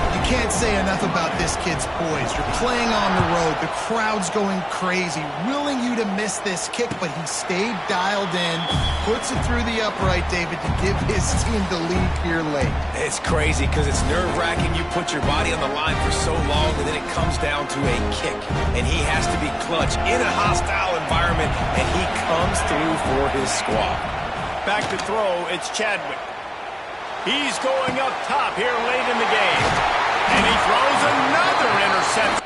You can't say enough about this kid's poise. You're playing on the road. The crowd's going crazy, willing you to miss this kick, but he stayed dialed in, puts it through the upright, David, to give his team the lead here late. It's crazy because it's nerve-wracking. You put your body on the line for so long, and then it comes down to a kick, and he has to be clutch in a hostile environment, and he comes through for his squad. Back to throw, it's Chadwick. He's going up top here late in the game. And he throws another interception.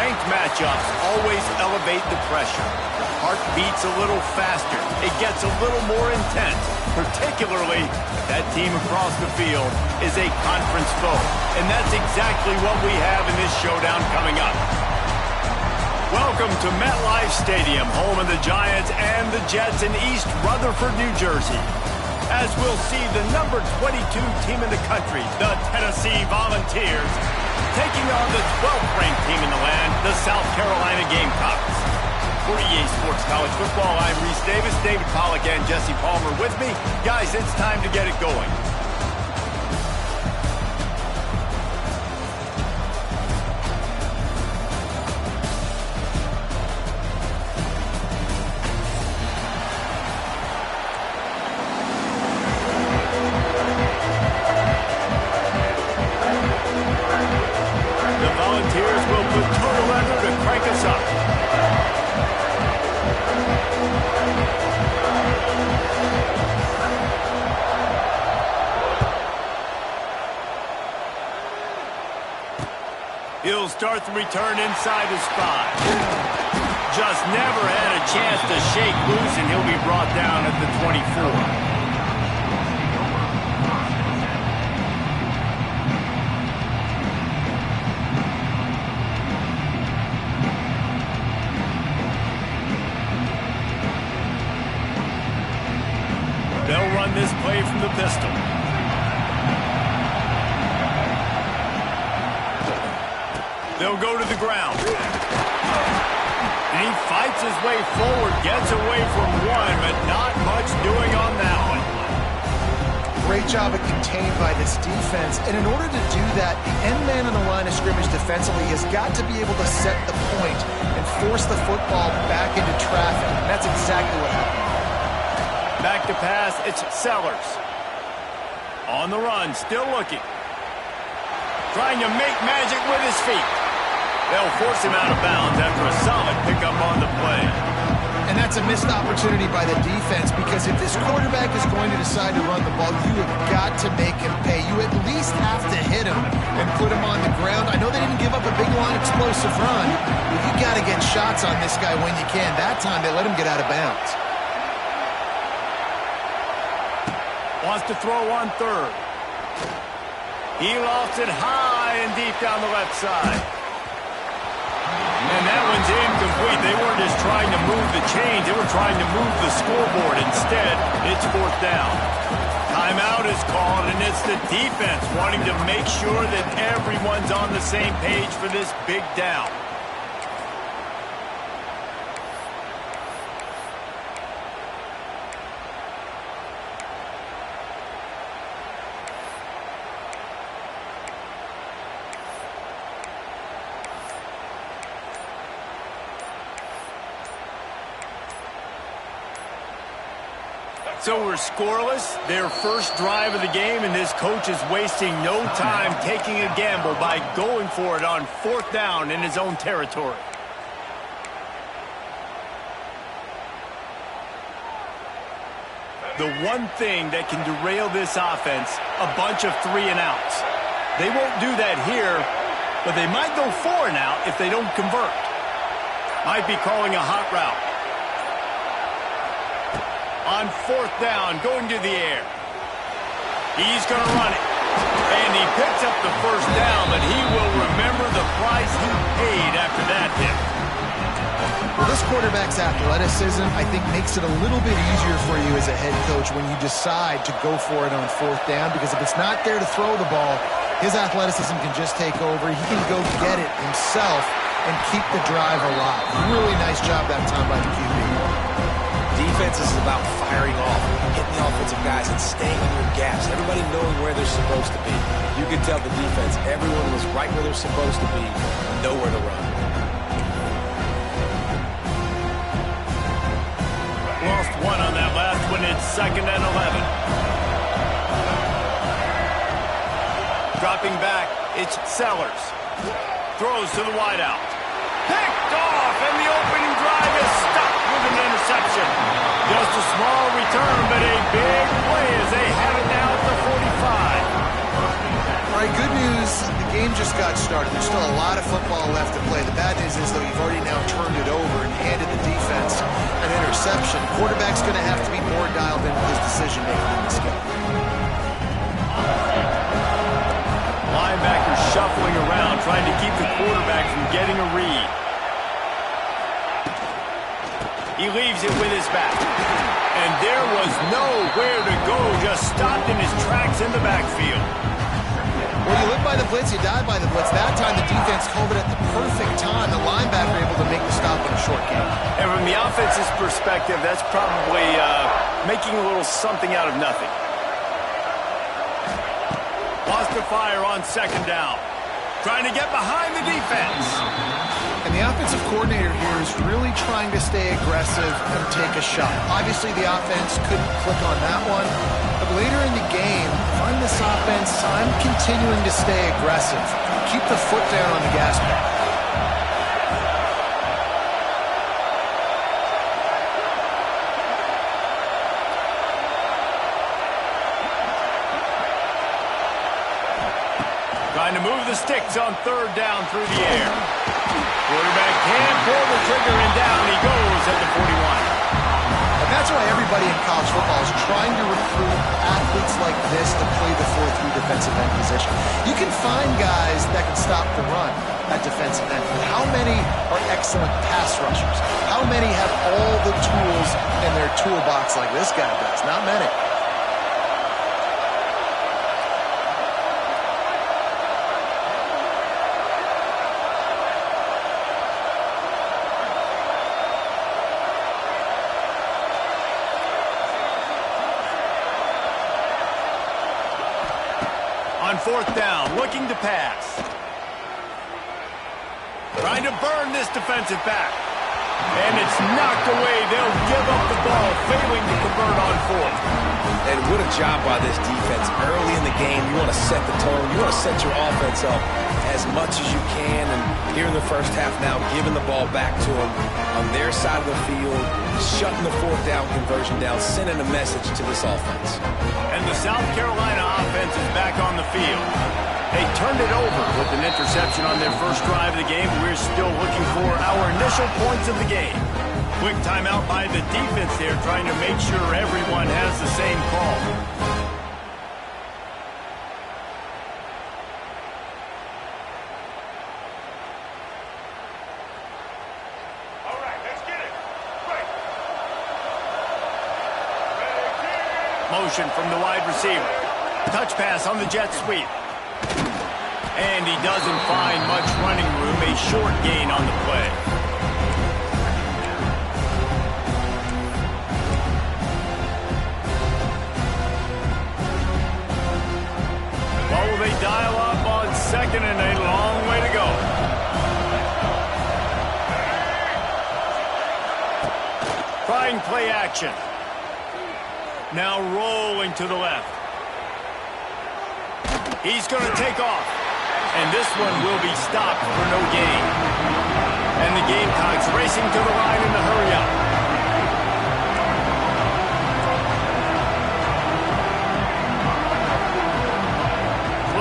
Ranked matchups always elevate the pressure. Heart beats a little faster. It gets a little more intense, particularly if that team across the field is a conference foe. And that's exactly what we have in this showdown coming up. Welcome to MetLife Stadium, home of the Giants and the Jets in East Rutherford, New Jersey. As we'll see the number 22 team in the country, the Tennessee Volunteers, taking on the 12th ranked team in the land, the South Carolina Gamecocks. For EA Sports College Football, I'm Reese Davis, David Pollack, and Jesse Palmer with me. Guys, it's time to get it going. The Volunteers will put total effort to crank us up. He'll start the return inside his 5. Just never had a chance to shake loose, and he'll be brought down at the 24. They'll run this play from the pistol. They'll go to the ground. And he fights his way forward, gets away from one, but not much doing on that one. Great job of contained by this defense. And in order to do that, the end man on the line of scrimmage defensively has got to be able to set the point and force the football back into traffic. And that's exactly what happened. Back to pass, it's Sellers. On the run, still looking. Trying to make magic with his feet. They'll force him out of bounds after a solid pickup on the play. And that's a missed opportunity by the defense, because if this quarterback is going to decide to run the ball, you have got to make him pay. You at least have to hit him and put him on the ground. I know they didn't give up a big line explosive run, but you got to get shots on this guy when you can. That time they let him get out of bounds. Wants to throw on third. He lofts it high and deep down the left side. And that one's incomplete. They weren't just trying to move the chains. They were trying to move the scoreboard. Instead, it's 4th down. Timeout is called, and it's the defense wanting to make sure that everyone's on the same page for this big down. So we're scoreless, their first drive of the game, and this coach is wasting no time taking a gamble by going for it on 4th down in his own territory. The one thing that can derail this offense, a bunch of 3-and-outs. They won't do that here, but they might go 4-and-out if they don't convert. Might be calling a hot route. On 4th down, going to the air. He's going to run it. And he picks up the first down, but he will remember the price he paid after that hit. Well, this quarterback's athleticism, I think, makes it a little bit easier for you as a head coach when you decide to go for it on 4th down, because if it's not there to throw the ball, his athleticism can just take over. He can go get it himself and keep the drive alive. Really nice job that time by the QB. Defense is about firing off, hitting the offensive guys, and staying in your gaps. Everybody knowing where they're supposed to be. You can tell the defense, everyone was right where they're supposed to be, nowhere to run. Lost one on that last one. It's 2nd and 11. Dropping back, it's Sellers. Throws to the wideout. Picked off, and the opening drive is stopped with an interception. Just a small return, but a big play as they have it now at the 45. All right, good news. the game just got started. There's still a lot of football left to play. The bad news is, though, you've already now turned it over and handed the defense an interception. Quarterback's going to have to be more dialed into his decision-making in this game. Linebacker shuffling around, trying to keep the quarterback from getting a read. He leaves it with his back. And there was nowhere to go, just stopped in his tracks in the backfield. Well, you live by the blitz, you die by the blitz. That time the defense called it at the perfect time. The linebacker able to make the stop in a short game. And from the offense's perspective, that's probably making a little something out of nothing. Lost to fire on second down. Trying to get behind the defense. And the offensive coordinator here is really trying to stay aggressive and take a shot. Obviously, the offense couldn't click on that one. But later in the game, find this offense, I'm continuing to stay aggressive. Keep the foot down on the gas pedal. Trying to move the sticks on third down through the air. Quarterback can pull the trigger, and down he goes at the 41. And that's why everybody in college football is trying to recruit athletes like this to play the 4-3 defensive end position. You can find guys that can stop the run at defensive end, but how many are excellent pass rushers? How many have all the tools in their toolbox like this guy does? Not many. On fourth down, looking to pass. Trying to burn this defensive back. And it's knocked away. They'll give up the ball, failing to convert on fourth. And what a job by this defense. Early in the game, you want to set the tone. You want to set your offense up as much as you can. And here in the first half now, giving the ball back to them on their side of the field, shutting the fourth down conversion down, sending a message to this offense. And the South Carolina offense is back on the field. They turned it over with an interception on their first drive of the game. We're still looking for our initial points of the game. Quick timeout by the defense there, trying to make sure everyone has the same call. All right, let's get it. Right. Motion from the wide receiver. Touch pass on the jet sweep. And he doesn't find much running room. A short gain on the play. What will they dial up on second, and a long way to go? Trying play action. Now rolling to the left. He's going to take off. And this one will be stopped for no gain. And the Gamecocks racing to the line in the hurry up.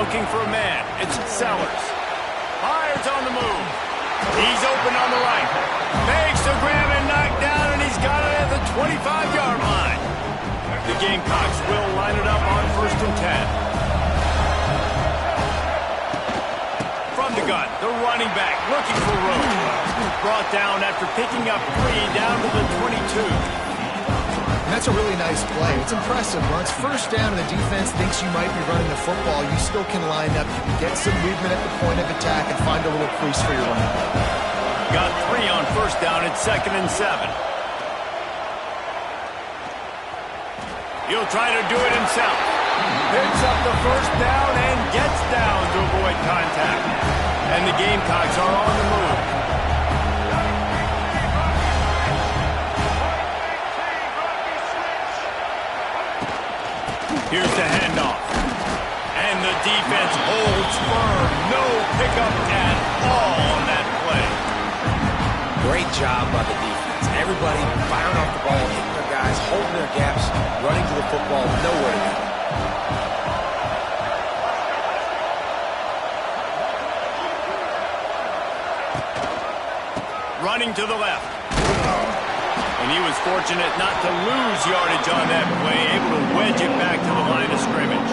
Looking for a man. It's Sellers. Fires on the move. He's open on the right. Makes the grab and knock down, and he's got it at the 25-yard line. The Gamecocks will line it up on 1st and 10. The gun, the running back looking for room. Brought down after picking up 3 down to the 22. And that's a really nice play. It's impressive. Once first down and the defense thinks you might be running the football, you still can line up. You can get some movement at the point of attack and find a little crease for your running back. Got 3 on first down at 2nd and 7. He'll try to do it himself. Picks up the first down and gets down to avoid contact. And the Gamecocks are on the move. Here's the handoff. And the defense holds firm. No pickup at all on that play. Great job by the defense. Everybody firing off the ball, hitting their guys, holding their gaps, running to the football, nowhere to go. running to the left. And he was fortunate not to lose yardage on that play, able to wedge it back to the line of scrimmage.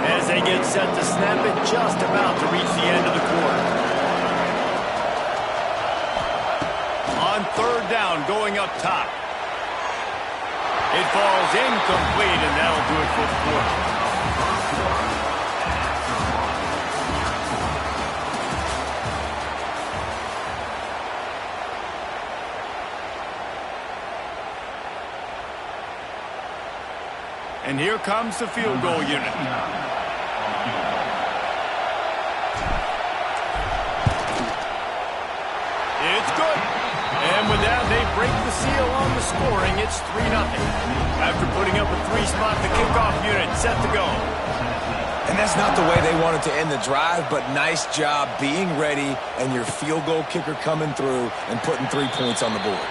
As they get set to snap it, just about to reach the end of the quarter. On third down, going up top. It falls incomplete, and that'll do it for the quarter. And here comes the field goal unit. It's good. And with that, they break the seal on the scoring. It's 3-0. After putting up a 3-spot, the kickoff unit set to go. And that's not the way they wanted to end the drive, but nice job being ready and your field goal kicker coming through and putting 3 points on the board.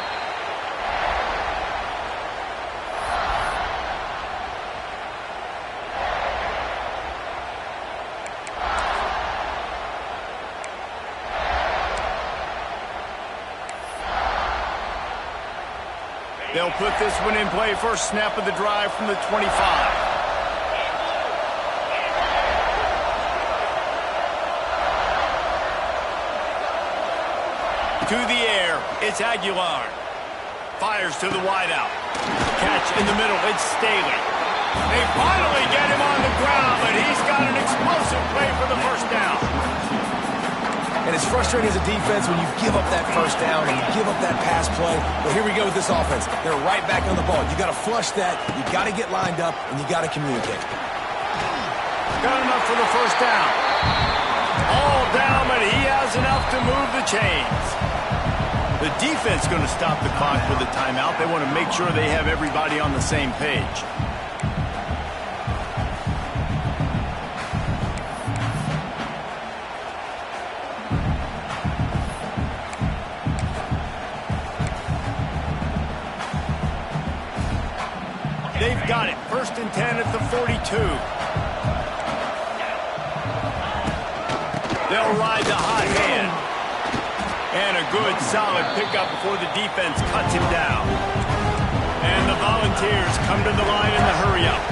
They'll put this one in play. First snap of the drive from the 25. To the air, it's Aguilar. Fires to the wideout. Catch in the middle, it's Staley. They finally get him on the ground, but he's got an explosive play for the first down. And it's frustrating as a defense when you give up that first down and you give up that pass play. But here we go with this offense. They're right back on the ball. You got to flush that. You got to get lined up, and you got to communicate. Got enough for the first down. All down, but he has enough to move the chains. The defense going to stop the clock with a timeout. They want to make sure they have everybody on the same page. They've got it. 1st and 10 at the 42. They'll ride the hot hand. And a good, solid pickup before the defense cuts him down. And the Volunteers come to the line in the hurry-up.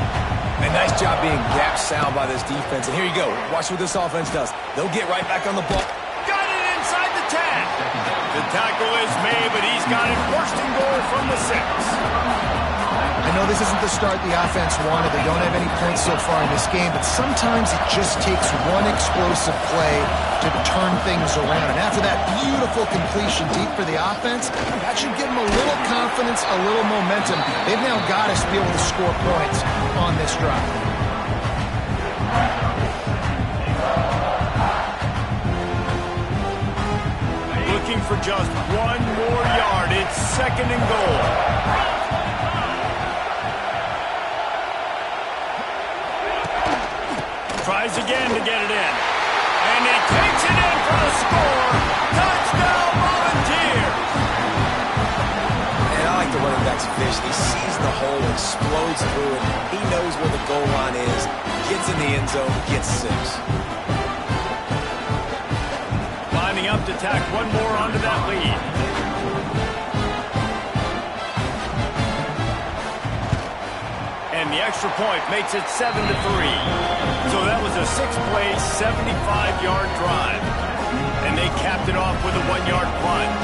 And nice job being gap sound by this defense. And here you go. Watch what this offense does. They'll get right back on the ball. Got it inside the 10. The tackle is made, but he's got it 1st and goal from the 6. I know this isn't the start the offense wanted. They don't have any points so far in this game, but sometimes it just takes one explosive play to turn things around. And after that beautiful completion deep for the offense, that should give them a little confidence, a little momentum. They've now got us to be able to score points on this drive. Looking for just one more yard. It's 2nd and goal. Tries again to get it in. And he takes it in for the score. Touchdown, Volunteers! And I like the running back's vision. He sees the hole, explodes through it. He knows where the goal line is. Gets in the end zone, gets 6. Lining up to tack one more onto that lead. And the extra point makes it 7-3. So that was a 6-play, 75-yard drive. And they capped it off with a 1-yard plunge.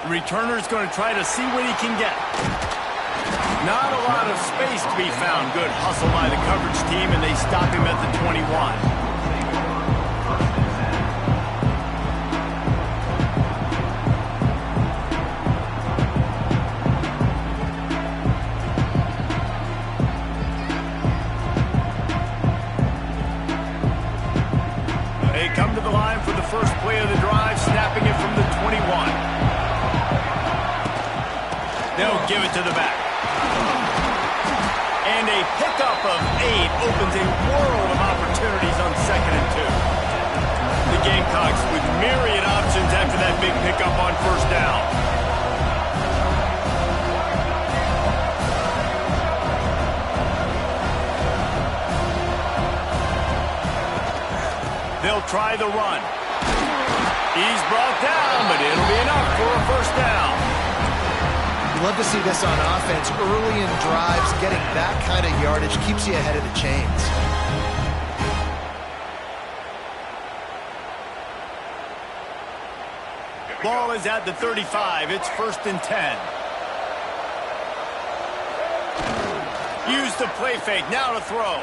The returner's going to try to see what he can get. Not a lot of space to be found. Good hustle by the coverage team, and they stop him at the 21. Come to the line for the first play of the drive, snapping it from the 21. They'll give it to the back. And a pickup of 8 opens a world of opportunities on 2nd and 2. The Gamecocks with myriad options after that big pickup on 1st down. They'll try the run. He's brought down, but it'll be enough for a first down. You love to see this on offense. Early in drives, getting that kind of yardage keeps you ahead of the chains. Ball is at the 35. It's 1st and 10. Use the play fake. Now to throw.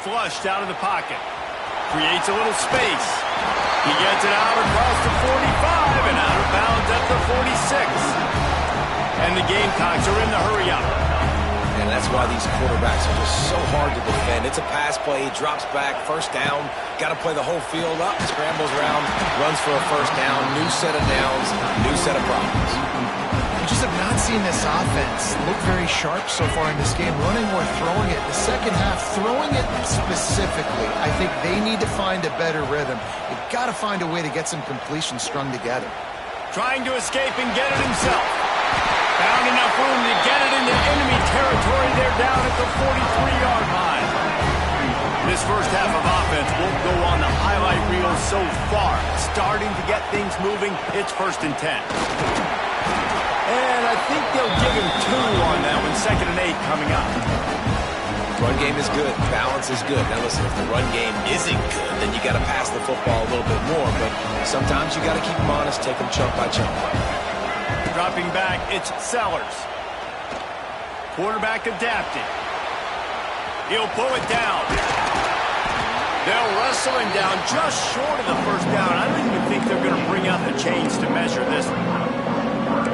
Flushed out of the pocket. Creates a little space. He gets it out across the 45 and out of bounds at the 46. And the Gamecocks are in the hurry-up. And that's why these quarterbacks are just so hard to defend. It's a pass play, he drops back, first down, got to play the whole field up, scrambles around, runs for a first down, new set of downs, new set of problems. We just have not seen this offense look very sharp so far in this game, running or throwing it. The second half, throwing it specifically, I think they need to find a better rhythm. They've got to find a way to get some completions strung together. Trying to escape and get it himself. Found enough room to get it into enemy territory. They're down at the 43-yard line. This first half of offense won't go on the highlight reel so far. Starting to get things moving. It's 1st and 10. And I think they'll give him 2 on that one. 2nd and 8 coming up. Run game is good. Balance is good. Now listen, if the run game isn't good, then you got to pass the football a little bit more. But sometimes you got to keep them honest, take them chunk by chunk. Dropping back, it's Sellers. Quarterback adapted. He'll pull it down. They'll wrestle him down just short of the first down. I don't even think they're going to bring out the chains to measure this one.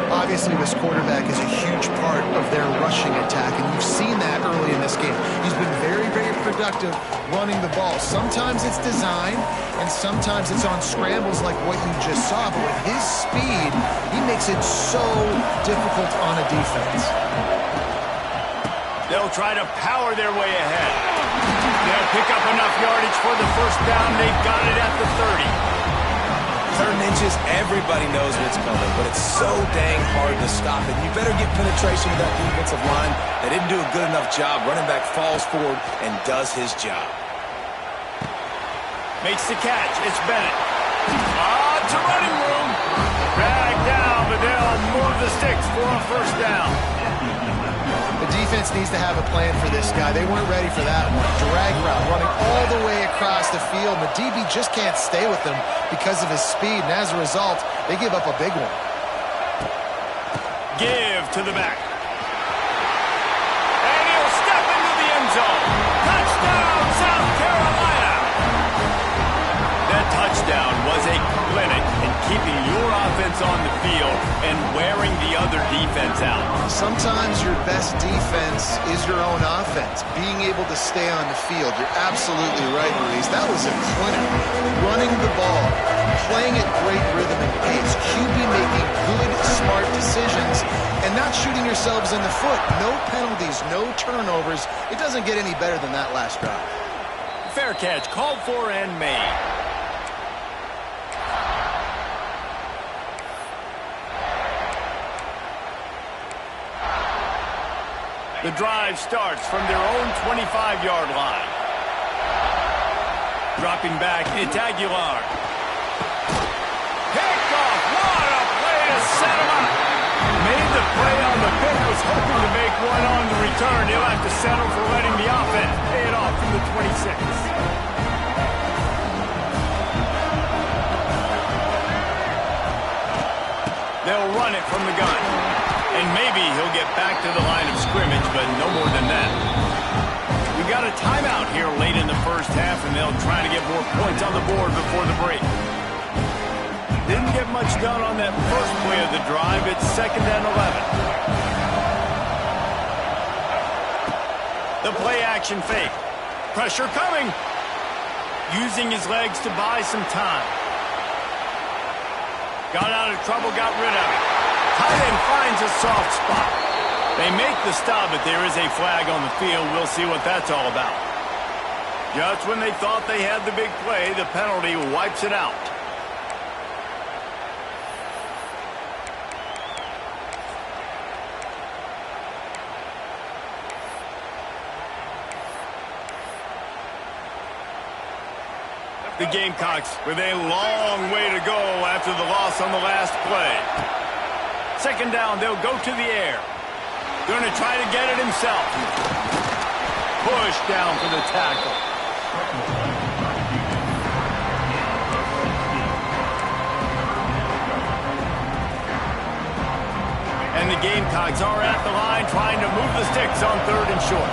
Obviously, this quarterback is a huge part of their rushing attack, and you've seen that early in this game. He's been very, very productive running the ball. Sometimes it's design, and sometimes it's on scrambles like what you just saw. But with his speed, he makes it so difficult on a defense. They'll try to power their way ahead. They'll pick up enough yardage for the first down. They've got it at the 30. 3rd and inches, everybody knows what's coming, but it's so dang hard to stop it. You better get penetration with that defensive line. They didn't do a good enough job. Running back falls forward and does his job. Makes the catch. It's Bennett. To running room. Dragged down, but they'll move the sticks for a first down. The defense needs to have a plan for this guy. They weren't ready for that one. Drag route, running all the way across the field. The DB just can't stay with him because of his speed, and as a result, they give up a big one. Give to the back. And he'll step into the end zone. Touchdown, South Carolina! That touchdown was a clinic in keeping your offense on the field and wearing the other defense out. Sometimes your best defense is your own offense. Being able to stay on the field. You're absolutely right, Luis. That was a clinic. Running the ball, playing at great rhythm and pace. QB making good, smart decisions, and not shooting yourselves in the foot. No penalties, no turnovers. It doesn't get any better than that last drive. Fair catch, called for and made. The drive starts from their own 25-yard line. Dropping back, it's Aguilar. Picked off. What a play to set him up. Made the play on the pick, was hoping to make one on the return. He'll have to settle for letting the offense pay it off from the 26. They'll run it from the gun. And maybe he'll get back to the line of scrimmage, but no more than that. We got a timeout here late in the first half, and they'll try to get more points on the board before the break. Didn't get much done on that first play of the drive. It's 2nd and 11. The play action fake. Pressure coming. Using his legs to buy some time. Got out of trouble, got rid of it. Tight end finds a soft spot. They make the stop, but there is a flag on the field. We'll see what that's all about. Just when they thought they had the big play, the penalty wipes it out. The Gamecocks with a long way to go after the loss on the last play. Second down, they'll go to the air. Going to try to get it himself. Push down for the tackle. And the Gamecocks are at the line trying to move the sticks on 3rd and short.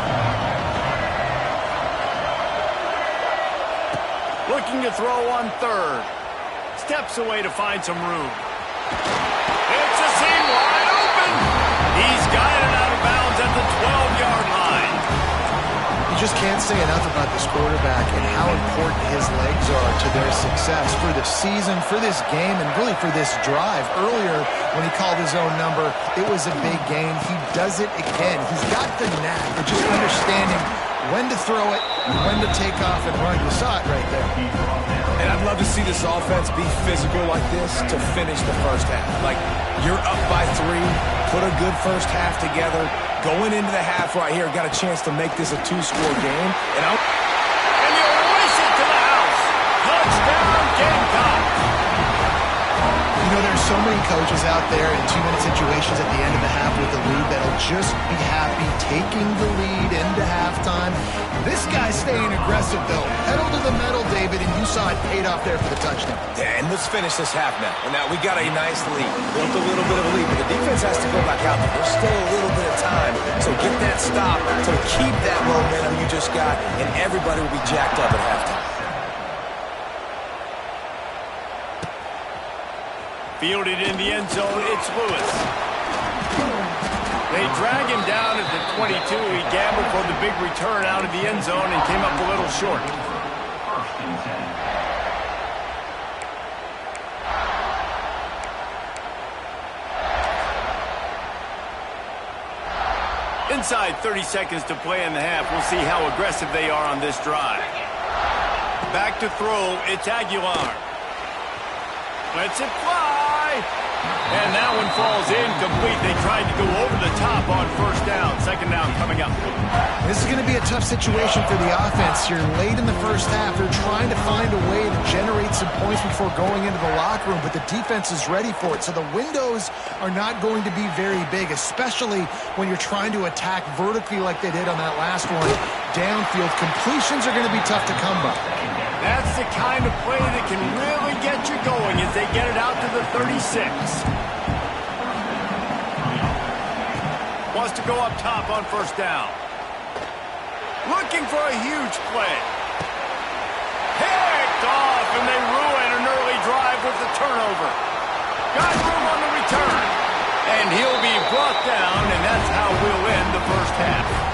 Looking to throw on 3rd. Steps away to find some room. It's a seam wide open. He's guided out of bounds at the 12-yard line. You just can't say enough about this quarterback and how important his legs are to their success for the season, for this game, and really for this drive. Earlier, when he called his own number, it was a big gain. He does it again. He's got the knack of just understanding when to throw it, when to take off and run. You saw it right there. And I'd love to see this offense be physical like this to finish the first half. Like, you're up by 3, put a good first half together. Going into the half right here, got a chance to make this a 2-score game. And you race it to the house. Touchdown, Gamecocks. You know, there's so many coaches out there in 2-minute situations at the end of the half with the lead that'll just be happy taking the lead into halftime. This guy's staying aggressive, though. Pedal to the metal, David, and you saw it paid off there for the touchdown. And let's finish this half now. And now we got a nice lead. Built a little bit of a lead, but the defense has to go back out there. There's still a little bit of time. So get that stop to keep that momentum you just got, and everybody will be jacked up at halftime. Fielded in the end zone, it's Lewis. They drag him down at the 22. He gambled for the big return out of the end zone and came up a little short. First and 10. Inside 30 seconds to play in the half. We'll see how aggressive they are on this drive. Back to throw, it's Aguilar. Lets it fly. And that one falls incomplete. They tried to go over the top on first down. Second down coming up. This is going to be a tough situation for the offense. You're late in the first half. They're trying to find a way to generate some points before going into the locker room, but the defense is ready for it. So the windows are not going to be very big, especially when you're trying to attack vertically like they did on that last one. Downfield completions are going to be tough to come by. That's the kind of play that can really get you going as they get it out to the 36. Wants to go up top on first down. Looking for a huge play. Picked off, and they ruin an early drive with the turnover. Got room on the return. And he'll be brought down, and that's how we'll end the first half.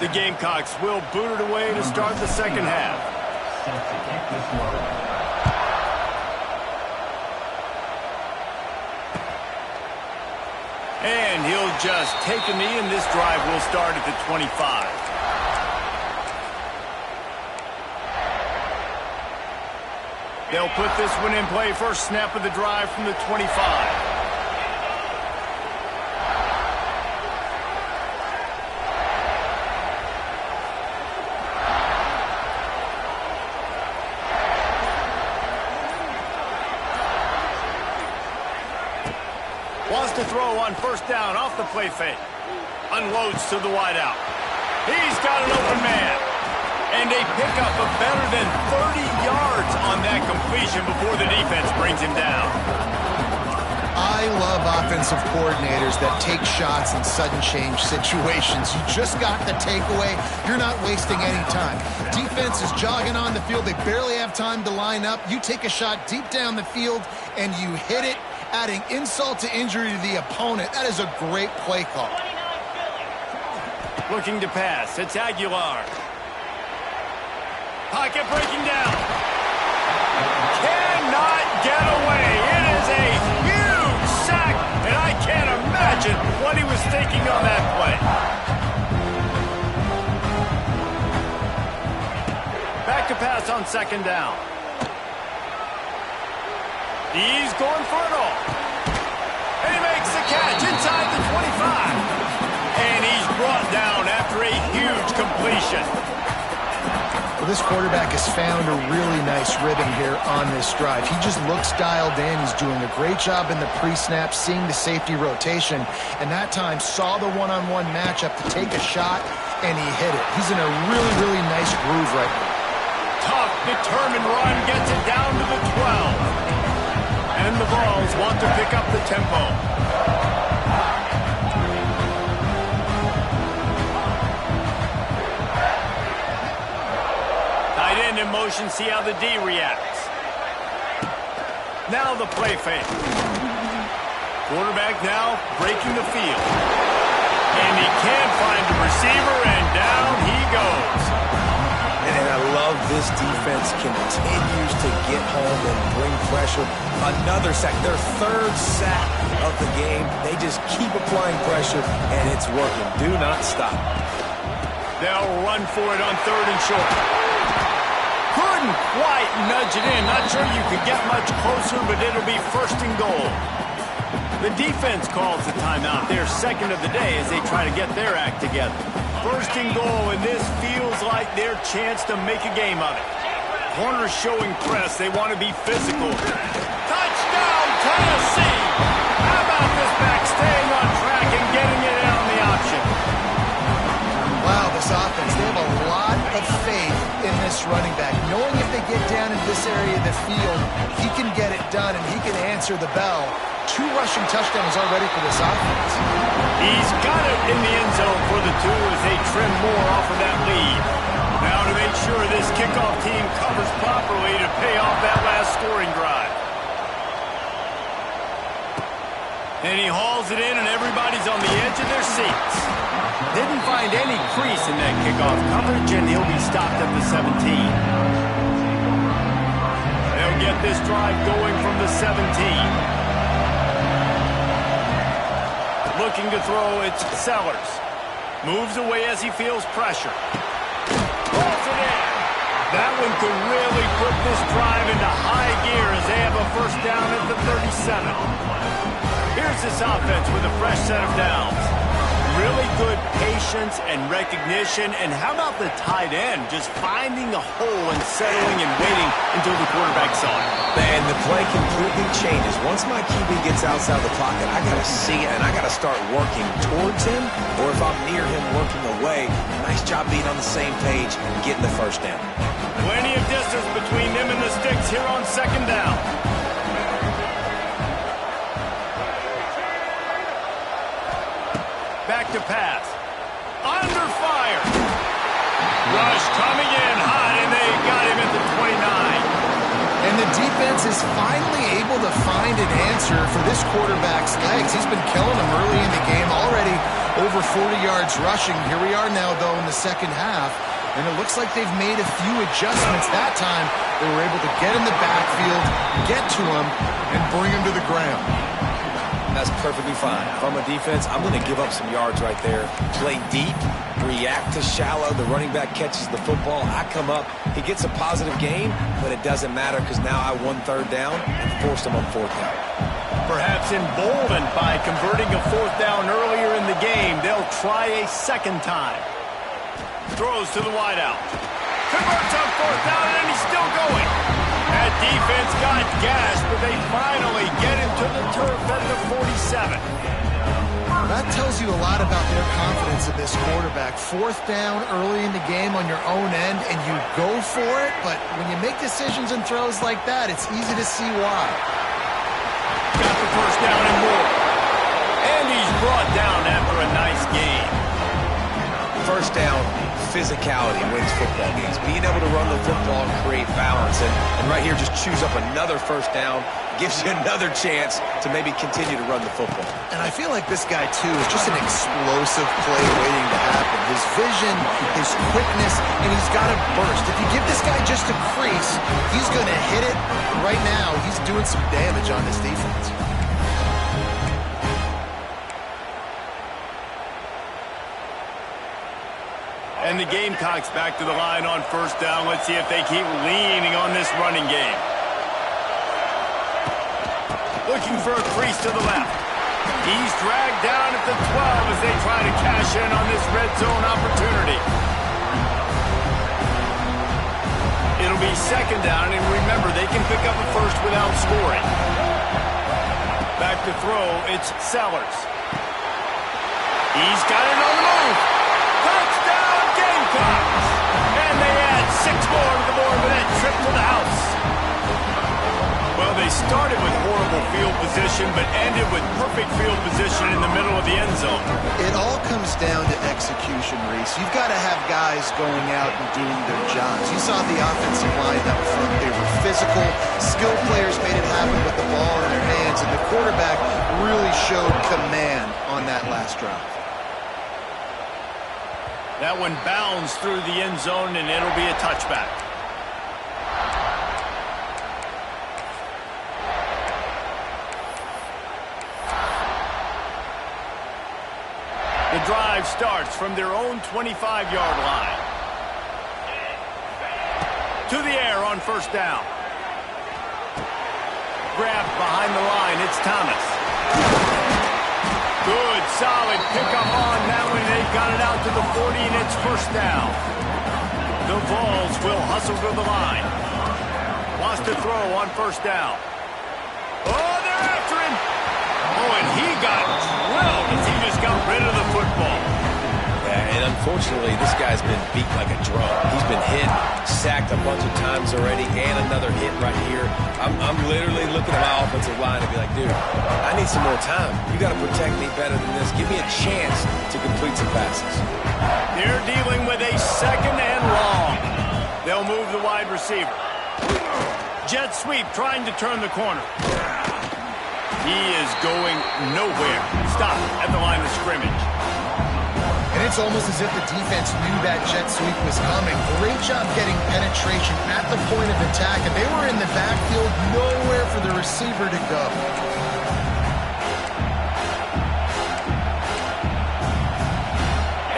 The Gamecocks will boot it away to start the second half. And he'll just take a knee, and this drive will start at the 25. They'll put this one in play. First snap of the drive from the 25. Wants to throw on first down off the play fake. Unloads to the wideout. He's got an open man. And a pickup of better than 30 yards on that completion before the defense brings him down. I love offensive coordinators that take shots in sudden change situations. You just got the takeaway. You're not wasting any time. Defense is jogging on the field. They barely have time to line up. You take a shot deep down the field, and you hit it, adding insult to injury to the opponent. That is a great play call. Looking to pass. It's Aguilar. Pocket breaking down. Cannot get away. It is a huge sack, and I can't imagine what he was thinking on that play. Back to pass on second down. He's going for it all. And he makes the catch inside the 25. And he's brought down after a huge completion. Well, this quarterback has found a really nice rhythm here on this drive. He just looks dialed in. He's doing a great job in the pre-snap, seeing the safety rotation, and that time saw the one-on-one matchup to take a shot, and he hit it. He's in a really, really nice groove right now. Tough, determined run gets it down to the 12. And the Vols want to pick up the tempo. Tight end in motion, see how the D reacts. Now the play fake. Quarterback now breaking the field. And he can't find the receiver, and down he goes. And I love this defense continues to get home and bring pressure. Another sack, their third sack of the game. They just keep applying pressure, and it's working. Do not stop. They'll run for it on third and short. Couldn't quite nudge it in. Not sure you could get much closer, but it'll be first and goal. The defense calls the timeout. Their second of the day as they try to get their act together. First and goal, and this feels like their chance to make a game of it. Corners showing press. They want to be physical. Touchdown, Tennessee! How about this back staying on track and getting it in on the option? Wow, this offense, they have a lot of faith in this running back. Knowing if they get down in this area of the field, he can get it done and he can answer the bell. 2 rushing touchdowns already for this offense. He's got it in the end zone for the 2 as they trim more off of that lead. Now to make sure this kickoff team covers properly to pay off that last scoring drive. And he hauls it in and everybody's on the edge of their seats. Didn't find any crease in that kickoff coverage and he'll be stopped at the 17. They'll get this drive going from the 17. Looking to throw, it's Sellers. Moves away as he feels pressure. Pulls it in. That one could really put this drive into high gear as they have a first down at the 37. Here's this offense with a fresh set of downs. Really good patience and recognition. And how about the tight end just finding a hole and settling and waiting until the quarterback saw it. And the play completely changes. Once my QB gets outside the pocket, I got to see it, and I got to start working towards him, or if I'm near him working away, nice job being on the same page and getting the first down. Plenty of distance between them and the sticks here on second down. Back to pass. Under fire. Rush coming in hot, and they got him at the 29. And the defense is finally able to find an answer for this quarterback's legs. He's been killing them early in the game, already over 40 yards rushing. Here we are now, though, in the second half. And it looks like they've made a few adjustments. That time, they were able to get in the backfield, get to him, and bring him to the ground. That's perfectly fine. If I'm a defense, I'm going to give up some yards right there. Play deep, react to shallow. The running back catches the football. I come up. He gets a positive gain, but it doesn't matter because now I won third down and forced him on fourth down. Perhaps emboldened by converting a fourth down earlier in the game, they'll try a second time. Throws to the wideout. Converts on fourth down, and he's still going. That defense got gashed, but they finally get him to the turf at the 47. That tells you a lot about their confidence in this quarterback. Fourth down early in the game on your own end, and you go for it, but when you make decisions and throws like that, it's easy to see why. Got the first down and more. And he's brought down after a nice game. First down, physicality wins football games. Being able to run the football and create balance. And right here, just choose up another first down. Gives you another chance to maybe continue to run the football. And I feel like this guy, too, is just an explosive play waiting to happen. His vision, his quickness, and he's got a burst. If you give this guy just a crease, he's going to hit it. Right now, he's doing some damage on this defense. And the Gamecocks back to the line on first down. Let's see if they keep leaning on this running game. Looking for a crease to the left. He's dragged down at the 12 as they try to cash in on this red zone opportunity. It'll be second down, and remember, they can pick up a first without scoring. Back to throw, it's Sellers. He's got it on the move. Touchdown, Gamecocks! And they add 6 more to the board with that trip to the house. Well, they started with horrible field position, but ended with perfect field position in the middle of the end zone. It all comes down to execution, Reese. You've got to have guys going out and doing their jobs. You saw the offensive line up front. They were physical. Skilled players made it happen with the ball in their hands, and the quarterback really showed command on that last drive. That one bounds through the end zone, and it'll be a touchback. The drive starts from their own 25-yard line. To the air on first down. Grabbed behind the line, it's Thomas. Good, solid pickup on that one. They've got it out to the 40, and it's first down. The Vols will hustle to the line. Wants to throw on first down. Oh, they're after him. Oh, and he got drilled as he just got rid of the football. Yeah, and unfortunately, this guy's been beat like a drum. He's been hit, sacked a bunch of times already, and another hit right here. I'm literally looking at my offensive line and be like, dude, I need some more time. You got to protect me better than this. Give me a chance to complete some passes. They're dealing with a second and long. They'll move the wide receiver. Jet sweep trying to turn the corner. He is going nowhere. Stop at the line of scrimmage. And it's almost as if the defense knew that jet sweep was coming. Great job getting penetration at the point of attack, and they were in the backfield, nowhere for the receiver to go.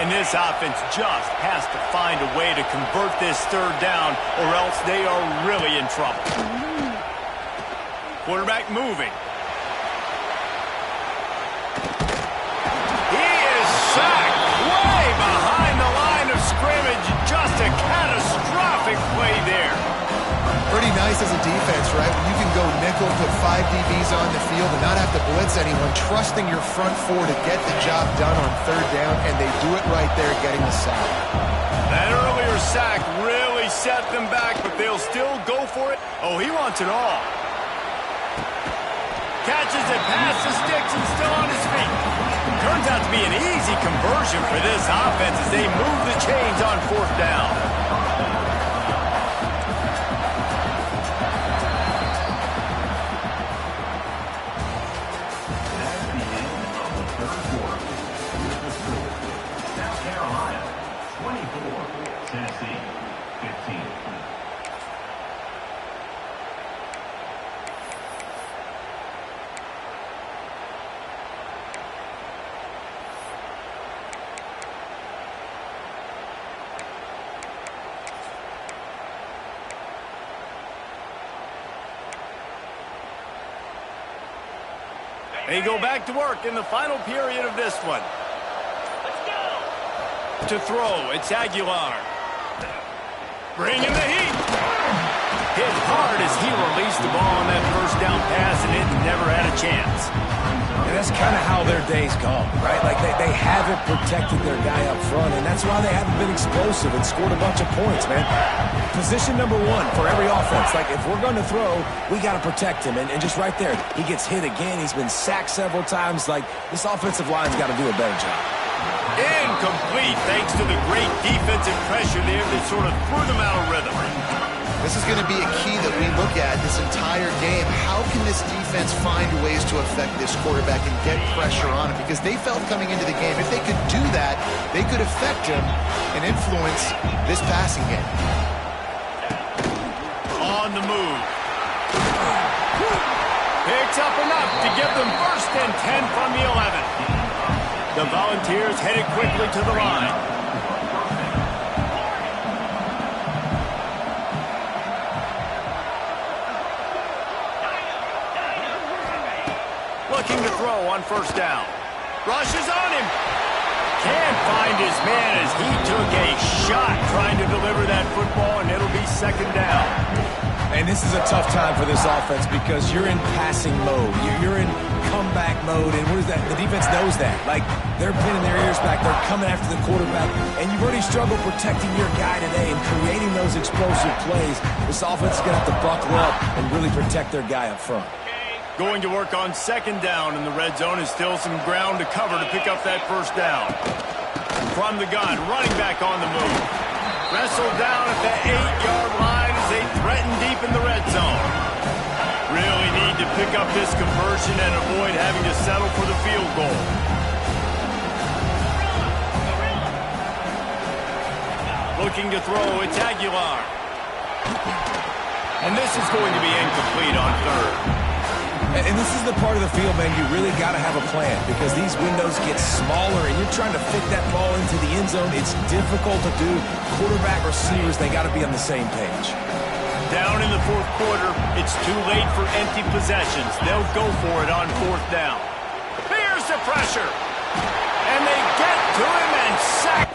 And this offense just has to find a way to convert this third down, or else they are really in trouble. Quarterback moving. Sacked way behind the line of scrimmage. Just a catastrophic play there. Pretty nice as a defense, right? When you can go nickel, put 5 DBs on the field and not have to blitz anyone, trusting your front 4 to get the job done on third down, and they do it right there, getting the sack. That earlier sack really set them back, but they'll still go for it. Oh, he wants it all. Catches it past the sticks and still on his feet. Turns out to be an easy conversion for this offense as they move the chains on fourth down. That's the end of the third quarter. South Carolina, 24. Tennessee, 15. They go back to work in the final period of this one. Let's go. To throw, it's Aguilar. Bringing the heat. Hit hard as he released the ball on that first down pass, and it never had a chance. And that's kind of how their day's gone, right? Like they haven't protected their guy up front, and that's why they haven't been explosive and scored a bunch of points, man. Position number 1 for every offense. Like, if we're going to throw, we got to protect him. And just right there, he gets hit again. He's been sacked several times. Like, this offensive line's got to do a better job. Incomplete, thanks to the great defensive pressure there that sort of threw them out of rhythm. This is going to be a key that we look at this entire game. How can this defense find ways to affect this quarterback and get pressure on him? Because they felt coming into the game, if they could do that, they could affect him and influence this passing game. On the move. Picks up enough to give them first and 10 from the 11. The Volunteers headed quickly to the line. looking to throw on first down. Rushes on him. Can't find his man as he took a shot trying to deliver that football, and it'll be second down. And this is a tough time for this offense because you're in passing mode. You're in comeback mode, and what is that? The defense knows that. Like, they're pinning their ears back. They're coming after the quarterback, and you've already struggled protecting your guy today and creating those explosive plays. This offense is going to have to buckle up and really protect their guy up front. Going to work on second down in the red zone is still some ground to cover to pick up that first down. From the gun, running back on the move. Wrestled down at the 8-yard line as they threaten deep in the red zone. Really need to pick up this conversion and avoid having to settle for the field goal. Looking to throw, it's Aguilar. And this is going to be incomplete on third. And this is the part of the field, man, you really got to have a plan because these windows get smaller and you're trying to fit that ball into the end zone. It's difficult to do. Quarterback, receivers, they got to be on the same page. Down in the fourth quarter, it's too late for empty possessions. They'll go for it on fourth down. Here's the pressure. And they get to him and sack.